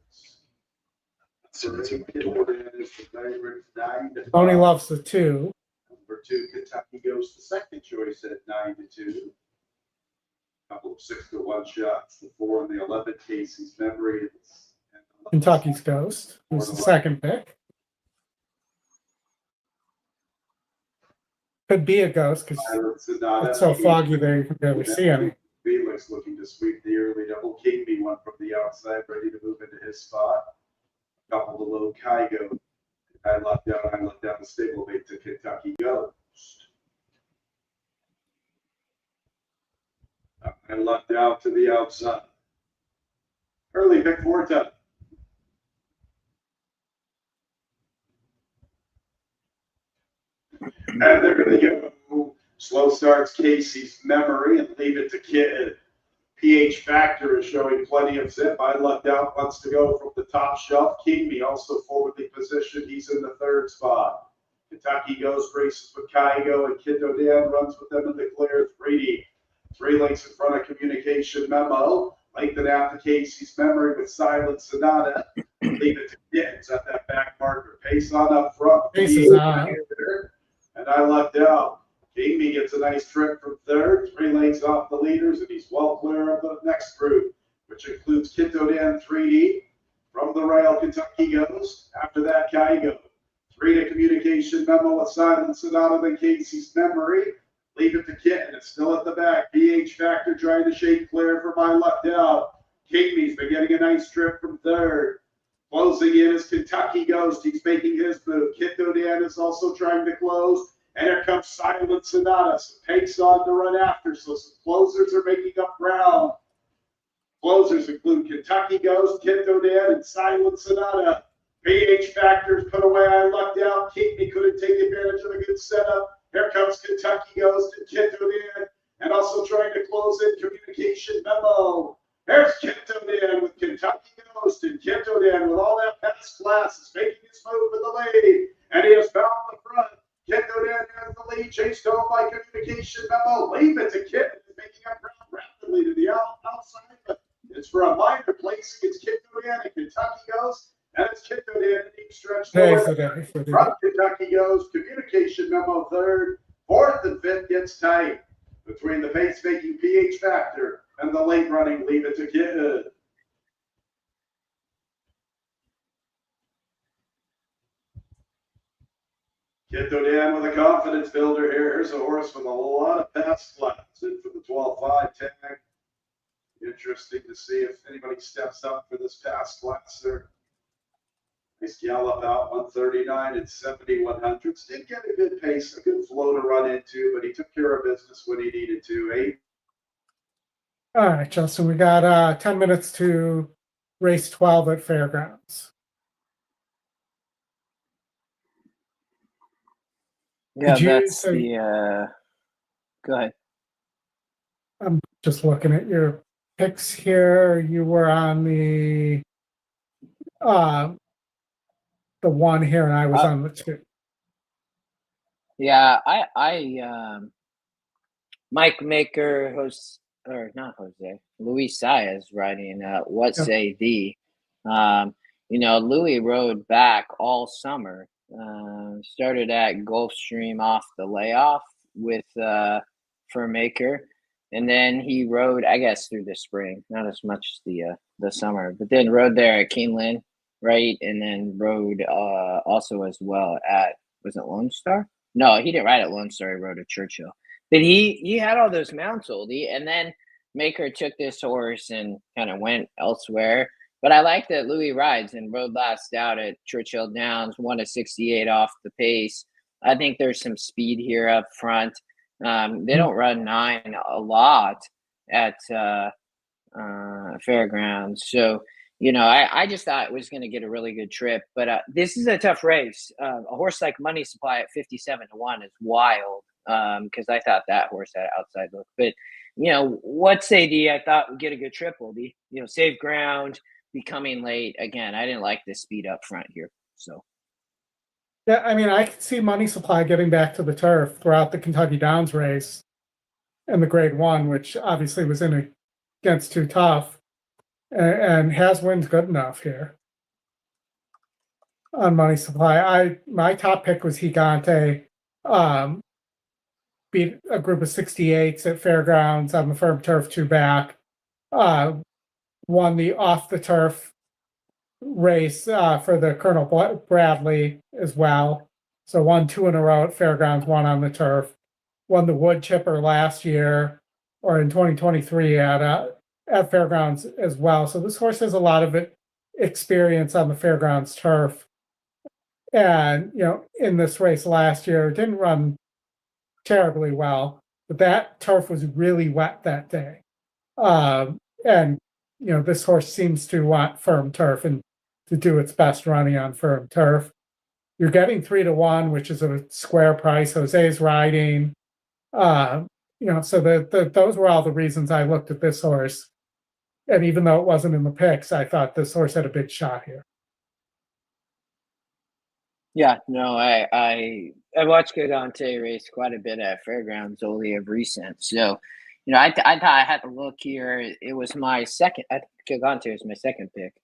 Tony loves the 2. Number 2, Kentucky goes to second choice at 9-2. Couple of 6-1 shots. The 4 and the 11, Casey's Memory. Kentucky's Ghost was the second pick. Could be a ghost because it's so foggy there you can barely see any. Felix looking to sweep the early double. King B one from the outside, ready to move into his spot. Couple to low Kygo. I left down the stablemate to Kentucky Ghost. And left out to the outside. Early pick 4 time. And they're going to go. Slow starts Casey's Memory and leave it to Kid. PH Factor is showing plenty of zip. I lucked out, wants to go from the top shelf. Kingme also forwardly positioned. He's in the 3rd spot. Kentucky Ghost races with Kygo, and Kid Dodan runs with them in the clear. 3 lengths in front of Communication Memo. Lengthen out to Casey's Memory with Silent Sonata. Leave it to Kids at that back marker. Pace on up front. Pace is on. And I lucked out. Kingme gets a nice trip from 3rd, 3 lengths off the leaders, and he's well clear of the next group, which which includes Kinto Dan 3D. From the rail, Kentucky goes. After that, Kygo. 3 to Communication Memo with Silent Sonata than Casey's Memory. Leave it to Kitten. It's still at the back. BH Factor trying to shake clear for My Luck Down. Katie's been getting a nice trip from third. Closing in as Kentucky Ghost. He's making his move. Kinto Dan is also trying to close. And here comes Silent Sonata. Some pace on to run after. So some closers are making up ground. Closers include Kentucky Ghost, Kinto Dan, and Silent Sonata. BH Factors put away. I lucked out. Keep me couldn't take advantage of a good setup. Here comes Kentucky Ghost and Kinto Dan. And also trying to close in Communication Memo. There's Kinto Dan with Kentucky Ghost, and Kinto Dan with all that past class is making his move in the lead. And he has found the front. Kinto Dan has the lead, chased home by Communication Memo. Leave it to Kitten, who's making up ground rapidly to the outside. But it's for a minor placing. It's Kinto Dan and Kentucky Ghost. And it's Kinto Dan in deep stretch. From Kentucky Ghost, Communication Memo third. Fourth and fifth gets tight between the pace-making PH Factor and the late-running Leave It to Kitten. Kinto Dan with a confidence builder here. Here's a horse with a lot of past flats in for the 12-5 tag. Interesting to see if anybody steps up for this past class there. Nice gallop out, 139 and 7100s. Did get a good pace, a good flow to run into, but he took care of business when he needed to. All right, Justin, we got 10 minutes to race 12 at Fairgrounds. Yeah, Did you that's say- the. Go ahead. I'm just looking at your picks here. You were on the one here, and I was on the two. Yeah, Mike Maker, Louis Saez riding What Yeah. Say Thee. Louis rode back all summer. Started at Gulfstream off the layoff with for Maker. And then he rode, I guess, through the spring, not as much as the summer, but then rode there at Keeneland, right? And then rode also as well at, was it Lone Star? No, he didn't ride at Lone Star. He rode at Churchill. But he had all those mounts, Oldie. And then Maker took this horse and kind of went elsewhere. But I like that Louis rides and rode last out at Churchill Downs, won a 68 off the pace. I think there's some speed here up front. They don't run 9 a lot at Fairgrounds. So, I just thought it was going to get a really good trip. But this is a tough race. A horse like Money Supply at 57 to 1 is wild because I thought that horse had an outside look. But, What Say Thee, I thought would get a good trip, Oldie. Save ground, becoming late. Again, I didn't like the speed up front here. So. Yeah, I mean, I could see Money Supply getting back to the turf throughout the Kentucky Downs race and the Grade 1, which obviously was in against Too Tough, and has wins good enough here on Money Supply. My top pick was Gigante. Beat a group of 68s at Fairgrounds on the firm turf 2 back. Won the off the turf race for the Colonel Bradley as well. So won 2 in a row at Fairgrounds, 1 on the turf. Won the Wood Chipper last year, or in 2023 at Fairgrounds as well. So this horse has a lot of experience on the Fairgrounds turf. And, in this race last year, didn't run terribly well, but that turf was really wet that day. And, this horse seems to want firm turf and to do its best running on firm turf. You're getting 3 to 1, which is a square price. Jose's riding. So those were all the reasons I looked at this horse. And even though it wasn't in the picks, I thought this horse had a big shot here. Yeah, no, I watched Gigante race quite a bit at Fairgrounds only of recent. So, I thought I had to look here. It was my second. I think Gigante was my second pick.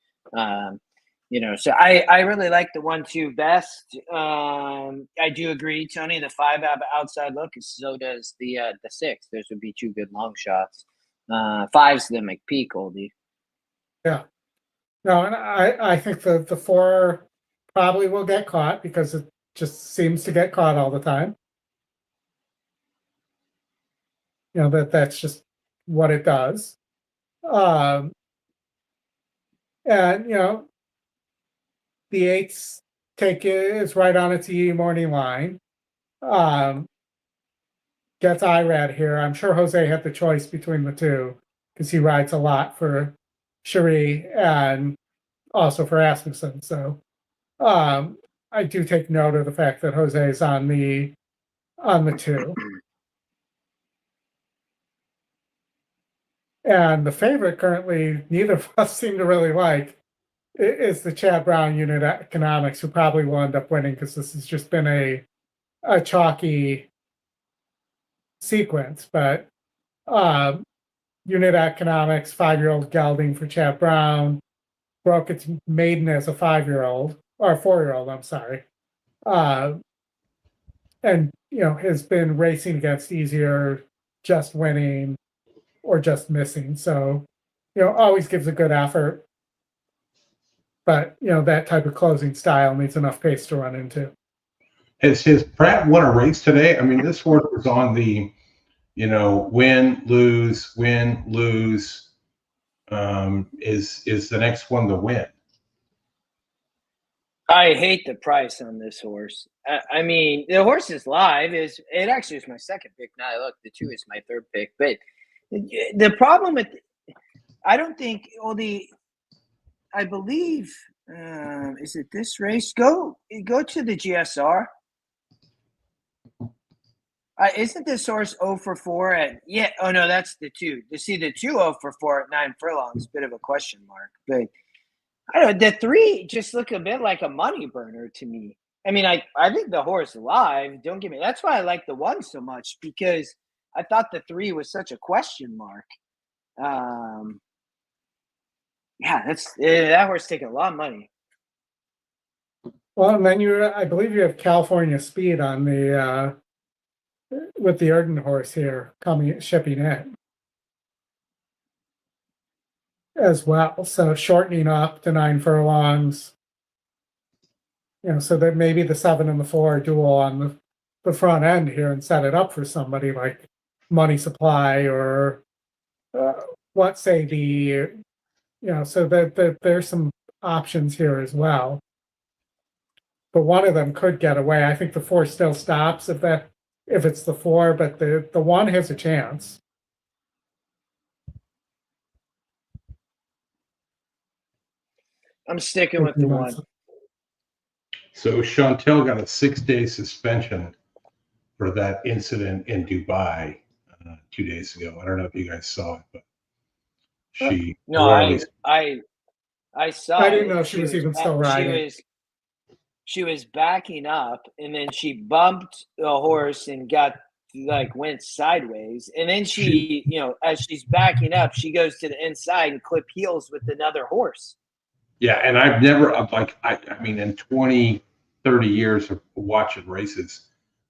So I really like the 1-2 best. I do agree, Tony. The 5 outside look, so does the 6. Those would be 2 good long shots. 5's the McPeak, Oldie. No, and I think the 4 probably will get caught because it just seems to get caught all the time. You know, that's just what it does. And you know, the 8's take is right on its E morning line. Gets IRAD here. I'm sure Jose had the choice between the two because he rides a lot for Cherie and also for Asmussen. So I do take note of the fact that Jose is on the 2. And the favorite currently, neither of us seem to really like, is the Chad Brown unit economics, who probably will end up winning because this has just been a chalky sequence. But unit economics, 5-year-old gelding for Chad Brown, broke its maiden as a 5-year-old or 4-year-old. I'm sorry, and you know has been racing against easier, just winning or just missing. So you know always gives a good effort, but you know that type of closing style needs enough pace to run into. Has Pratt won a race today? I mean, this horse was on the, you know, win, lose, win, lose. Is the next one the win? I hate the price on this horse. I mean, the horse is live. It actually is my second pick. Now I look, the 2 is my third pick. But the problem with, I don't think I believe, is it this race? Go to the GSR. Isn't this horse 0 for 4 at, yeah, oh no, that's the 2. To see the 2 0 for 4 at 9 furlongs, bit of a question mark. But I don't know, the 3 just look a bit like a money burner to me. I mean, I think the horse alive, don't get me, that's why I like the 1 so much, because I thought the 3 was such a question mark. Yeah, that horse taking a lot of money. Well, and then I believe you have California Speed on the with the Erden horse here shipping in as well. So shortening up to 9 furlongs. You know, so that maybe the 7 and the 4 duel on the front end here and set it up for somebody like Money Supply or what say the, you know, so that there's some options here as well. But one of them could get away. I think the 4 still stops if it's the 4, but the 1 has a chance. I'm sticking with the 1. So Chantel got a 6-day suspension for that incident in Dubai 2 days ago. I don't know if you guys saw it, but she I saw. I didn't know she was even still riding. She was backing up, and then she bumped the horse and went sideways. And then she, you know, as she's backing up, she goes to the inside and clip heels with another horse. Yeah, and I've never, I mean, in 20, 30 years of watching races,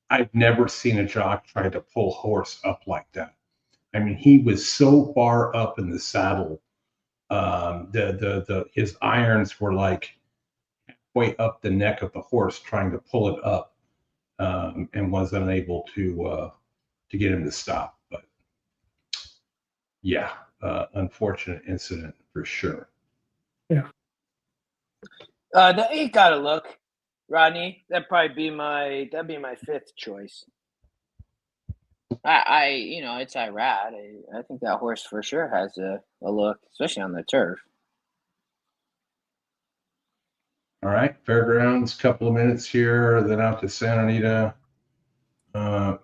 I've never seen a jock try to pull horse up like that. I mean, he was so far up in the saddle. His irons were like way up the neck of the horse trying to pull it up, and was unable to get him to stop. But yeah, unfortunate incident for sure. Yeah. The 8 got to look, Rodney. That'd be my 5th choice. You know, it's Irad. I think that horse for sure has a look, especially on the turf. All right, Fairgrounds, couple of minutes here, then out to Santa Anita.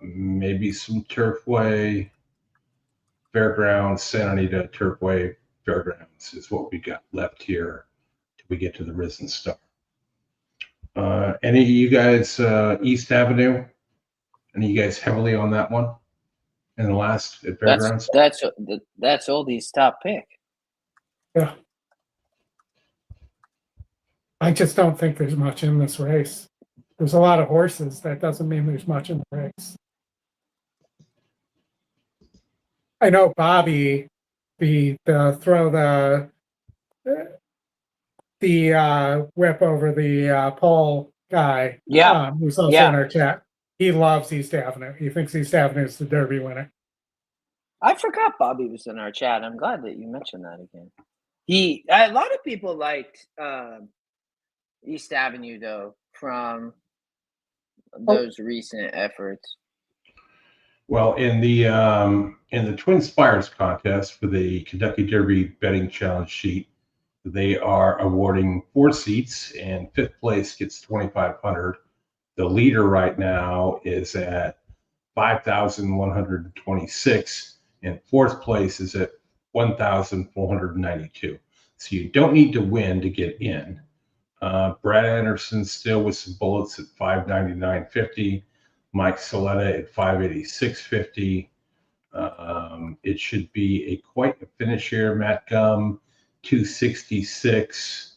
Maybe some Turfway. Fairgrounds, Santa Anita, Turfway, Fairgrounds is what we got left here till we get to the Risen Star. Any of you guys, East Avenue? Any of you guys heavily on that one in the last at Fairgrounds? That's Oldie's top pick. Yeah. I just don't think there's much in this race. There's a lot of horses. That doesn't mean there's much in the race. I know Bobby, the the whip over the pole guy. Yeah. Who's also Yeah. in our chat. He loves East Avenue. He thinks East Avenue is the Derby winner. I forgot Bobby was in our chat. I'm glad that you mentioned that again. A lot of people liked East Avenue though from those recent efforts. Well, in the Twin Spires contest for the Kentucky Derby betting challenge sheet, they are awarding 4 seats, and 5th place gets $2,500. The leader right now is at 5,126, and 4th place is at 1,492. So you don't need to win to get in. Brad Anderson still with some bullets at 599.50. Mike Saletta at 586.50. It should be quite a finish here. Matt Gum, 266.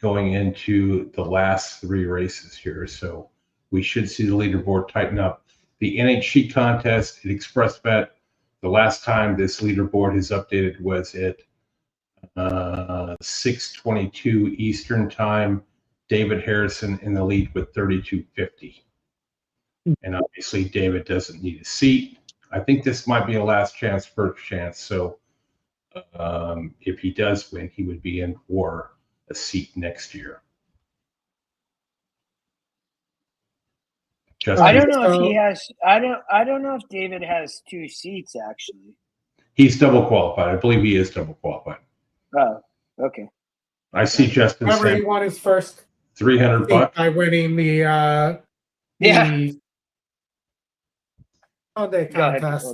Going into the last 3 races here. So we should see the leaderboard tighten up. The NHC contest at ExpressBet, the last time this leaderboard is updated was at 6:22 Eastern time. David Harrison in the lead with 32.50. And obviously David doesn't need a seat. I think this might be a last chance, first chance. So if he does win, he would be in for a seat next year. I don't know if he has. I don't know if David has 2 seats actually. He's double qualified. I believe he is double qualified. Oh, okay. I see Justin. Remember, he won his first $300 by winning the Sunday contest.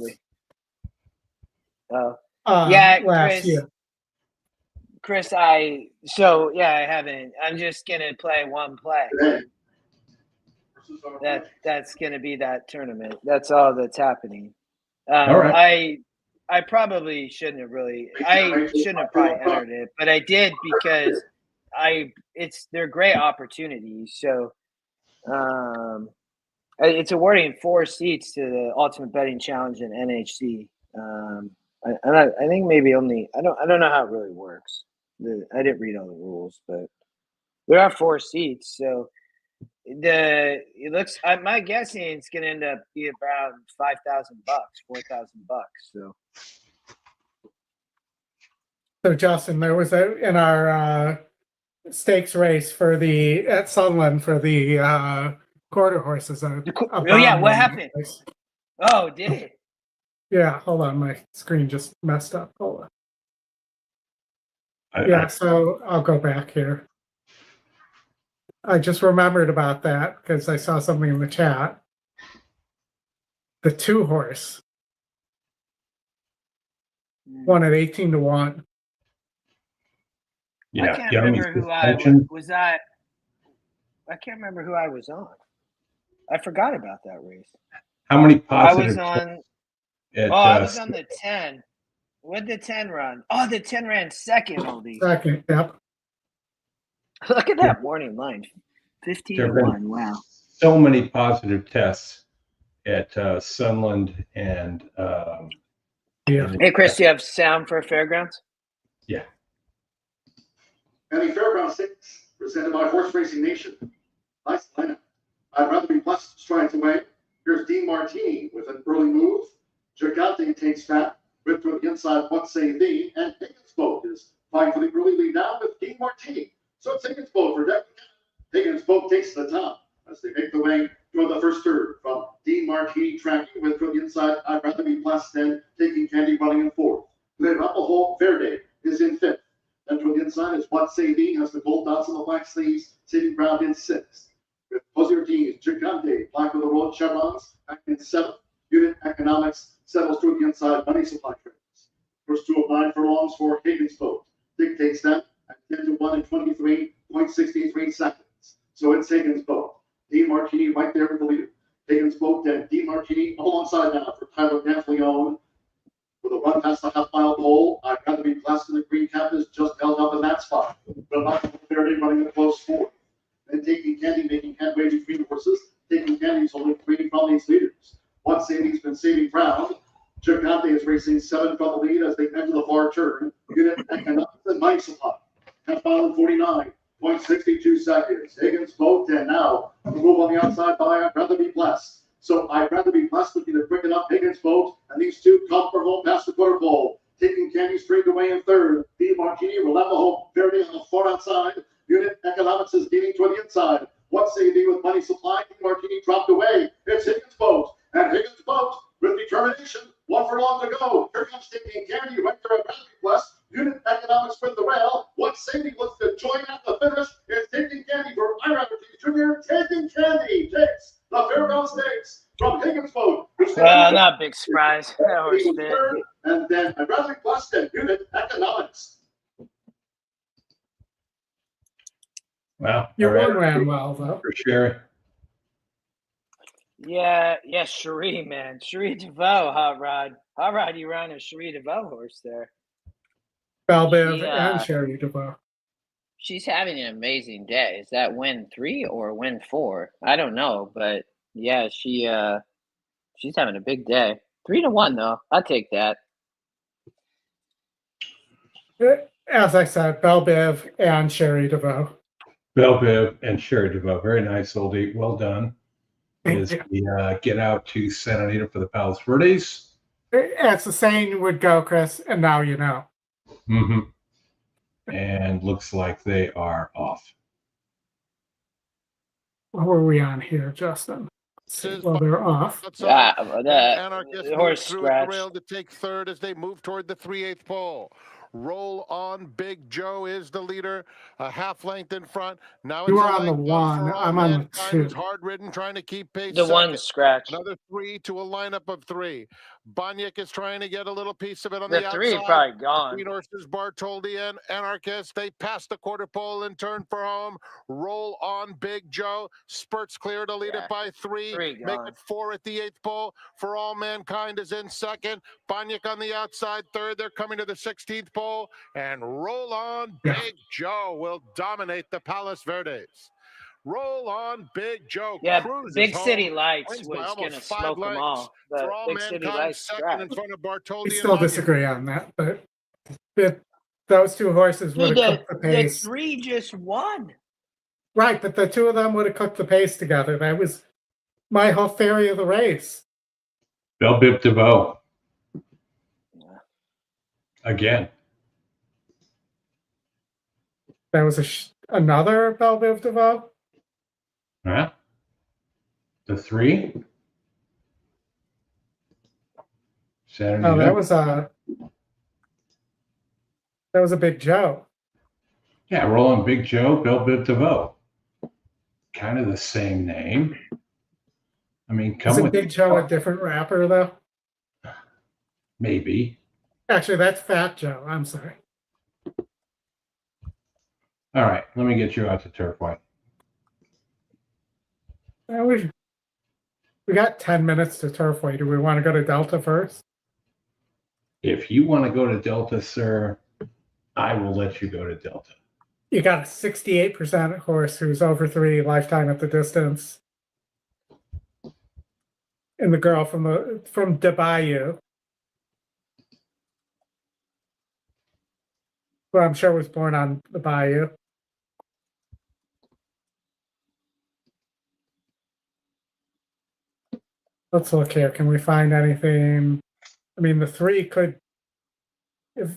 Yeah, year. Chris, I haven't. I'm just gonna play one play. That's gonna be that tournament. That's all that's happening. All right. I probably shouldn't have probably entered it, but I did because they're great opportunities. So it's awarding 4 seats to the Ultimate Betting Challenge and NHC. I think maybe only I don't know how it really works. I didn't read all the rules, but there are 4 seats. So my guessing it's going to end up be around $5,000, $4,000. So Justin, there was in our stakes race at Sunland for the quarter horses. What happened? Oh, did it? Yeah, hold on. My screen just messed up. Hold on. So I'll go back here. I just remembered about that because I saw something in the chat. The 2 horse won at 18-1. Yeah, I can't remember who I was. I can't remember who I was on. I forgot about that race. How many positive? I was on. I was on the 10. What did the 10 run? Oh, the 10 ran second, Oldie. Second, yep. Look at that morning line. 15-1. Wow. So many positive tests at Sunland and Hey, Chris, do you have sound for Fairgrounds? Yeah. And the Fairgrounds Stakes, presented by Horse Racing Nation. Nice lineup. I'd rather be blessed strides away. Here's Dean Martini with an early move. Gigante takes that. With to the inside, What Say Thee? And Higginsboat is fighting for the early lead now with Dean Martini. So it's Higginsboat for Deck. Higginsboat takes the top as they make the way toward the first third from Dean Martini tracking with to the inside. I'd rather be blessed than taking Candy running in 4th. Then Rapahol Verde is in 5th. Then to the inside is What Say Thee has the gold dots on the black sleeves, sitting ground in 6th. With Posier Dean's Gigante, black with the road chevrons, back in 7th. Unit Economics settles to the inside. Money Supply Traders. First 2 of 9 furlongs for Higginsboat. Dictates them at 10-1 and 23.63 seconds. So it's Higginsboat. Dean Martini right there with the leader. Higginsboat and Dean Martini alongside now for Tyler Danfleone. With a run past the half-mile goal, I've got to be blessed in the green cap is just held up in that spot. But not Verde running a close 4th. And taking Candy, making headway between the horses. Taking Candy's only 3 from these leaders. What Say Thee's been saving ground. Gigante is racing 7 from the lead as they enter the far turn. Unit Economics and Money Supply. Half mile in 49.62 seconds. Higgins both, and now the move on the outside by I'd Rather Be Blessed. So I'd Rather Be Blessed looking to quicken up Higgins both, and these two come for home past the quarter pole. Taking Candy straight away in third. B. Martini will have the home. Verdi on the far outside. Unit Economics is gaining toward the inside. What's saving with Money Supply? Martini dropped away. It's Higgins boat. And Higgins boat with determination. One for long to go. Here comes Taking Candy right there at Bradley Plus. Unit Economics with the rail. What's saving looks to join at the finish. It's Taking Candy for Iraberty Jr. Taking Candy takes the Fairground Stakes from Higgins boat. Not a big surprise. That horse bit. And then Bradley Plus and Unit Economics. Wow. Your all one right. ran well, though. For Sherry. Yeah, Cherie, man. Cherie DeVoe, hot rod. Hot rod, you ran a Cherie DeVoe horse there. Belbiv She, and Sherry DeVoe. She's having an amazing day. Is that win 3 or win 4? I don't know, but yeah, she's having a big day. 3-1 though. I'll take that. As I said, Belbiv and Sherry DeVoe. Belbiv and Sherry DeVoe. Very nice, oldie. Well done. Thank As you. we get out to Santa Anita for the Palos Verdes. It's the saying would go, Chris, and now you know. Mm-hmm. And looks like they are off. What were we on here, Justin? Well, they're off. Yeah, Anarchist the horse moves through scratched. the rail to take third as they move toward the 3/8 pole. Roll on, Big Joe is the leader, a half length in front. Now You it's were a on the length one. for All I'm on the Mankind, two. who's hard ridden, trying to keep pace. The one second. scratch. Another 3 to a lineup of 3. Banyek is trying to get a little piece of it on The the 3 outside. probably gone. Green horses, Bartoldi and Anarchist. They pass the quarter pole and turn for home. Roll on, Big Joe. Spurts clear to lead Yeah, it by 3. 3 Make gone. it 4 at the 8th pole. For All Mankind is in second. Banyek on the outside third. They're coming to the 16th pole. And Roll on, Big Joe will dominate the Palos Verdes. Roll on, Big Joe. Yeah, cruises Big home, City Lights wins by was going to almost 5 smoke them lengths. all. For But All Big City Mankind, Lights second in scratched. front of Bartoldi. We and still Banyek. disagree on that, but those two horses would have cooked the The pace. 3 just won. Right, but the two of them would have cooked the pace together. That was my whole theory of the race. Belbiv DeVoe. Again. That was another Belbiv DeVoe. Huh? The 3. Saturday. Oh, that was a Big Joe. Yeah, Roll on, Big Joe, Belbiv DeVoe. Kind of the same name. I mean, come Isn't with Big Joe a different rapper though? maybe. Actually, that's Fat Joe. I'm sorry. All right, let me get you out to Turfway. We got 10 minutes to Turfway. Do we want to go to Delta first? If you want to go to Delta, sir, I will let you go to Delta. You got a 68% horse who's over 3 lifetime at the distance. And the girl from the Bayou, who I'm sure was born on the Bayou. Let's look here. Can we find anything? I mean, the 3 could, if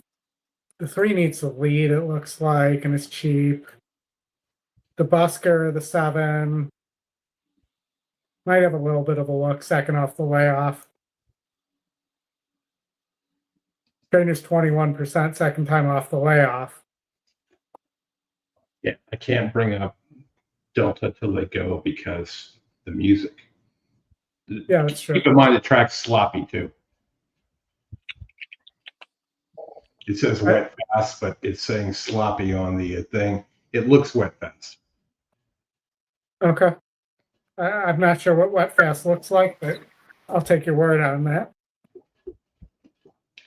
the 3 needs to lead, it looks like, and it's cheap. The Busker, the 7, might have a little bit of a look second off the layoff. Trainer's 21% second time off the layoff. Yeah, I can't bring up Delta till they go because the music. Yeah, that's true. Keep in mind the track's sloppy too. It says wet fast, but it's saying sloppy on the thing. It looks wet fast. Okay. I'm not sure what wet fast looks like, but I'll take your word on that.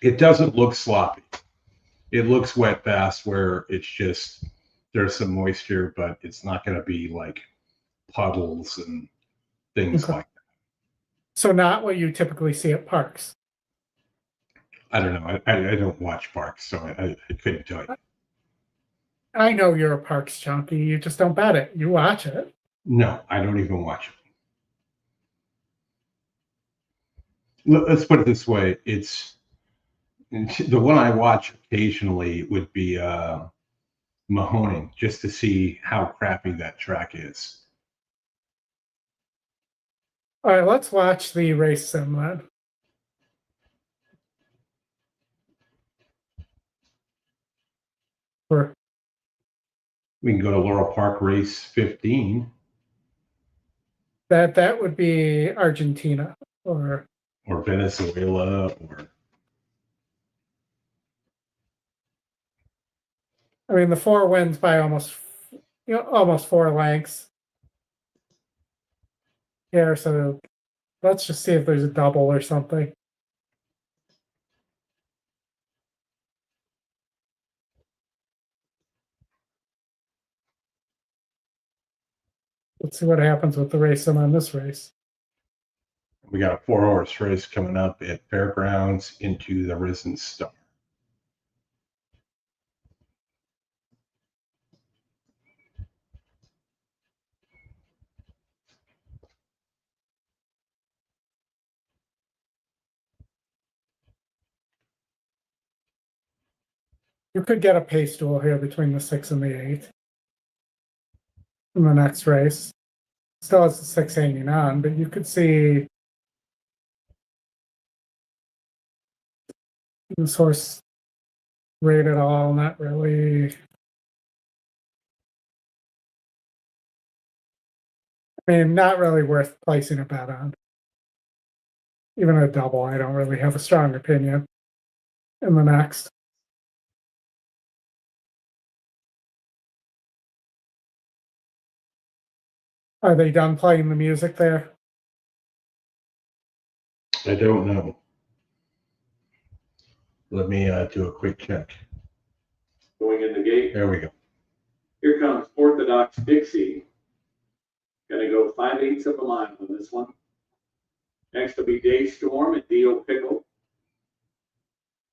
It doesn't look sloppy. It looks wet fast where it's just there's some moisture, but it's not going to be like puddles and things Okay. like that. So not what you typically see at parks. I don't know. I don't watch parks, so I couldn't tell you. I know you're a Parks junkie. You just don't bet it. You watch it. No, I don't even watch it. Let's put it this way. It's the one I watch occasionally would be Mahoning, just to see how crappy that track is. All right, let's watch the race sim then. For We can go to Laurel Park race 15 that would be Argentina or Venezuela or I mean the 4 wins by almost 4 lengths here, so let's just see if there's a double or something. Let's see what happens with the race sim on this race. we got a 4-horse race coming up at Fairgrounds into the Risen Star. You could get a pace duel here between the 6 and the 8 in the next race. Still has the 6 hanging on, but you could see this horse rate at all, not really. I mean, not really worth placing a bet on. Even a double, I don't really have a strong opinion in the next. Are they done playing the music there? I don't know. Let me do a quick check. Going in the gate. There we go. Here comes Orthodox Dixie. Gonna go 5/8 of a mile on this one. Next will be Daystorm and Dio Pickle.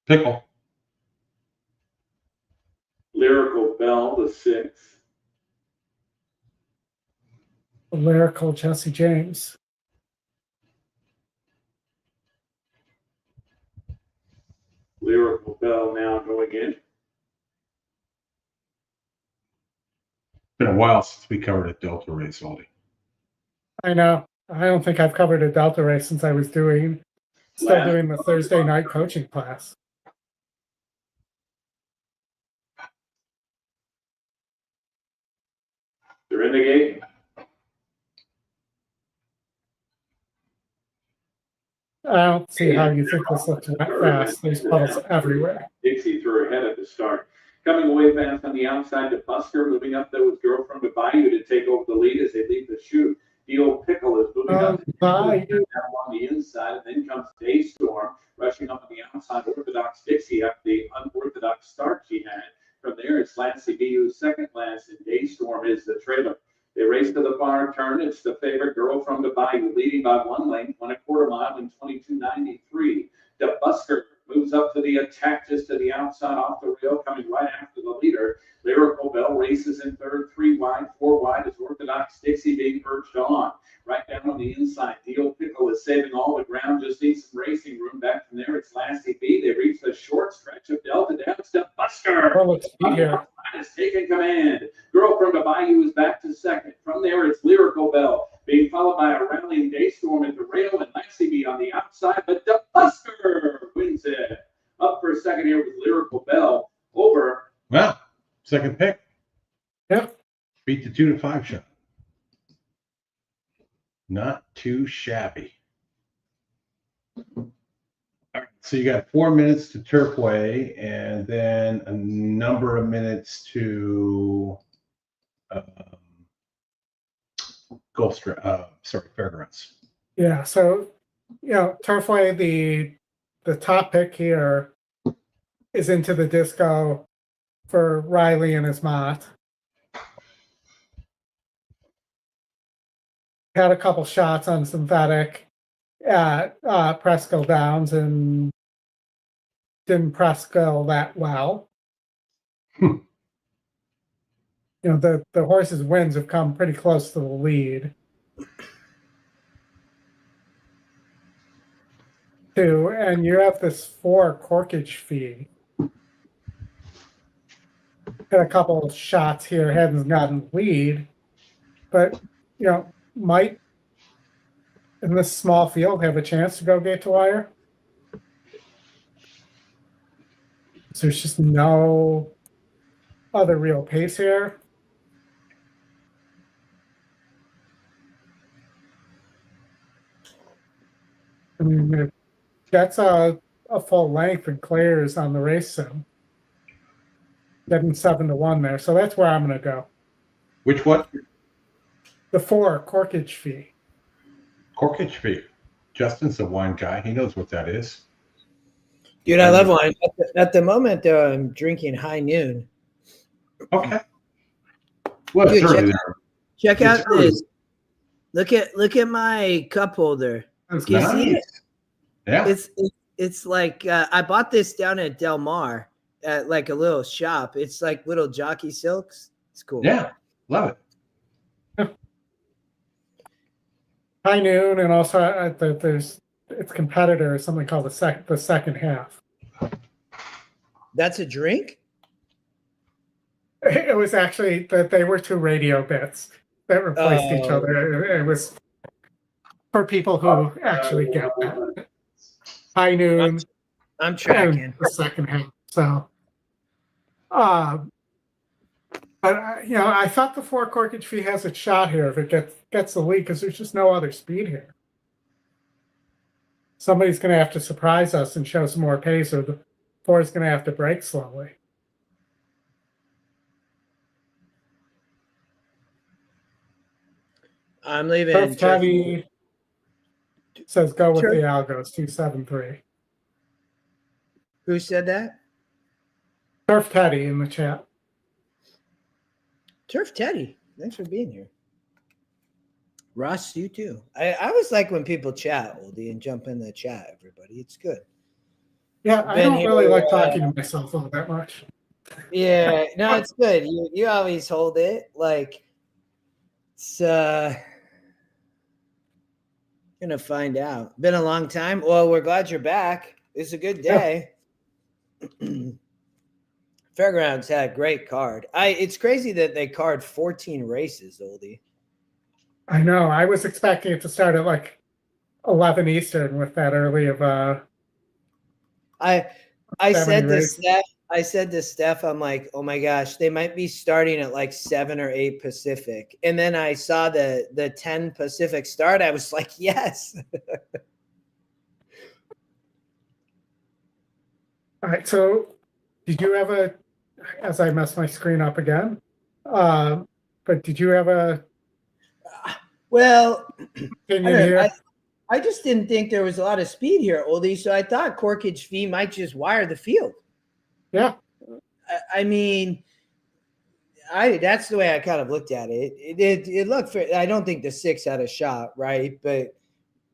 Pickle. Lyrical Bell, the 6. The lyrical Jesse James. Lyrical Bell now going in. Been a while since we covered a Delta race, Aldi. I know. I don't think I've covered a Delta race since I was still doing the Thursday night coaching class. They're in the gate. I don't see how you think this looks that fast. There's puddles everywhere. Dixie threw ahead at the start. Coming away fast on the outside to Busker, moving up there with Girlfriend to Bayou to take over the lead as they leave the chute. Dio Pickle is moving up Bayou. down on the inside, and then comes Daystorm rushing up on the outside. Orthodox Dixie after the unorthodox start she had. From there, it's Lassie BU's second last, and Daystorm is the trailer. They race to the far turn. It's the favorite Girl from the Bayou, leading by 1 length, 1/4 mile in 22.93. DeBusker moves up to the attack just to the outside off the rail, coming right after the leader. Lyrical Bell races in third, 3 wide, 4 wide is Orthodox Dixie being urged on. Right down on the inside, Dio Pickle is saving all the ground, just needs some racing room. Back from there, it's Lassie B. They reach the short stretch of Delta down to Busker. Well, let's be here. Is taking command. Girl from the Bayou is back to second. From there, it's Lyrical Bell, being followed by a rallying Daystorm at the rail and Lassie B on the outside, but DeBusker wins it. Up for a second here with Lyrical Bell over. Wow. Second pick. Yeah. Beat the 2 to 5 shot. Not too shabby. All right, so you got 4 minutes to Turfway and then a number of minutes to Fairgrounds. Yeah, so Turfway, the top pick here is Into the Disco for Riley and his mott. Had a couple shots on synthetic at Presco Downs, and didn't press go that well. Hmm. You know, the horse's wins have come pretty close to the lead. Too, and you have this 4 corkage fee. Got a couple of shots here, hasn't gotten lead, but you know, might in this small field have a chance to go gate to wire. So there's just no other real pace here. I mean, that's a full length and clears on the race sim. Getting 7-1 there, so that's where I'm going to go. Which one? The 4 corkage fee. Corkage fee. Justin's a wine guy. He knows what that is. Dude, I love wine. At the moment, though, I'm drinking High Noon. Okay. Well, Dude, it's early there. Check It's out early. this. Look at my cup holder. That's Can you see nice. it? Yeah. It's like I bought this down at Del Mar at like a little shop. It's like little jockey silks. It's cool. Yeah. Love it. High Noon, and also there's its competitor is something called the second half. That's a drink? It was actually that they were 2 radio bits that replaced each Oh. other. It was for people who actually get that. High Noon I'm tracking. and the second half. So, but you know, I thought the 4 corkage fee has its shot here if it gets the lead because there's just no other speed here. Somebody's going to have to surprise us and show some more pace, or the 4 is going to have to break slowly. I'm leaving. Turf Teddy says go with Turf- the algos 273. Who said that? Turf Teddy in the chat. Turf Teddy. Thanks for being here. Ross, you too. I always like when people chat, Oldie, and jump in the chat, everybody. It's good. Yeah, I Been don't here, really like talking to myself all that much. Yeah, no, it's good. You always hold it. Like it's gonna find out. Been a long time. Well, we're glad you're back. It's a good day. Fairgrounds had a great card. It's crazy that they card 14 races, Oldie. I know. I was expecting it to start at like 11 Eastern with that early of I Seven said to races. Steph, I'm like, oh my gosh, they might be starting at like 7 or 8 Pacific. And then I saw the 10 Pacific start. I was like, yes. All right. So did you have as I messed my screen up again, but did you have a Well, opinion here? I just didn't think there was a lot of speed here, Oldie. So I thought Corkage Fee might just wire the field. Yeah. I mean, that's the way I kind of looked at it. It looked fair. I don't think the 6 had a shot, right? But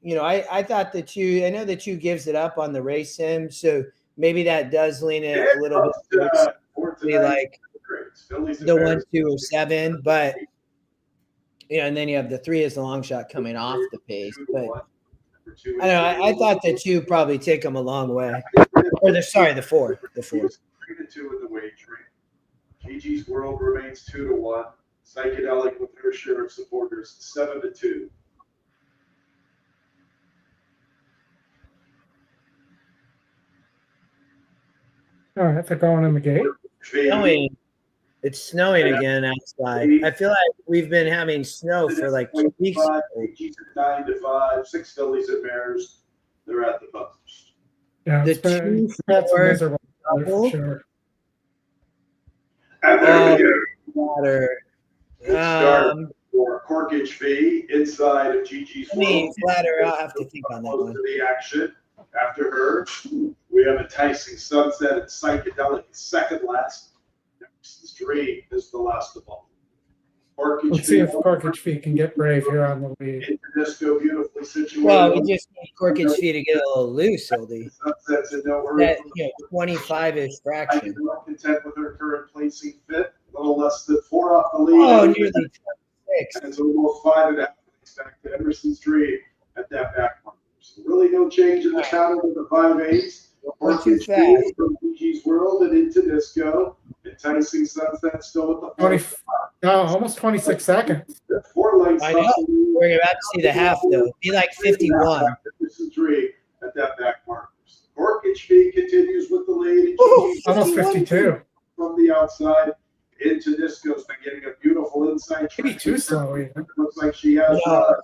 you know, I thought the 2. I know the 2 gives it up on the race sim, so maybe that does lean it a little bit towards like the 1, 2, or 7. But yeah, and then you have the 3 as the long shot coming off the pace. But I don't know. I thought the 2 probably take them a long way. Or the 4. The 4. 3-2 in the wagering. Gigi's World remains 2-1. Psychedelic with her share of supporters 7-2. All right. They're going in the gate. Snowing. It's snowing again outside. I feel like we've been having snow for like 2 weeks. Gigi's at 9-5. 6 fillies and mares. They're at the post. Yeah. The It's been, 2, we've had some 4 miserable weather double. for sure. And there we go. Water. Good start for Corkage Fee inside of Gigi's Let me World. flatter. I'll have to think on that Close one. to the action. After her, we have Enticing Sunset and Psychedelic second last. Next Dream is the last of all. Orchid Let's see if Field. Corkage Feet can get brave here on the lead. Into disco, beautifully situated. Well, we just need Corkage Feet to get a little loose, Oldie. Sunsets in no hurry. That 25-ish fraction. I'm content with her current placing fifth. A little less than 4 off the lead. Oh, nearly 26. And it's almost 5.5 minutes back to Emerson's Dream at that back marker. So really no change in the pattern with the 5/8. We're too fast. From DG's World and into disco. Enticing Sunset still at the 20, almost 26 seconds. 4 lengths. I know. We're about to see the half, though. Be like 51. Emerson's Dream at that back marker. Orchid Feet continues with the lead. Almost 52. From the outside into disco's been getting a beautiful inside. Maybe too slow even. Looks like she has No.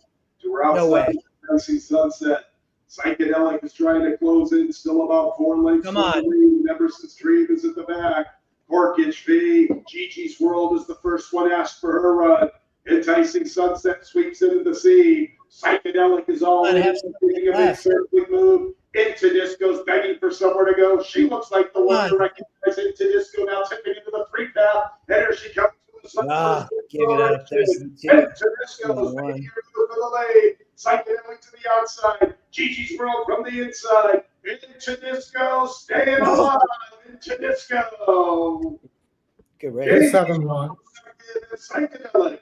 to her outside. No way. Enticing Sunset. Psychedelic is trying to close in, still about 4 lengths. Come from on. the lead. Emerson's Dream is at the back. Orchid Feet. Gigi's World is the first one asked for her run. Enticing Sunset sweeps into the sea. Psychedelic is all Might in, have some taking a big left. circling move. Into Disco's begging for somewhere to go. She looks like the one to recognize Into Disco now tipping into the 3 path. And here she comes to the sun. Ah, give it up. There's the two. Into Disco's One. making her move for the lead. Psychedelic to the outside. Gigi's World from the inside. Into Disco, staying alive. Into Disco. Good race. 7-1. Psychedelic.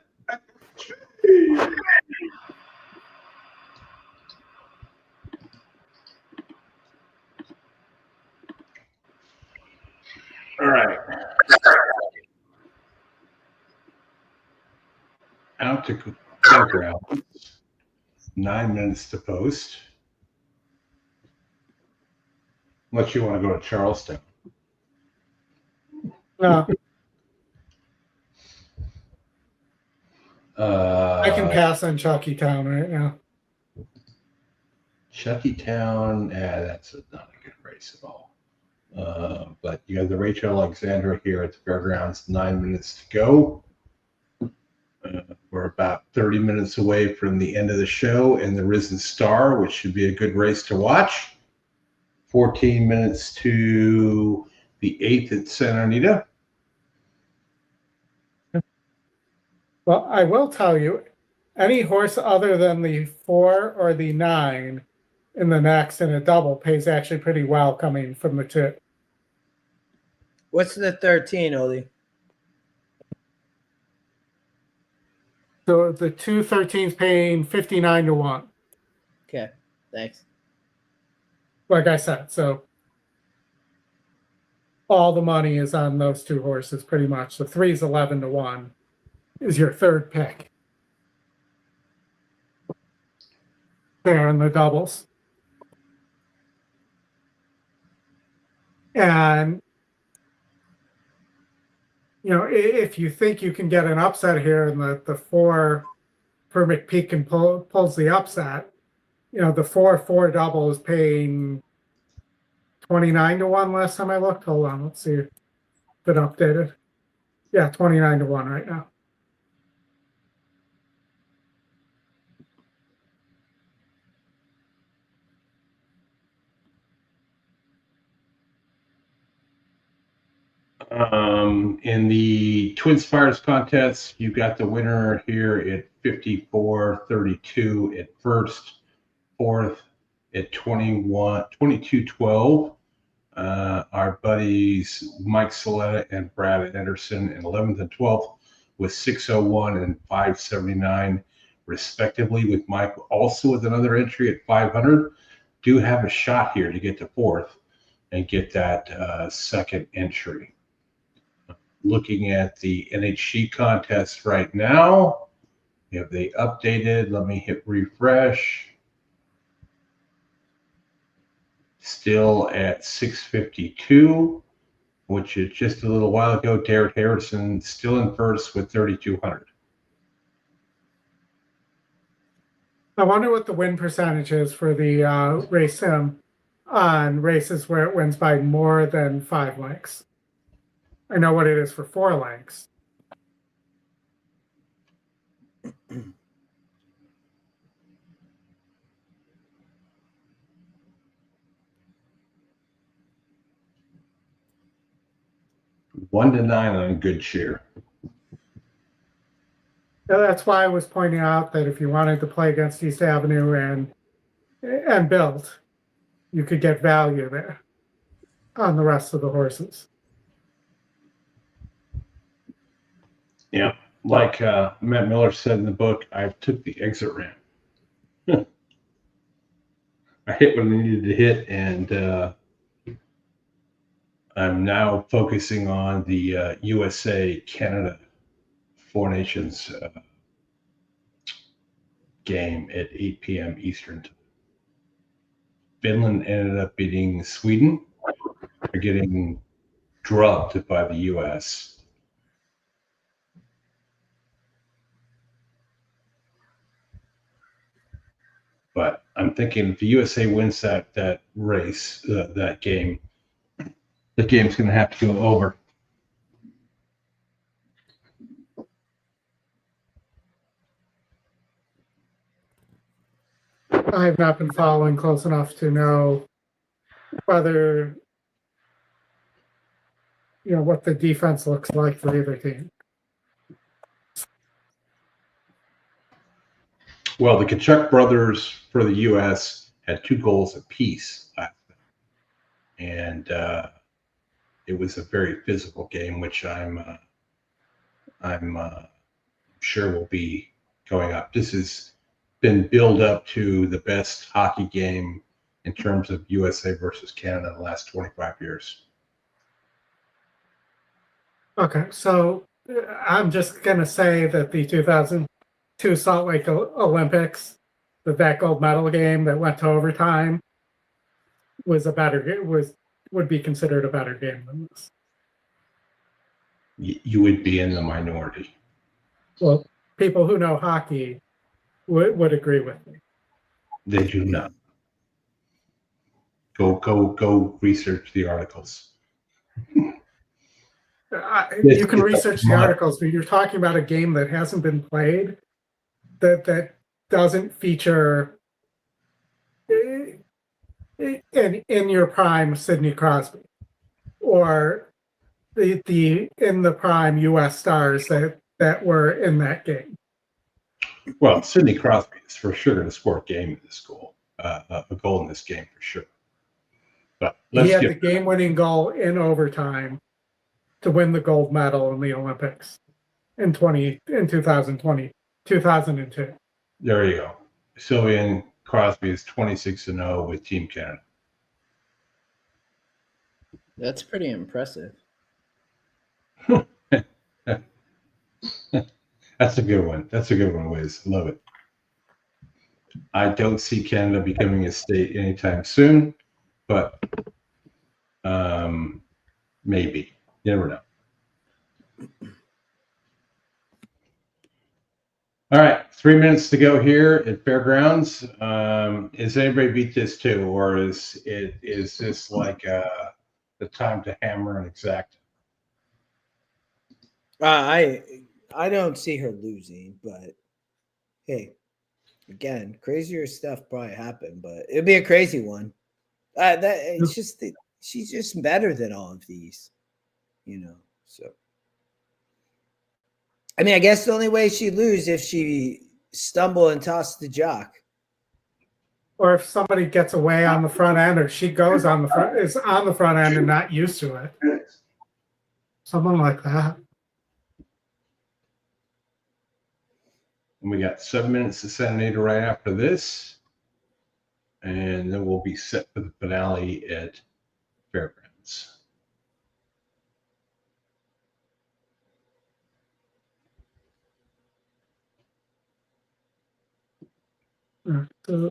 All right. Out to campground. 9 minutes to post. Unless you want to go to Charleston. No, I can pass on Chalky Town right now. Chucky Town, that's not a good race at all. But you have the Rachel Alexandra here at the fairgrounds, 9 minutes to go. We're about 30 minutes away from the end of the show and the Risen Star, which should be a good race to watch. 14 minutes to the 8th at Santa Anita. Well, I will tell you, any horse other than the 4 or the 9 in the next in a double pays actually pretty well coming from the 2. What's the 13, Oldie? So the 213's paying 59 to 1. Okay, thanks. Like I said, so all the money is on those 2 horses pretty much. The 3's 11 to 1 is your third pick. There in the doubles. And you know, if you think you can get an upset here and the 4 for McPeak pulls the upset, you know, the 4-4 double is paying 29 to 1 last time I looked. Hold on, let's see if it updated. Yeah, 29 to 1 right now. In the Twin Spires contest, you got the winner here at 54.32 at first, 4th at 22.12. Our buddies Mike Saletta and Brad Anderson in 11th and 12th with 6:01 and 5:79 respectively, with Mike also with another entry at 500. Do have a shot here to get to 4th and get that second entry. Looking at the NHC contest right now, have they updated? Let me hit refresh. Still at 652, which is just a little while ago. Derek Harrison still in first with 3,200. I wonder what the win percentage is for the race sim on races where it wins by more than 5 lengths. I know what it is for 4 lengths. One to 9 on a good share. That's why I was pointing out that if you wanted to play against East Avenue and build, you could get value there on the rest of the horses. Yeah, like Matt Miller said in the book, I took the exit ramp. I hit what I needed to hit, and I'm now focusing on the USA Canada Four Nations game at 8 p.m. Eastern time. Finland ended up beating Sweden. They're getting drubbed by the U.S. But I'm thinking if the USA wins that race, that game, the game's going to have to go over. I have not been following close enough to know whether, what the defense looks like for either team. Well, the Kachuk brothers for the U.S. had 2 goals apiece last night, and it was a very physical game, which I'm sure will be going up. This has been built up to the best hockey game in terms of USA versus Canada in the last 25 years. Okay, so I'm just going to say that the 2002 Salt Lake Olympics, that gold medal game that went to overtime, was would be considered a better game than this. You would be in the minority. Well, people who know hockey would agree with me. They do not. Go research the articles. You can research the articles, but you're talking about a game that hasn't been played, that doesn't feature in your prime Sidney Crosby, or the in the prime U.S. stars that were in that game. Well, Sidney Crosby is for sure going to score a game in this goal, a goal in this game for sure. But he had the game-winning goal in overtime to win the gold medal in the Olympics in 2002. There you go. Sylvian Crosby is 26-0 with Team Canada. That's pretty impressive. That's a good one. That's a good one, Wiz. Love it. I don't see Canada becoming a state anytime soon, but maybe. You never know. All right, 3 minutes to go here at Fairgrounds. Is anybody beat this too, or is this like the time to hammer and exact? I don't see her losing, but hey, again, crazier stuff probably happened, but it'd be a crazy one. It's just that she's just better than all of these, So, I mean, I guess the only way she'd lose if she stumble and toss the jock, or if somebody gets away on the front end, or she goes on the front end and not used to it, something like that. And we got 7 minutes to send Anita right after this. And then we'll be set for the finale at Fairgrounds. So,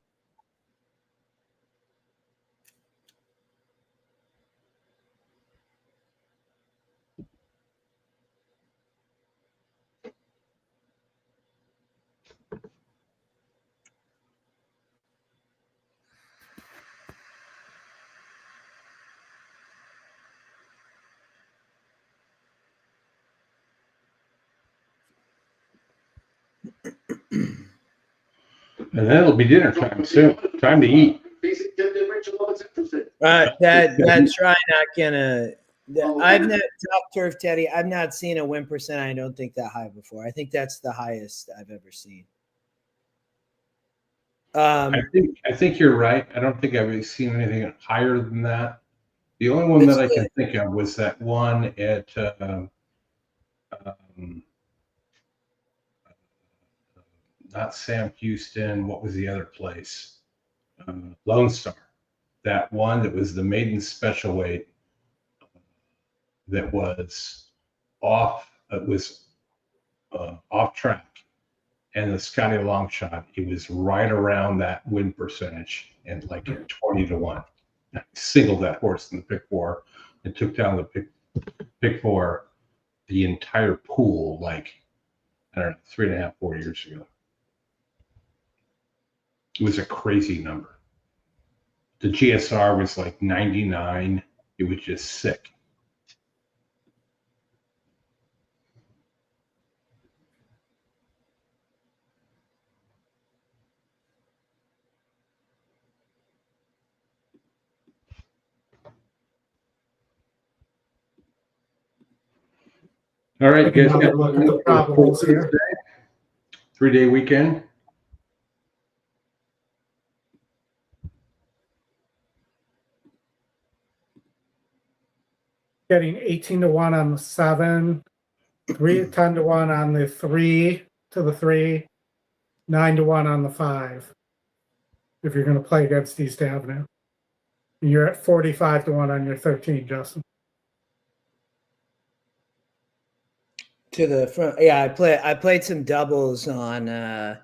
And then it'll be dinner time soon. Time to eat. that's probably not gonna I've not top turf Teddy. I've not seen a win percent. I don't think that high before. I think that's the highest I've ever seen. I think you're right. I don't think I've seen anything higher than that. The only one that I can think of was that one at not Sam Houston. What was the other place? Lone Star. That one that was the maiden special weight that was off. It was off track. And the Scotty long shot, it was right around that win percentage and like 20-1. I singled that horse in the pick 4 and took down the pick 4, the entire pool, like, I don't know, 3.5, 4 years ago. It was a crazy number. The GSR was like 99. It was just sick. All right, you guys got look at the problems here. 3-day weekend. Getting 18-1 on the 7, 10-1 on the 3 to the 3, 9-1 on the 5. If you're going to play against East Avenue, and you're at 45-1 on your 13, Justin. To the front. Yeah, I played some doubles on I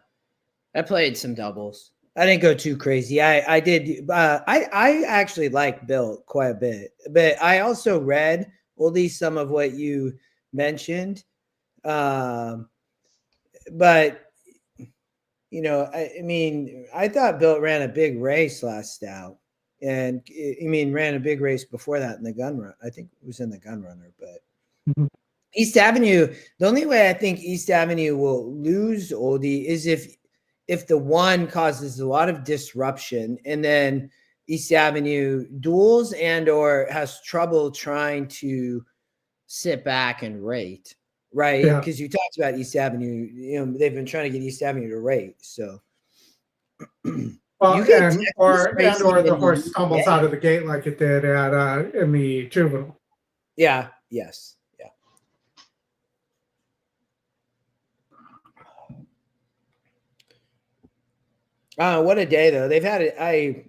played some doubles. I didn't go too crazy. I did I actually like Bill quite a bit, but I also read at least some of what you mentioned. But you know, I mean, I thought Bill ran a big race last out. And I mean, ran a big race before that in the gun run. I think it was in the gun runner, but East Avenue, the only way I think East Avenue will lose Oldie is if the 1 causes a lot of disruption and then East Avenue duels and or has trouble trying to sit back and rate, right? Because you talked about East Avenue, you know, they've been trying to get East Avenue to rate. So well, or the horse stumbles out of the gate like it did at in the juvenile. Yeah, yes. What a day though. They've had it. I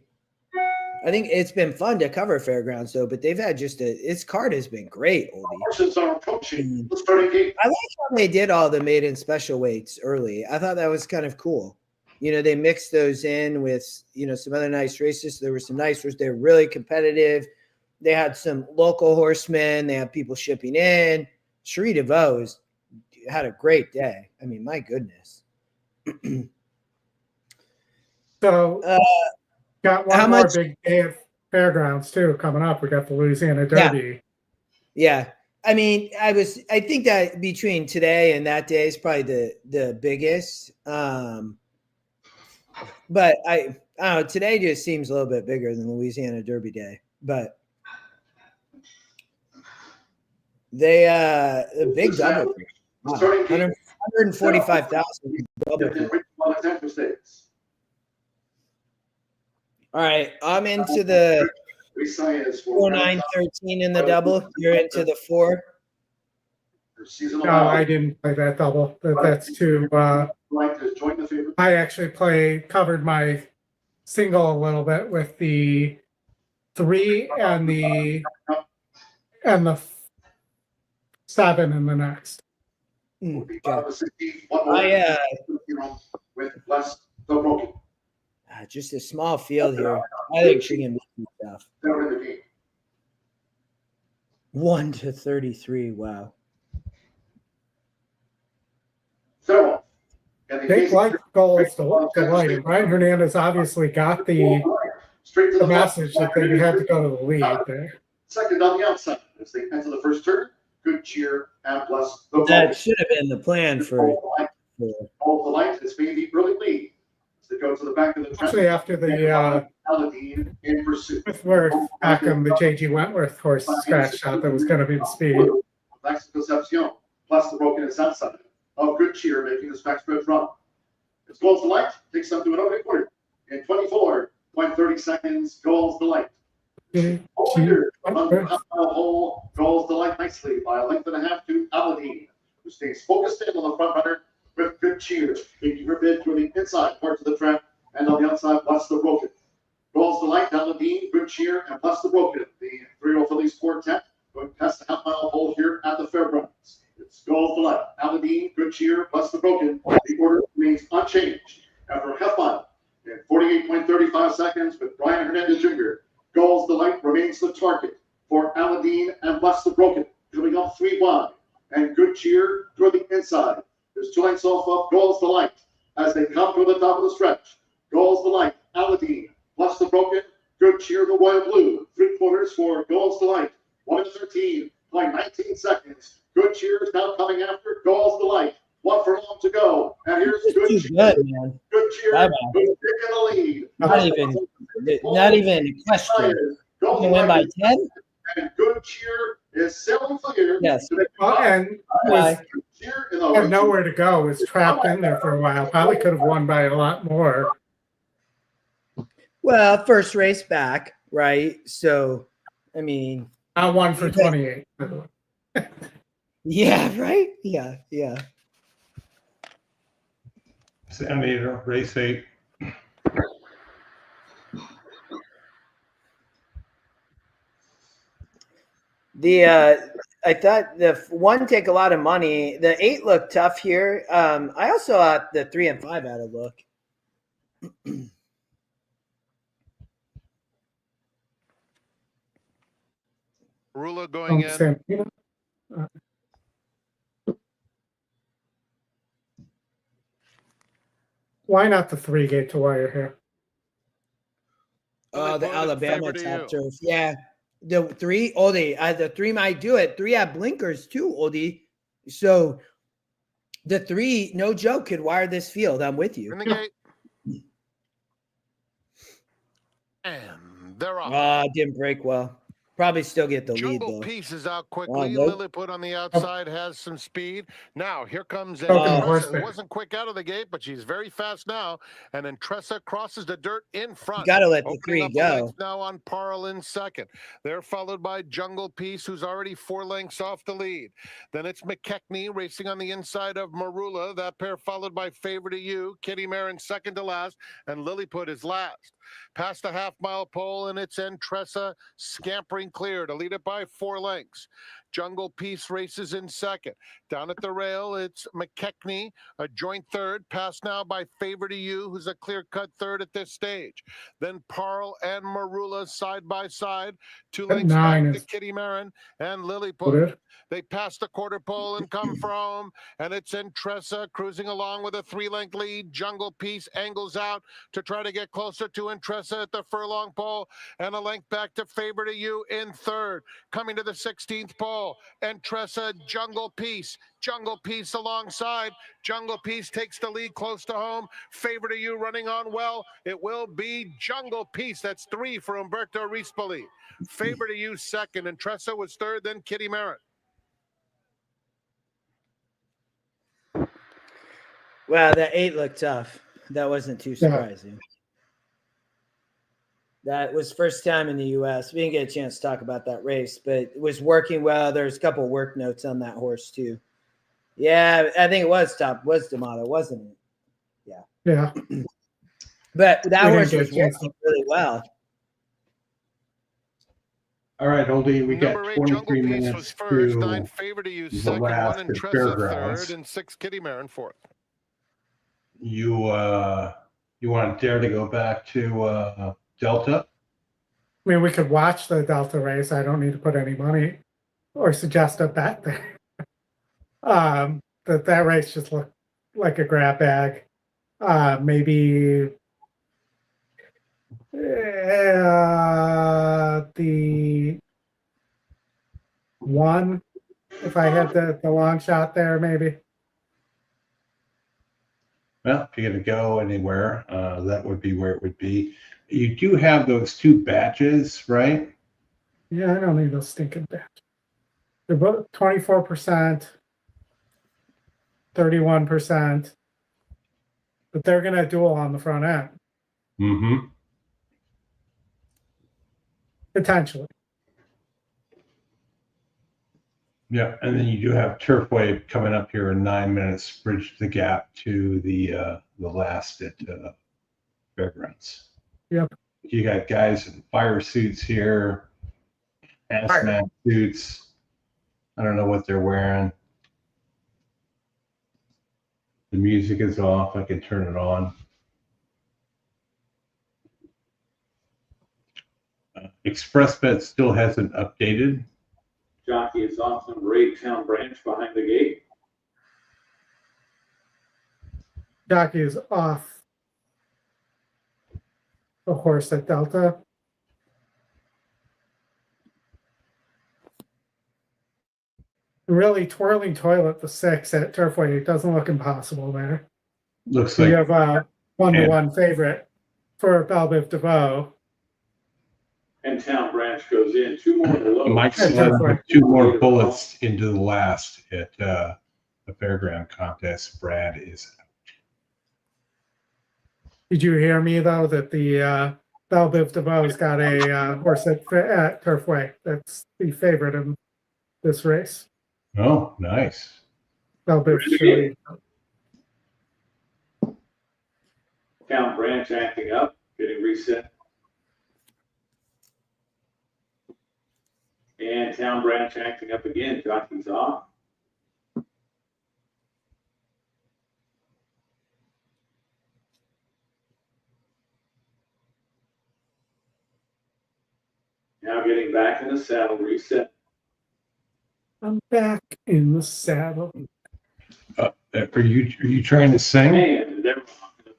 think it's been fun to cover Fairgrounds though, but they've had just its card has been great, Oldie. Horses are approaching the starting gate. I like how they did all the maiden special weights early. I thought that was kind of cool. You know, they mixed those in with, you know, some other nice races. There were some nice races. They were really competitive. They had some local horsemen. They had people shipping in. Cherie DeVoe had a great day. I mean, my goodness. So, got one more big day of Fairgrounds too coming up. We got the Louisiana Derby. Yeah. I mean, I think that between today and that day is probably the biggest. But I don't know, today just seems a little bit bigger than Louisiana Derby Day. But they a big double. Wow. 145,000 double. Alexandra Stakes. All right, I'm into the 4-9-13 in the double. You're into the 4. No, I didn't play that double. That's too. I actually covered my single a little bit with the 3 and the 7 in the next. With less the broken. Just a small field here. I think she can be tough. 1-33. Wow. Big light goals to light. And Ryan Hernandez obviously got the message that they had to go to the lead there. Second on the outside as they enter the first turn. Good cheer and bless the that should have been the plan for the light is maybe early lead. that go to the back of the track. Actually, after the Aladdin in pursuit. Wentworth Packham, the J.G. Wentworth horse scratched out, that was going to be the speed. Max Concepcion, plus the broken is outside of Good Cheer, making this back stretch run. It's Goals Delight, takes them to an opening quarter in 24.30 seconds. Goals Delight. Leader on the half-mile hole, Goals Delight nicely by a length and a half to Aladdin, who stays focused in on the front runner with Good Cheer, making her bid through the inside parts of the track, and on the outside, Bless the Broken. Goals Delight, Aladdin, Good Cheer, and Bless the Broken. The 3-year-old Phillies quartet going past the half-mile hole here at the Fairgrounds. It's Goals Delight, Aladdin, Good Cheer, Bless the Broken. The order remains unchanged after a half mile in 48.35 seconds with Brian Hernandez Jr. Goals Delight remains the target for Aladdin and Bless the Broken. Coming up 3 wide, and Good Cheer toward the inside. There's 2 lengths off of Goals Delight as they come to the top of the stretch. Goals Delight, Aladdin, Bless the Broken, Good Cheer, the Royal Blue. 3/4 for Goals Delight. 1:13 by 19 seconds. Good Cheer is now coming after Goals Delight. 1 furlong to go. And here's Good Cheer. Man. Good Cheer who's taking the lead. Not even a question. You can win by 10? And Good Cheer is sailing clear. Yes. And had nowhere to go, was trapped in there for a while. Probably could have won by a lot more. Well, first race back, right? So, I mean, I won for 28. yeah, right? Yeah. Anita, race 8. I thought the 1 take a lot of money. The 8 looked tough here. I also thought the 3 and 5 had a look. Rula going in. Why not the 3 gate to wire here? The Alabama top turf. Yeah. The 3, the 3 might do it. 3 have blinkers too, Oldie. So the 3, no joke, could wire this field. I'm with you. In the gate. And they're off. Didn't break well. Probably still get the lead, Jungle though. Piece is out quickly. nope. Lilliput on the outside has some speed. Now, here comes horseback. It wasn't quick out of the gate, but she's very fast now. And Entressa crosses the dirt in front. You got to let the Opening 3 up a go. length now on Parle in second. They're followed by Jungle Piece, who's already 4 lengths off the lead. Then it's McKechnie racing on the inside of Marula. That pair followed by Favor to You, Kitty Marin second to last, and Lilliput is last. Past the half-mile pole, and it's Entressa scampering clear to lead it by 4 lengths. Jungle Piece races in second. Down at the rail, it's McKechnie, a joint third, passed now by Favor to You, who's a clear-cut third at this stage. Then Parle and Marula side by side, 2 lengths back to Kitty Marin and Lilliput. They pass the quarter pole and come for home, and it's Entressa cruising along with a 3-length lead. Jungle Piece angles out to try to get closer to Entressa at the furlong pole, and a length back to Favor to You in third. Coming to the 16th pole, Entressa, Jungle Piece alongside. Jungle Piece takes the lead close to home. Favor to You running on well. It will be Jungle Piece. That's 3 for Umberto Rispoli. Favor to You second. Entressa was third, then Kitty Marin. Wow, that 8 looked tough. That wasn't too surprising. That was first time in the U.S. We didn't get a chance to talk about that race, but it was working well. There's a couple of work notes on that horse, too. Yeah, I think it was top. Was D'Amato, wasn't it? Yeah. But that horse was working really well. All right, Oldie, we got Number 8, 23 Jungle Piece minutes was first, to 9 Favor to You the second, 1 last Entressa fairgrounds. third, and 6 Kitty Marin fourth. You want to dare to go back to Delta? I mean, we could watch the Delta race. I don't need to put any money or suggest a bet there. That race just looked like a grab bag. Maybe the 1, if I had the long shot there, maybe. Well, if you're going to go anywhere, that would be where it would be. You do have those two batches, right? Yeah, I don't need those stinking batches. They're both 24%, 31%, but they're going to dual on the front end, Mm-hmm. potentially. Yeah, and then you do have Turfway coming up here in 9 minutes, bridge the gap to the last at Fairgrounds. Yep. You got guys in fire suits here, hazmat suits. I don't know what they're wearing. The music is off. I can turn it on. ExpressBet still hasn't updated. Jockey is off number 8, Town Branch behind the gate. Jockey is off the horse at Delta. Really, Twirling Toilet, the 6 at Turfway, it doesn't look impossible there. Looks So like you have a 1-to-1 favorite for Belbiv DeVoe. And Town Branch goes in. 2 more below. Mike's Yeah, Turfway. 2 more bullets into the last at the fairground contest. Brad is out. Did you hear me, though, that the Belbiv DeVoe's got a horse at Turfway that's the favorite in this race? Oh, nice. Belbiv Cherie. Town Branch acting up, getting reset. And Town Branch acting up again. Jockey's off. Now getting back in the saddle, reset. I'm back in the saddle. Are you trying to sing? And they're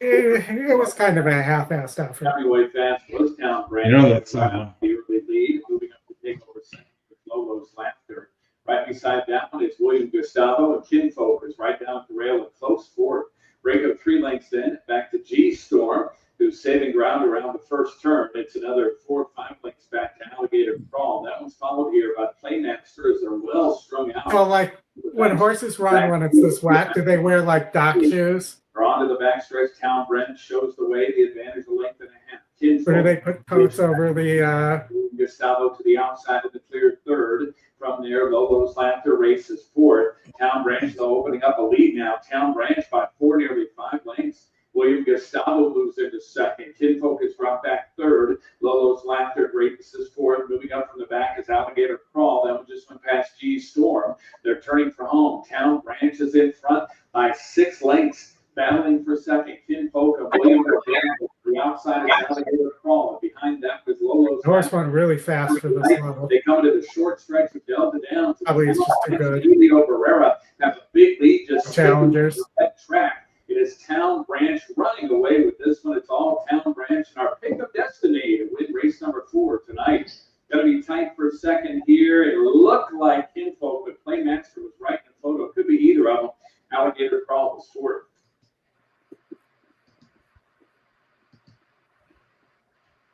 It was kind of a half-assed effort. heavyweight fast was Town Branch. You know that's not. The early lead, moving up to take over second with Lolo's laughter. Right beside that one is William Gustavo and Kinfolk is right down the rail and close fourth. Break of 3 lengths then, back to G Storm, who's saving ground around the first turn. It's another 4 or 5 lengths back to Alligator Crawl. That one's followed here by Playmaster as they're well strung out. Well, like when horses run when it's this wet, do they wear like dock shoes? They're onto the backstretch. Town Branch shows the way, the advantage of length and a half. Kinfolk, Or do they put coats over the Gustavo to the outside of the clear third. From there, Lolo's Laughter races fourth. Town Branch, though, opening up a lead now. Town Branch by 4, nearly 5 lengths. William Gustavo moves into second. Kinfolk is brought back third. Lolo's Laughter races fourth. Moving up from the back is Alligator Crawl. That one just went past G Storm. They're turning for home. Town Branch is in front by 6 lengths. Battling for second, Kinfolk of William Gustavo. The outside is Alligator Crawl. Behind that was Lolo's. The horse went really fast for this level. They come to the short stretch of Delta down. Probably it's just too good. Julio Barrera have a big lead just Challengers. that track. It is Town Branch running away with this one. It's all Town Branch and our pick of destiny to win race number 4 tonight. Going to be tight for second here. It looked like Kinfolk, but Playmaster was right in the photo. Could be either of them. Alligator Crawl was fourth.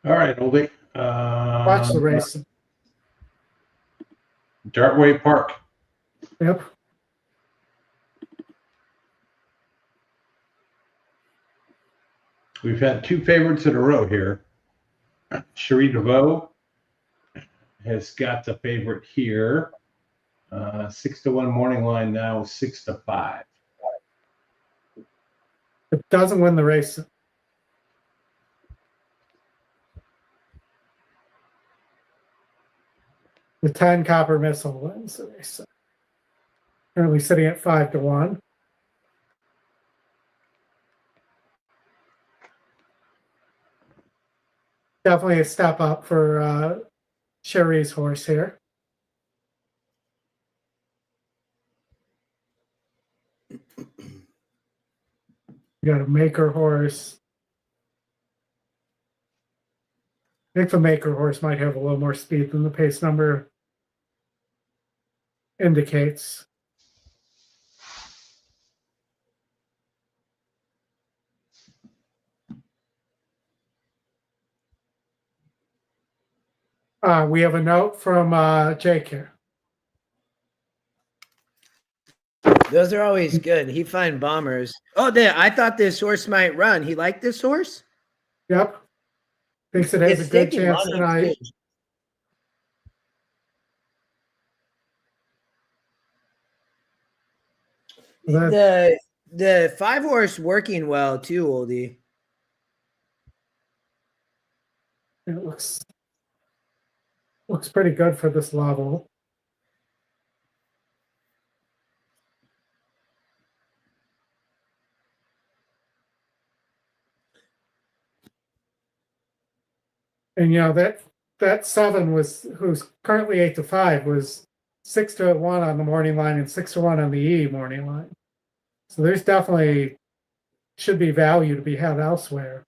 All right, Oldie. Watch the race. Dartway Park. Yep. We've had 2 favorites in a row here. Cherie DeVoe has got the favorite here. 6-1 morning line now, 6-5. It doesn't win the race. The 10 Copper Missile wins the race. Currently sitting at 5-1. Definitely a step up for Cherie's horse here. You got a Maker horse. I think the Maker horse might have a little more speed than the pace number indicates. We have a note from Jake here. Those are always good. He find bombers. Oh, there! I thought this horse might run. He liked this horse. Yep. Thinks it has It's a good taking chance money, tonight. too. The 5-horse working well too, Oldie. It looks pretty good for this level. And that 7 was, who's currently 8-5, was 6-1 on the morning line and 6-1 on the E morning line. So there's definitely should be value to be had elsewhere.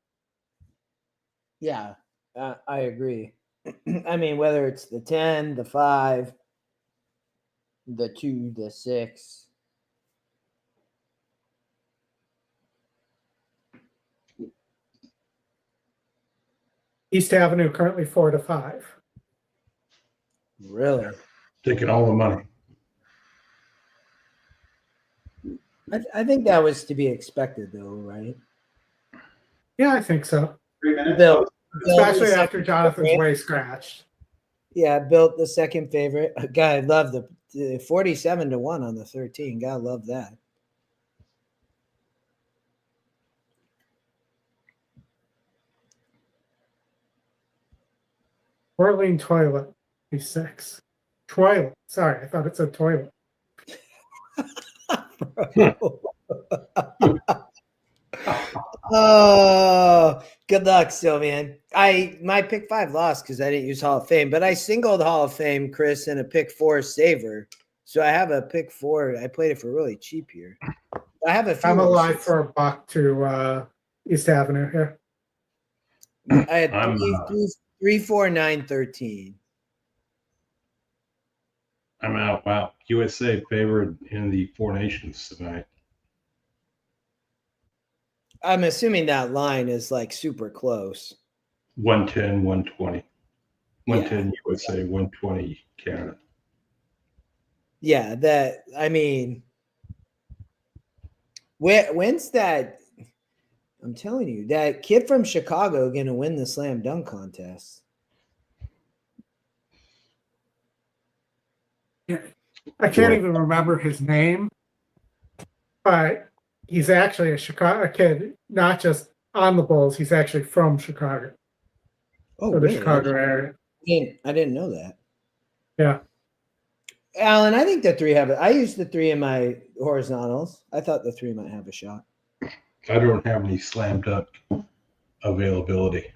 Yeah, I agree. I mean, whether it's the 10, the 5, the 2, the 6. East Avenue currently 4-5. Really? Taking all the money. I think that was to be expected, though, right? Yeah, I think so. 3 minutes. Bill, Especially the after second Jonathan's favorite. way scratched. Yeah, built the second favorite. God, I love the 47-1 on the 13. God, love that. Whirling Toilet, he's 6. Toilet. Sorry, I thought it said toilet. Oh, good luck still, man. My pick 5 lost because I didn't use Hall of Fame, but I singled Hall of Fame, Chris, and a pick 4 saver. So I have a pick 4. I played it for really cheap here. I have a few. I'm alive for $1 to East Avenue here. I had 3, 4, 9, 13. I'm out. Wow. USA favored in the Four Nations tonight. I'm assuming that line is like super close. 110, 120. 110 Yeah. USA, 120 Canada. Yeah, that, I mean, when's that? I'm telling you, that kid from Chicago going to win the slam dunk contest. Yeah. I can't even remember his name, but he's actually a Chicago kid, not just on the Bulls. He's actually from Chicago. Oh, the really? Chicago area. I didn't know that. Yeah. Alan, I think the 3 have it. I used the 3 in my horizontals. I thought the 3 might have a shot. I don't have any slam dunk availability.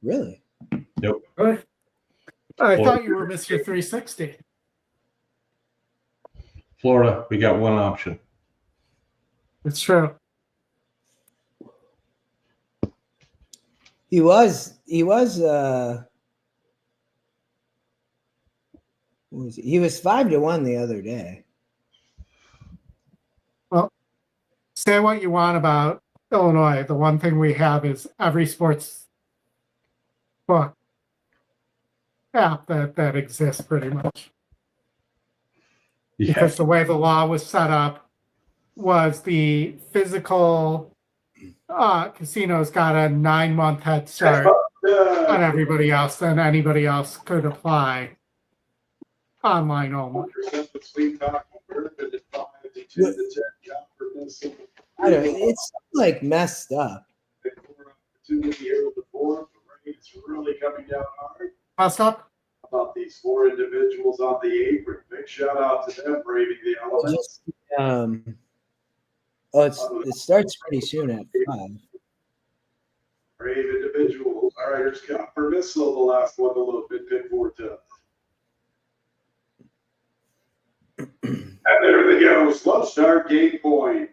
Really? Nope. Really? I thought you were Mr. 360. Florida, we got one option. It's true. He was he was 5-1 the other day. Well, say what you want about Illinois. The one thing we have is every sports book app that exists pretty much. Yeah. Because the way the law was set up was the physical casinos got a 9-month head start on everybody else, then anybody else could apply online only. I don't know. It's like messed up. It's really coming down hard. Messed up? About these 4 individuals on the apron. Big shout out to them braving the elements. It starts pretty soon at 5. Brave individuals. All right, here's Copper Missile, the last one, a little bit pick 4 to. And there they go. Slow start, game point.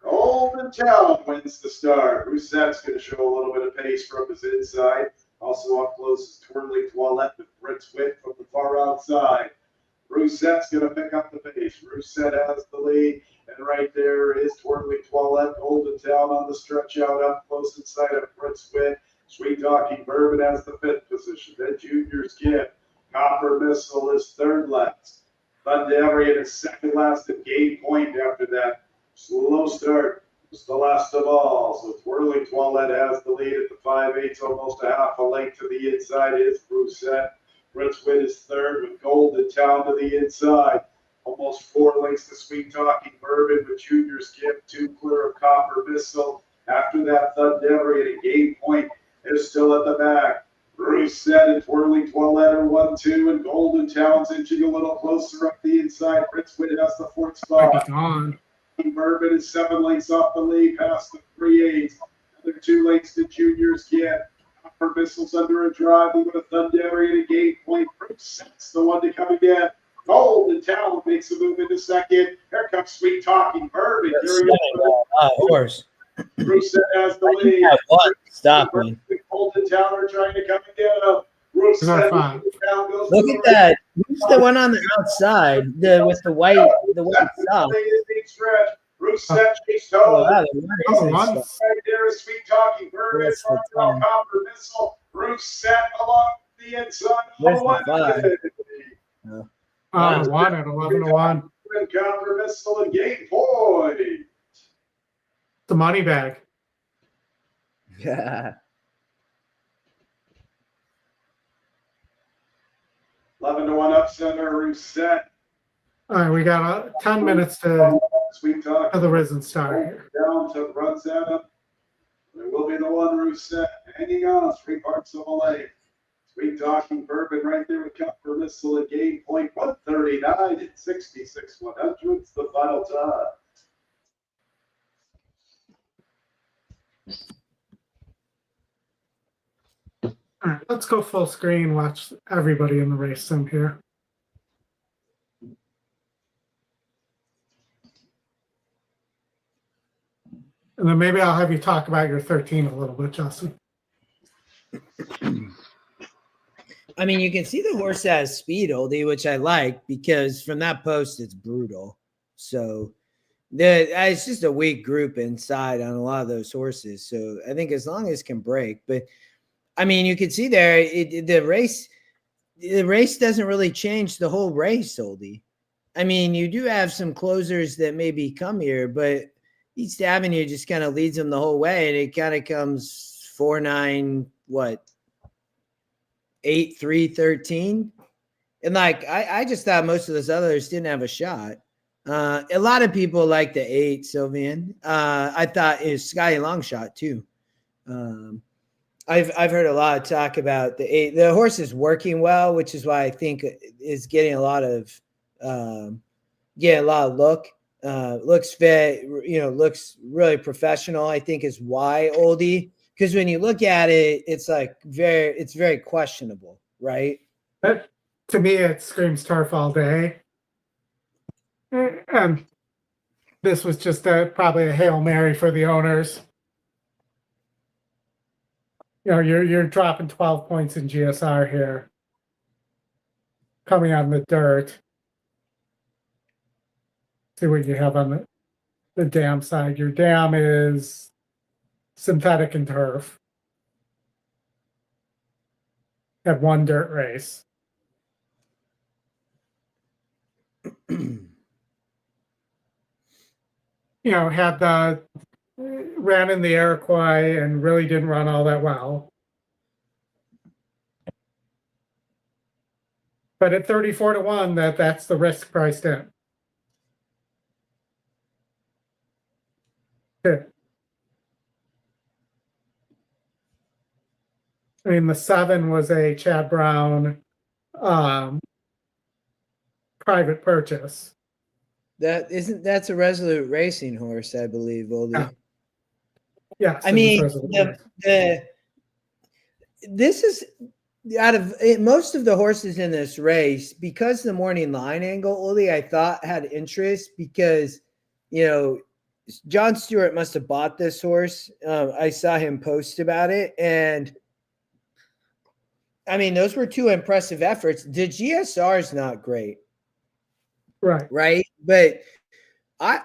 Golden Town wins the start. Roussette's going to show a little bit of pace from his inside. Also up close is Twirling Toilette with Fritz Witt from the far outside. Roussette's going to pick up the pace. Roussette has the lead. And right there is Twirling Toilette. Golden Town on the stretch out up close inside of Fritz Witt. Sweet Talking Bourbon has the 5th position. Then Junior's Gift. Copper Missile is 3rd last. Thunderian is 2nd last at Game Point after that slow start. It's the last of all. So Twirling Toilette has the lead at the 5/8, almost a half a length to the inside is Brusette. Brinswood is 3rd with Golden Town to the inside. Almost 4 lengths to Sweet Talking Bourbon with Junior's Gift, 2 clear of Copper Missile. After that, Thunderian at Game Point is still at the back. Brusette and Twirling Toilette are 1-2, and Golden Town's inching a little closer up the inside. Brinswood has the 4th spot. Bourbon is 7 lengths off the lead, past the 3/8. Another 2 lengths to Junior's Gift. Copper Missile's under a drive. We go to Thunderian at Game Point. Brusette's the one to come again. Golden Town makes a move into 2nd. Here comes Sweet Talking Bourbon. Horse. Brusette has the lead. Stop me. Golden Town are trying to come and get him. Brusette goes. Look at that. Who's the one on the outside? With the white sock. Brusette chased home. Right there is Sweet Talking Bourbon. Copper Missile. Brusette along the inside. Where's the 5? 1 at 11-1. Copper Missile and Game Point. The money bag. Yeah. 11-1 up center, Brusette. All right, we got 10 minutes to Sweet Talking the Risen Star here. down to runs at him. It will be the one Brusette hanging on 3 parts of a lane. Sweet Talking Bourbon right there with Copper Missile at Game Point. 139 and 66 100ths the final time. All right, let's go full screen, watch everybody in the race sim here. And then maybe I'll have you talk about your 13 a little bit, Justin. I mean, you can see the horse has speed, Oldie, which I like because from that post, it's brutal. So it's just a weak group inside on a lot of those horses. So I think as long as it can break, but I mean, you can see there the race doesn't really change the whole race, Oldie. I mean, you do have some closers that maybe come here, but East Avenue just kind of leads them the whole way, and it kind of comes 4-9, 8-3, 13. And like I just thought most of those others didn't have a shot. A lot of people like the 8, Sylvian. I thought it was Scotty Longshot too. I've heard a lot of talk about the 8. The horse is working well, which is why I think is getting a lot of look. Looks fit, looks really professional. I think is why Oldie, because when you look at it, it's very questionable, right? But to me, it screams turf all day. And this was just probably a Hail Mary for the owners. You're dropping 12 points in GSR here. Coming on the dirt. See what you have on the dam side. Your dam is synthetic and turf. Had 1 dirt race. Ran in the Iroquois and really didn't run all that well. But at 34-1, that's the risk priced in. I mean, the 7 was a Chad Brown private purchase. That's a Resolute Racing horse, I believe, Oldie. Yeah. I mean, this is out of most of the horses in this race, because the morning line angle, Oldie, I thought had interest because, John Stewart must have bought this horse. I saw him post about it. And I mean, those were 2 impressive efforts. The GSR is not great. Right. But I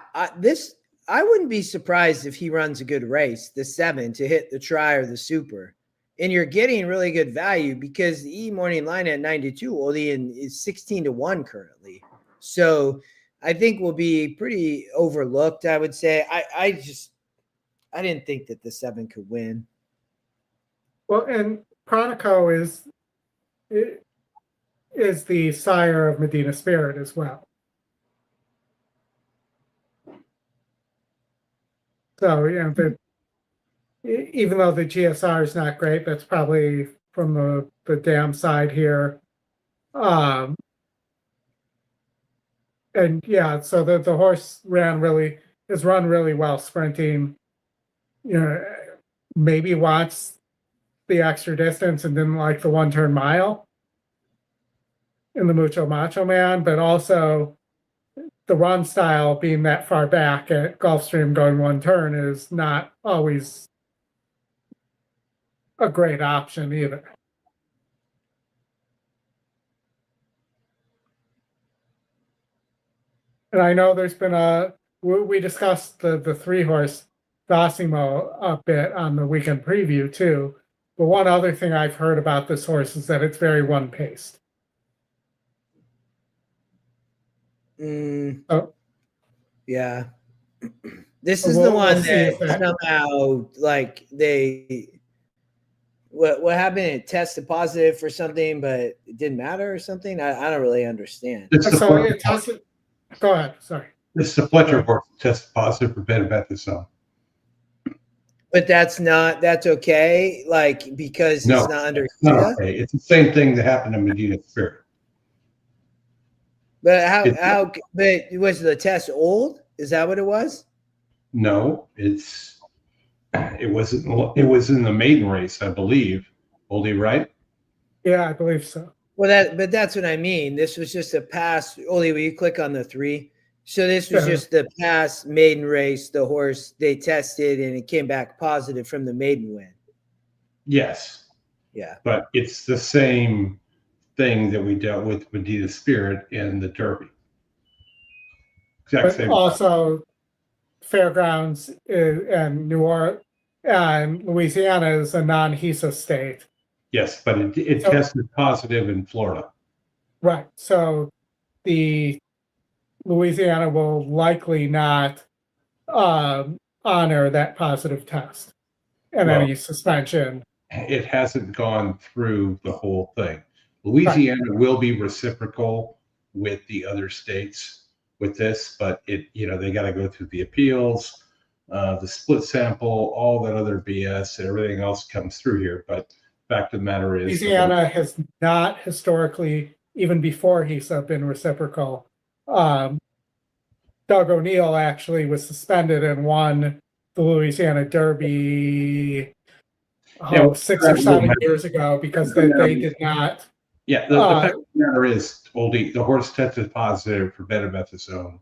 wouldn't be surprised if he runs a good race, the 7, to hit the try or the super. and you're getting really good value because the E morning line at 9-2 only is 16-1 currently. So I think will be pretty overlooked. I would say. I didn't think that the 7 could win. Well, and Chronico is the sire of Medina Spirit as well. So, even though the GSR is not great, that's probably from the dam side here. And yeah, so the horse has run really well sprinting. Maybe wants the extra distance and didn't like the 1-turn mile in the Mucho Macho Man, but also the run style being that far back at Gulfstream going 1 turn is not always a great option either. And I know there's been we discussed the 3-horse Dosimo a bit on the weekend preview too. But one other thing I've heard about this horse is that it's very one-paced. Oh. Yeah. This is the one that somehow like what happened? It tested positive for something, but it didn't matter or something. I don't really understand. So it tested. Go ahead. Sorry. This is the Fletcher horse tested positive for betamethasone. But that's okay. Like because No, it's not under. It's not okay. It's the same thing that happened to Medina Spirit. But how? But was the test old? Is that what it was? No, it was in the maiden race, I believe. Oldie, right? Yeah, I believe so. Well, but that's what I mean. This was just a past. Oldie, will you click on the 3? So this was just the past maiden race. The horse they tested and it came back positive from the maiden win. Yes. Yeah. But it's the same thing that we dealt with Medina Spirit in the Derby. Exact same. Also, Fairgrounds and New Orleans and Louisiana is a non-HISA state. Yes, but it tested positive in Florida. Right. So the Louisiana will likely not honor that positive test and any suspension. It hasn't gone through the whole thing. Louisiana will be reciprocal with the other states with this, but they got to go through the appeals, the split sample, all that other BS, and everything else comes through here. But fact of the matter is, Louisiana has not historically, even before HISA, been reciprocal. Doug O'Neill actually was suspended and won the Louisiana Derby 6 or 7 years ago because they did not. Yeah, the fact of the matter is, Oldie, the horse tested positive for betamethasone,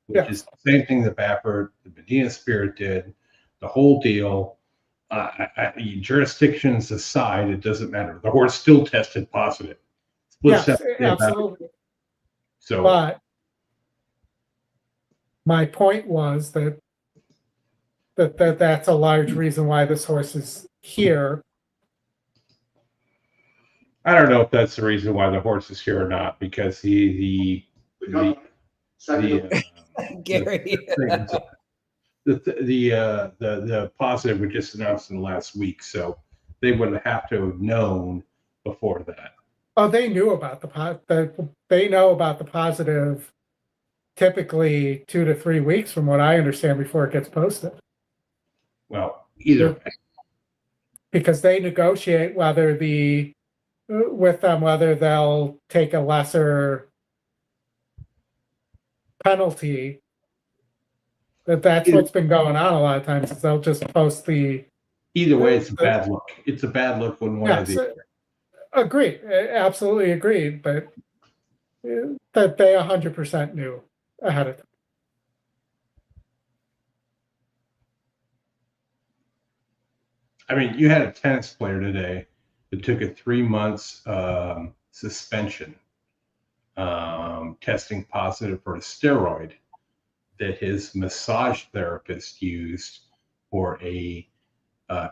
which is the same thing that Baffert, the Medina Spirit did, the whole deal. Jurisdictions aside, it doesn't matter. The horse still tested positive. Yes, absolutely. So, but my point was that's a large reason why this horse is here. I don't know if that's the reason why the horse is here or not, because the positive was just announced in the last week, so they would have to have known before that. Oh, they knew about they know about the positive typically 2 to 3 weeks from what I understand before it gets posted. Well, either way. Because they negotiate whether they'll take a lesser penalty. That's what's been going on a lot of times. Is they'll just post the. Either way, it's a bad look. It's a bad look when one of the. Agreed, absolutely agreed. But that they 100% knew ahead of time. I mean, you had a tennis player today that took a 3 months suspension, testing positive for a steroid that his massage therapist used for a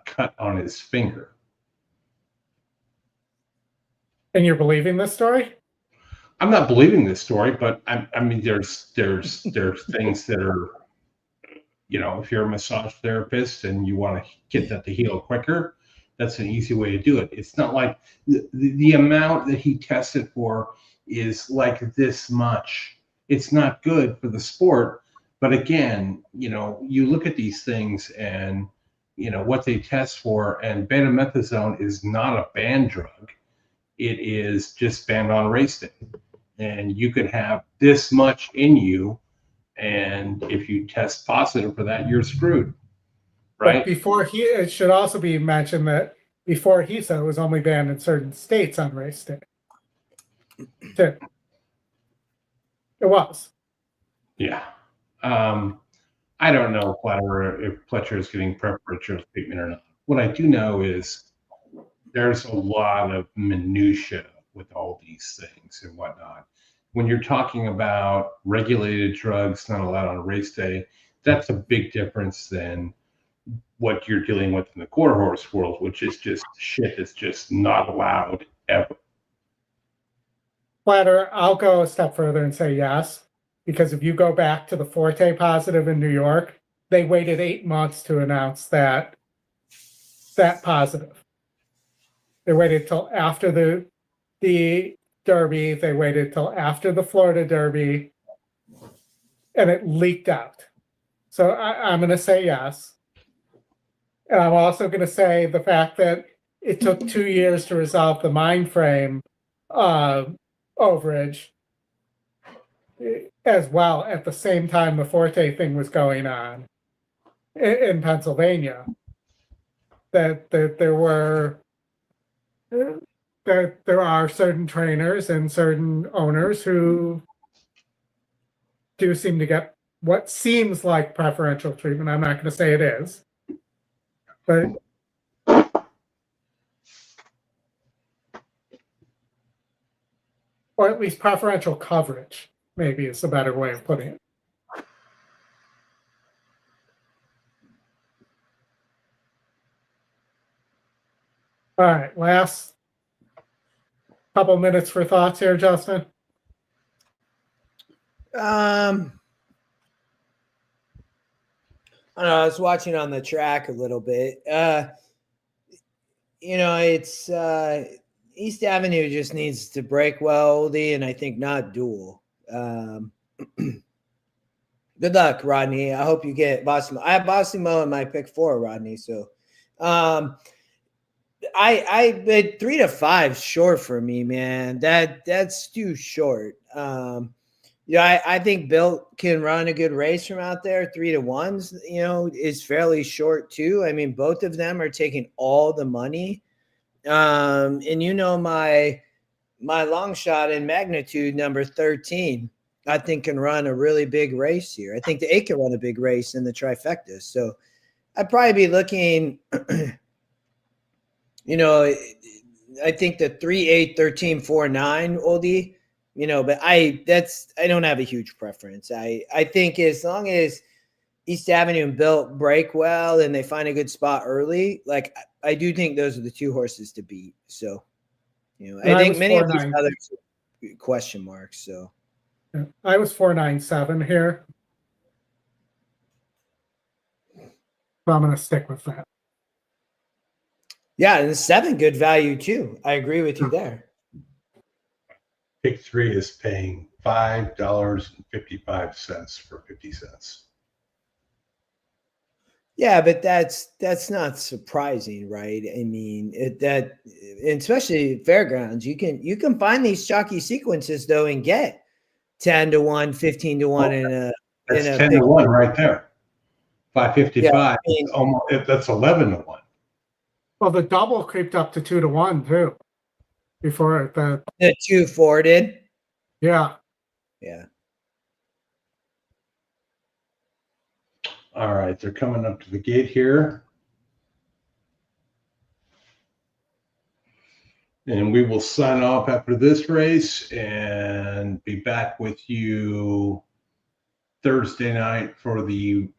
cut on his finger. And you're believing this story? I'm not believing this story, but I mean, there's things that are, you know, if you're a massage therapist and you want to get that to heal quicker, that's an easy way to do it. It's not like the amount that he tested for is like this much. It's not good for the sport. But again, you know, you look at these things and, you know, what they test for, and betamethasone is not a banned drug. It is just banned on race day. And you could have this much in you, and if you test positive for that, you're screwed. Right? But it should also be mentioned that before he said it was only banned in certain states on race day. It was. Yeah. I don't know if Pletcher is getting preferential treatment or not. What I do know is there's a lot of minutia with all these things and whatnot. When you're talking about regulated drugs not allowed on race day, that's a big difference than what you're dealing with in the quarter horse world, which is just shit that's just not allowed ever. Platter, I'll go a step further and say yes, because if you go back to the Forte positive in New York, they waited 8 months to announce that positive. They waited till after the Derby. They waited till after the Florida Derby, and it leaked out. So I'm going to say yes. And I'm also going to say the fact that it took 2 years to resolve the mind frame overage as well, at the same time the Forte thing was going on in Pennsylvania. That there are certain trainers and certain owners who do seem to get what seems like preferential treatment. I'm not going to say it is, but or at least preferential coverage, maybe is a better way of putting it. All right, last couple minutes for thoughts here, Justin. I don't know, I was watching on the track a little bit. You know, it's East Avenue just needs to break well, Oldie, and I think not dual. Good luck, Rodney. I hope you get Bossimo. I have Bossimo in my pick 4, Rodney. So I but 3 to 5 short for me, man. That's too short. Yeah, I think Bill can run a good race from out there. 3 to 1s, you know, is fairly short too. I mean, both of them are taking all the money. And you know, my long shot in magnitude number 13, I think can run a really big race here. I think the 8 can run a big race in the trifecta. So I'd probably be looking, you know, I think the 3, 8, 13, 4, 9, Oldie. You know, but I don't have a huge preference. I think as long as East Avenue and Built break well and they find a good spot early, like I do think those are the 2 horses to beat. So, you know, I think many of these others are question marks. So I was 497 here. So I'm going to stick with that. Yeah, and the 7 good value too. I agree with you there. Pick 3 is paying $5.55 for 50 cents. Yeah, but that's not surprising, right? I mean, especially fairgrounds, you can find these chalky sequences though and get 10 to 1, 15 to 1 that's 10 to 1 right there. 555. Yeah, I mean, that's 11 to 1. Well, the double creeped up to 2 to 1 too. Before the 2-4 did. Yeah. Yeah. All right, they're coming up to the gate here. And we will sign off after this race and be back with you Thursday night for the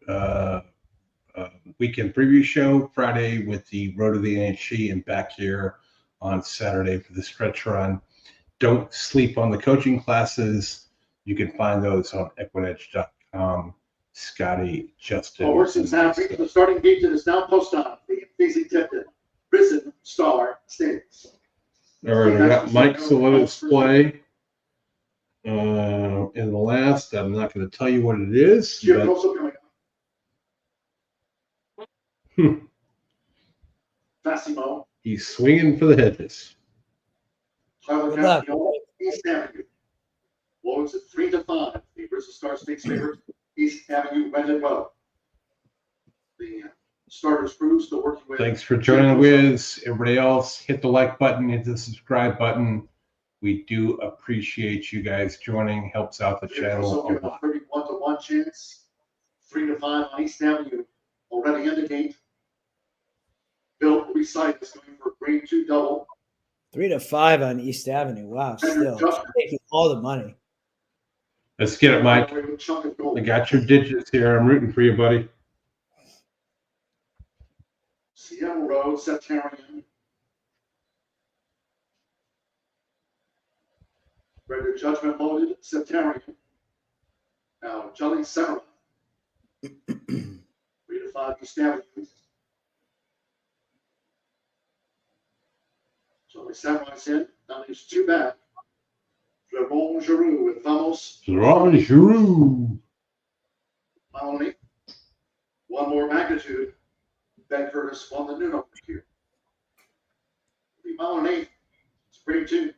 weekend preview show, Friday with the Road to the NHC, and back here on Saturday for the stretch run. Don't sleep on the coaching classes. You can find those on EquinEdge.com. Scotty, Justin. Horses have reached the starting gate and is now post on the Easy Tipton Risen Star Stakes. All right, I got Mike, so let us play. In the last, I'm not going to tell you what it is. Jim But, also coming up. Massimo. he's swinging for the hedges. Tyler Good luck. Castillo, East Avenue. Loads at 3-5. The Risen Star Stakes favorite. East Avenue went it well. The starters crew still working with. Thanks for joining with everybody else. Hit the like button, hit the subscribe button. We do appreciate you guys joining. Helps out the channel a lot. 31-1 chance. 3-5 on East Avenue. Already in the gate. Bill Reside is going for grade 2 double. 3-5 on East Avenue. Wow, still taking all the money. Let's get it, Mike. I got your digits here. I'm rooting for you, buddy. Seattle Road, Septarian. Render Judgment loaded, Septarian. Now, Jelly Sarah. 3-5 East Avenue. Jelly Samurai's in. Now leaves 2 back. Lebon Giroux with Vamos. Ron Giroux. Maloney. One more magnitude. Ben Curtis won the new number here. The Maloney. It's grade 2.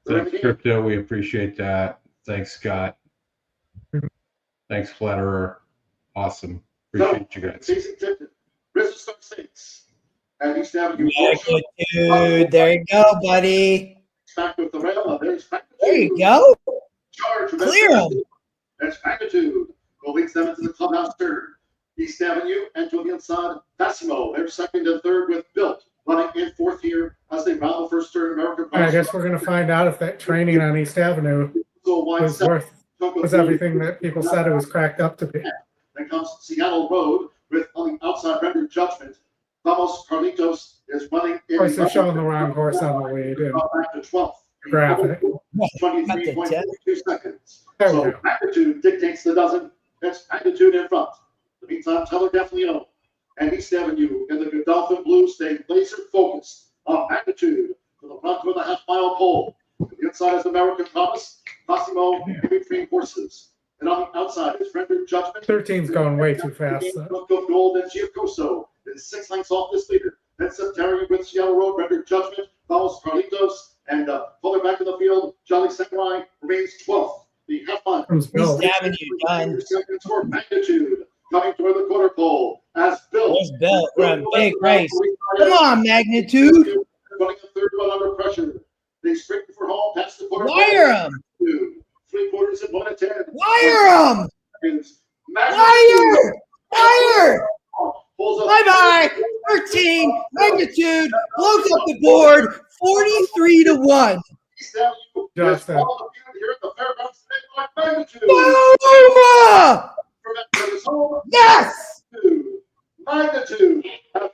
Thanks, Crypto. We appreciate that. Thanks, Scott. Thanks, Flatterer. Awesome. Appreciate you guys. Casey Tipton. Risen Star Stakes. At East Avenue. Dude, there you go, buddy. Back with the rail. There's magnitude. There you go. Charge. Clear them. That's magnitude. Go leads them into the clubhouse turn. East Avenue and to the inside, Massimo. They're second and third with Built. Running in fourth here as they round the first turn. American. I guess we're going to find out if that training on East Avenue was everything that people said it was cracked up to be. Then comes Seattle Road with on the outside Render Judgment. Vamos Carlitos is running in. Of course, they're showing the wrong horse on the lead in back to 12th. graphic. 23.42 seconds. There we So go. magnitude dictates the dozen. That's magnitude in front. In the meantime, Teller Gaffalione and East Avenue in the Godolphin Blue stay laser focused on magnitude for the front with a half-mile pole. To the inside is American Promise, Massimo, in between horses. And on the outside is Rendered Judgment. 13's going way too fast, though. Book of Gold and Giacoso is 6 lengths off this leader. Then Septarian with Seattle Road, Rendered Judgment, Vamos Carlitos, and further back in the field, Jolly Samurai remains 12th. The half-mile. East Avenue done. Seconds for magnitude. Coming toward the quarter pole as Bill. There's Bill. We're a big race. Come on, magnitude. Running a third one under pressure. They sprint for home past the quarter. Wire them. 3/4 and 1 10. Wire them. Wire. Wire. Bye-bye. 13. Magnitude. Blows up the board. 43-1. Justin. Boom! Yes! Magnitude.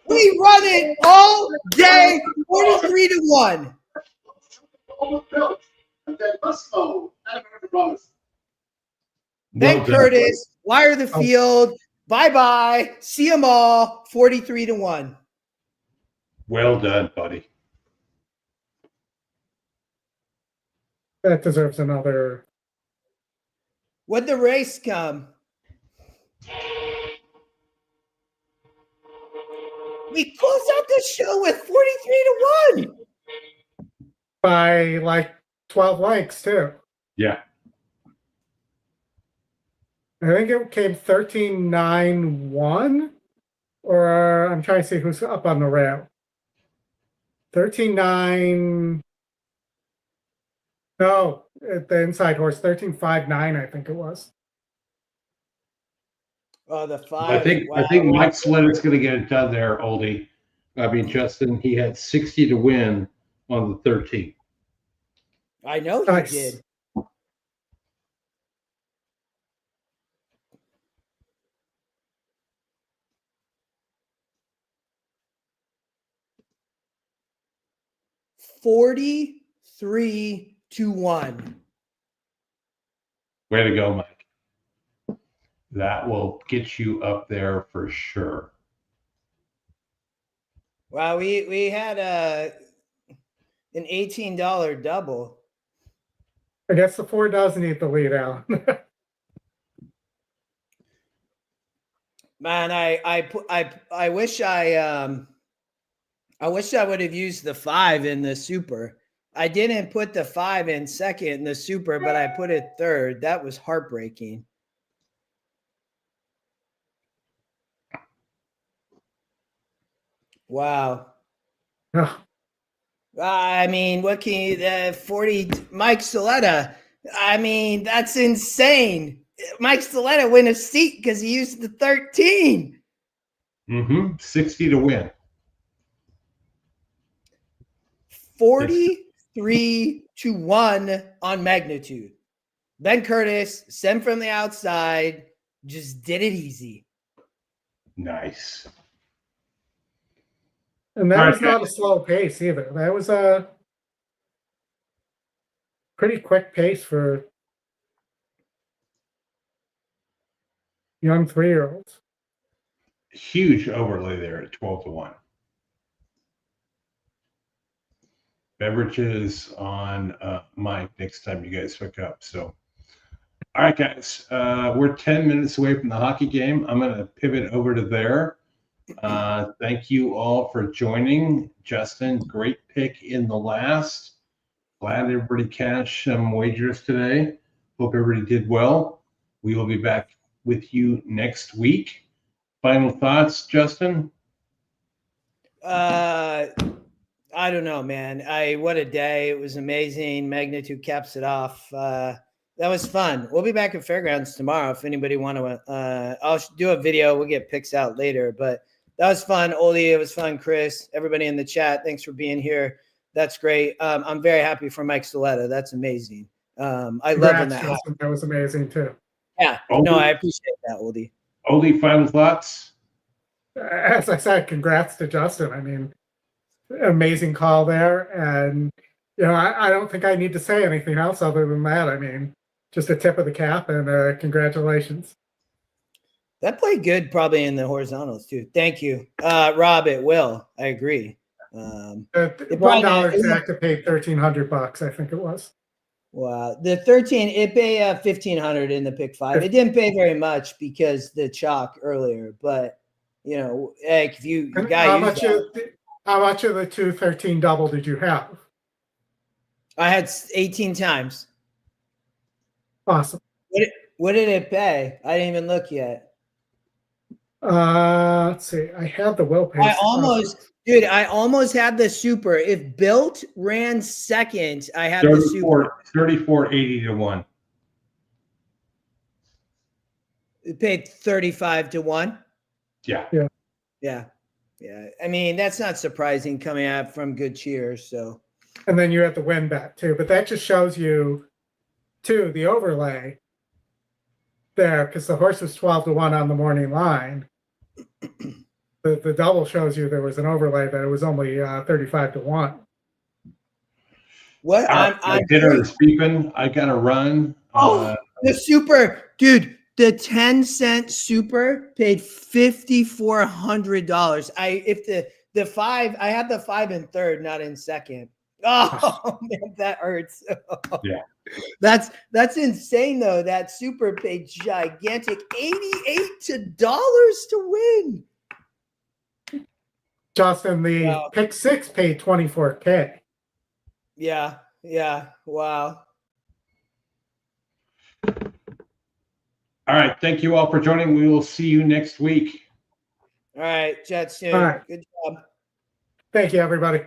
We run it all day. 43-1. And then Musco and American Promise. Ben Curtis, wire the field. Bye-bye. See them all. 43-1. Well done, buddy. That deserves another. When'd the race come? We closed out the show with 43-1. By like 12 lengths, too. Yeah. I think it came 13-9-1. Or I'm trying to see who's up on the rail. 13-9. No, the inside horse, 13-5-9, I think it was. Oh, the 5. I think Mike Sledder's going to get it done there, Oldie. I mean, Justin, he had 60 to win on the 13th. I know Nice. he did. 43-1. Way to go, Mike. That will get you up there for sure. Wow, we had an $18 double. I guess the 4 does need the lead, Alan. Man, I wish I wish I would have used the 5 in the super. I didn't put the 5 in second in the super, but I put it third. That was heartbreaking. Wow. I mean, what can you, 40, Mike Soletta. I mean, that's insane. Mike Soletta win a seat because he used the 13. 60 to win. 43-1 on magnitude. Ben Curtis, sent from the outside, just did it easy. Nice. And that was not a slow pace either. That was a pretty quick pace for young 3-year-olds. Huge overlay there at 12 to 1. Beverages on Mike next time you guys hook up. So, all right, guys, we're 10 minutes away from the hockey game. I'm going to pivot over to there. Thank you all for joining. Justin, great pick in the last. Glad everybody cashed some wagers today. Hope everybody did well. We will be back with you next week. Final thoughts, Justin? I don't know, man. What a day. It was amazing. Magnitude caps it off. That was fun. We'll be back at Fairgrounds tomorrow if anybody want to. I'll do a video. We'll get picks out later, but that was fun. Oldie, it was fun. Chris, everybody in the chat, thanks for being here. That's great. I'm very happy for Mike Soletta. That's amazing. I love when that happened. That was amazing too. Yeah, Oldie? No, I appreciate that, Oldie. Oldie, final thoughts? As I said, congrats to Justin. I mean, amazing call there. And, you know, I don't think I need to say anything else other than that. I mean, just a tip of the cap and congratulations. That played good probably in the horizontals too. Thank you. Rob, it will. I agree. $1 exact to pay $1,300, I think it was. Wow. The 13, it paid $1,500 in the pick 5. It didn't pay very much because the chalk earlier, but you know, like if you how much of the 213 double did you have? I had 18 times. Awesome. What did it pay? I didn't even look yet. Let's see. I had the will pay. I almost had the super. If Built ran second, I had the super. 34.80 to 1. It paid 35 to 1. Yeah. I mean, that's not surprising coming out from good cheers. So, and then you have the win bet too, but that just shows you too the overlay there because the horse was 12 to 1 on the morning line. The double shows you there was an overlay that it was only 35 to 1. What? My dinner is beeping. I gotta run. The super, dude. The 10-cent super paid $5,400. If the 5, I had the 5 in third, not in second. Oh man, that hurts. Yeah. That's insane though. That super paid gigantic $88 to win. Justin, the pick 6 paid $24K. Yeah. Wow. All right. Thank you all for joining. We will see you next week. All right. Chat soon. All right. Good job. Thank you, everybody.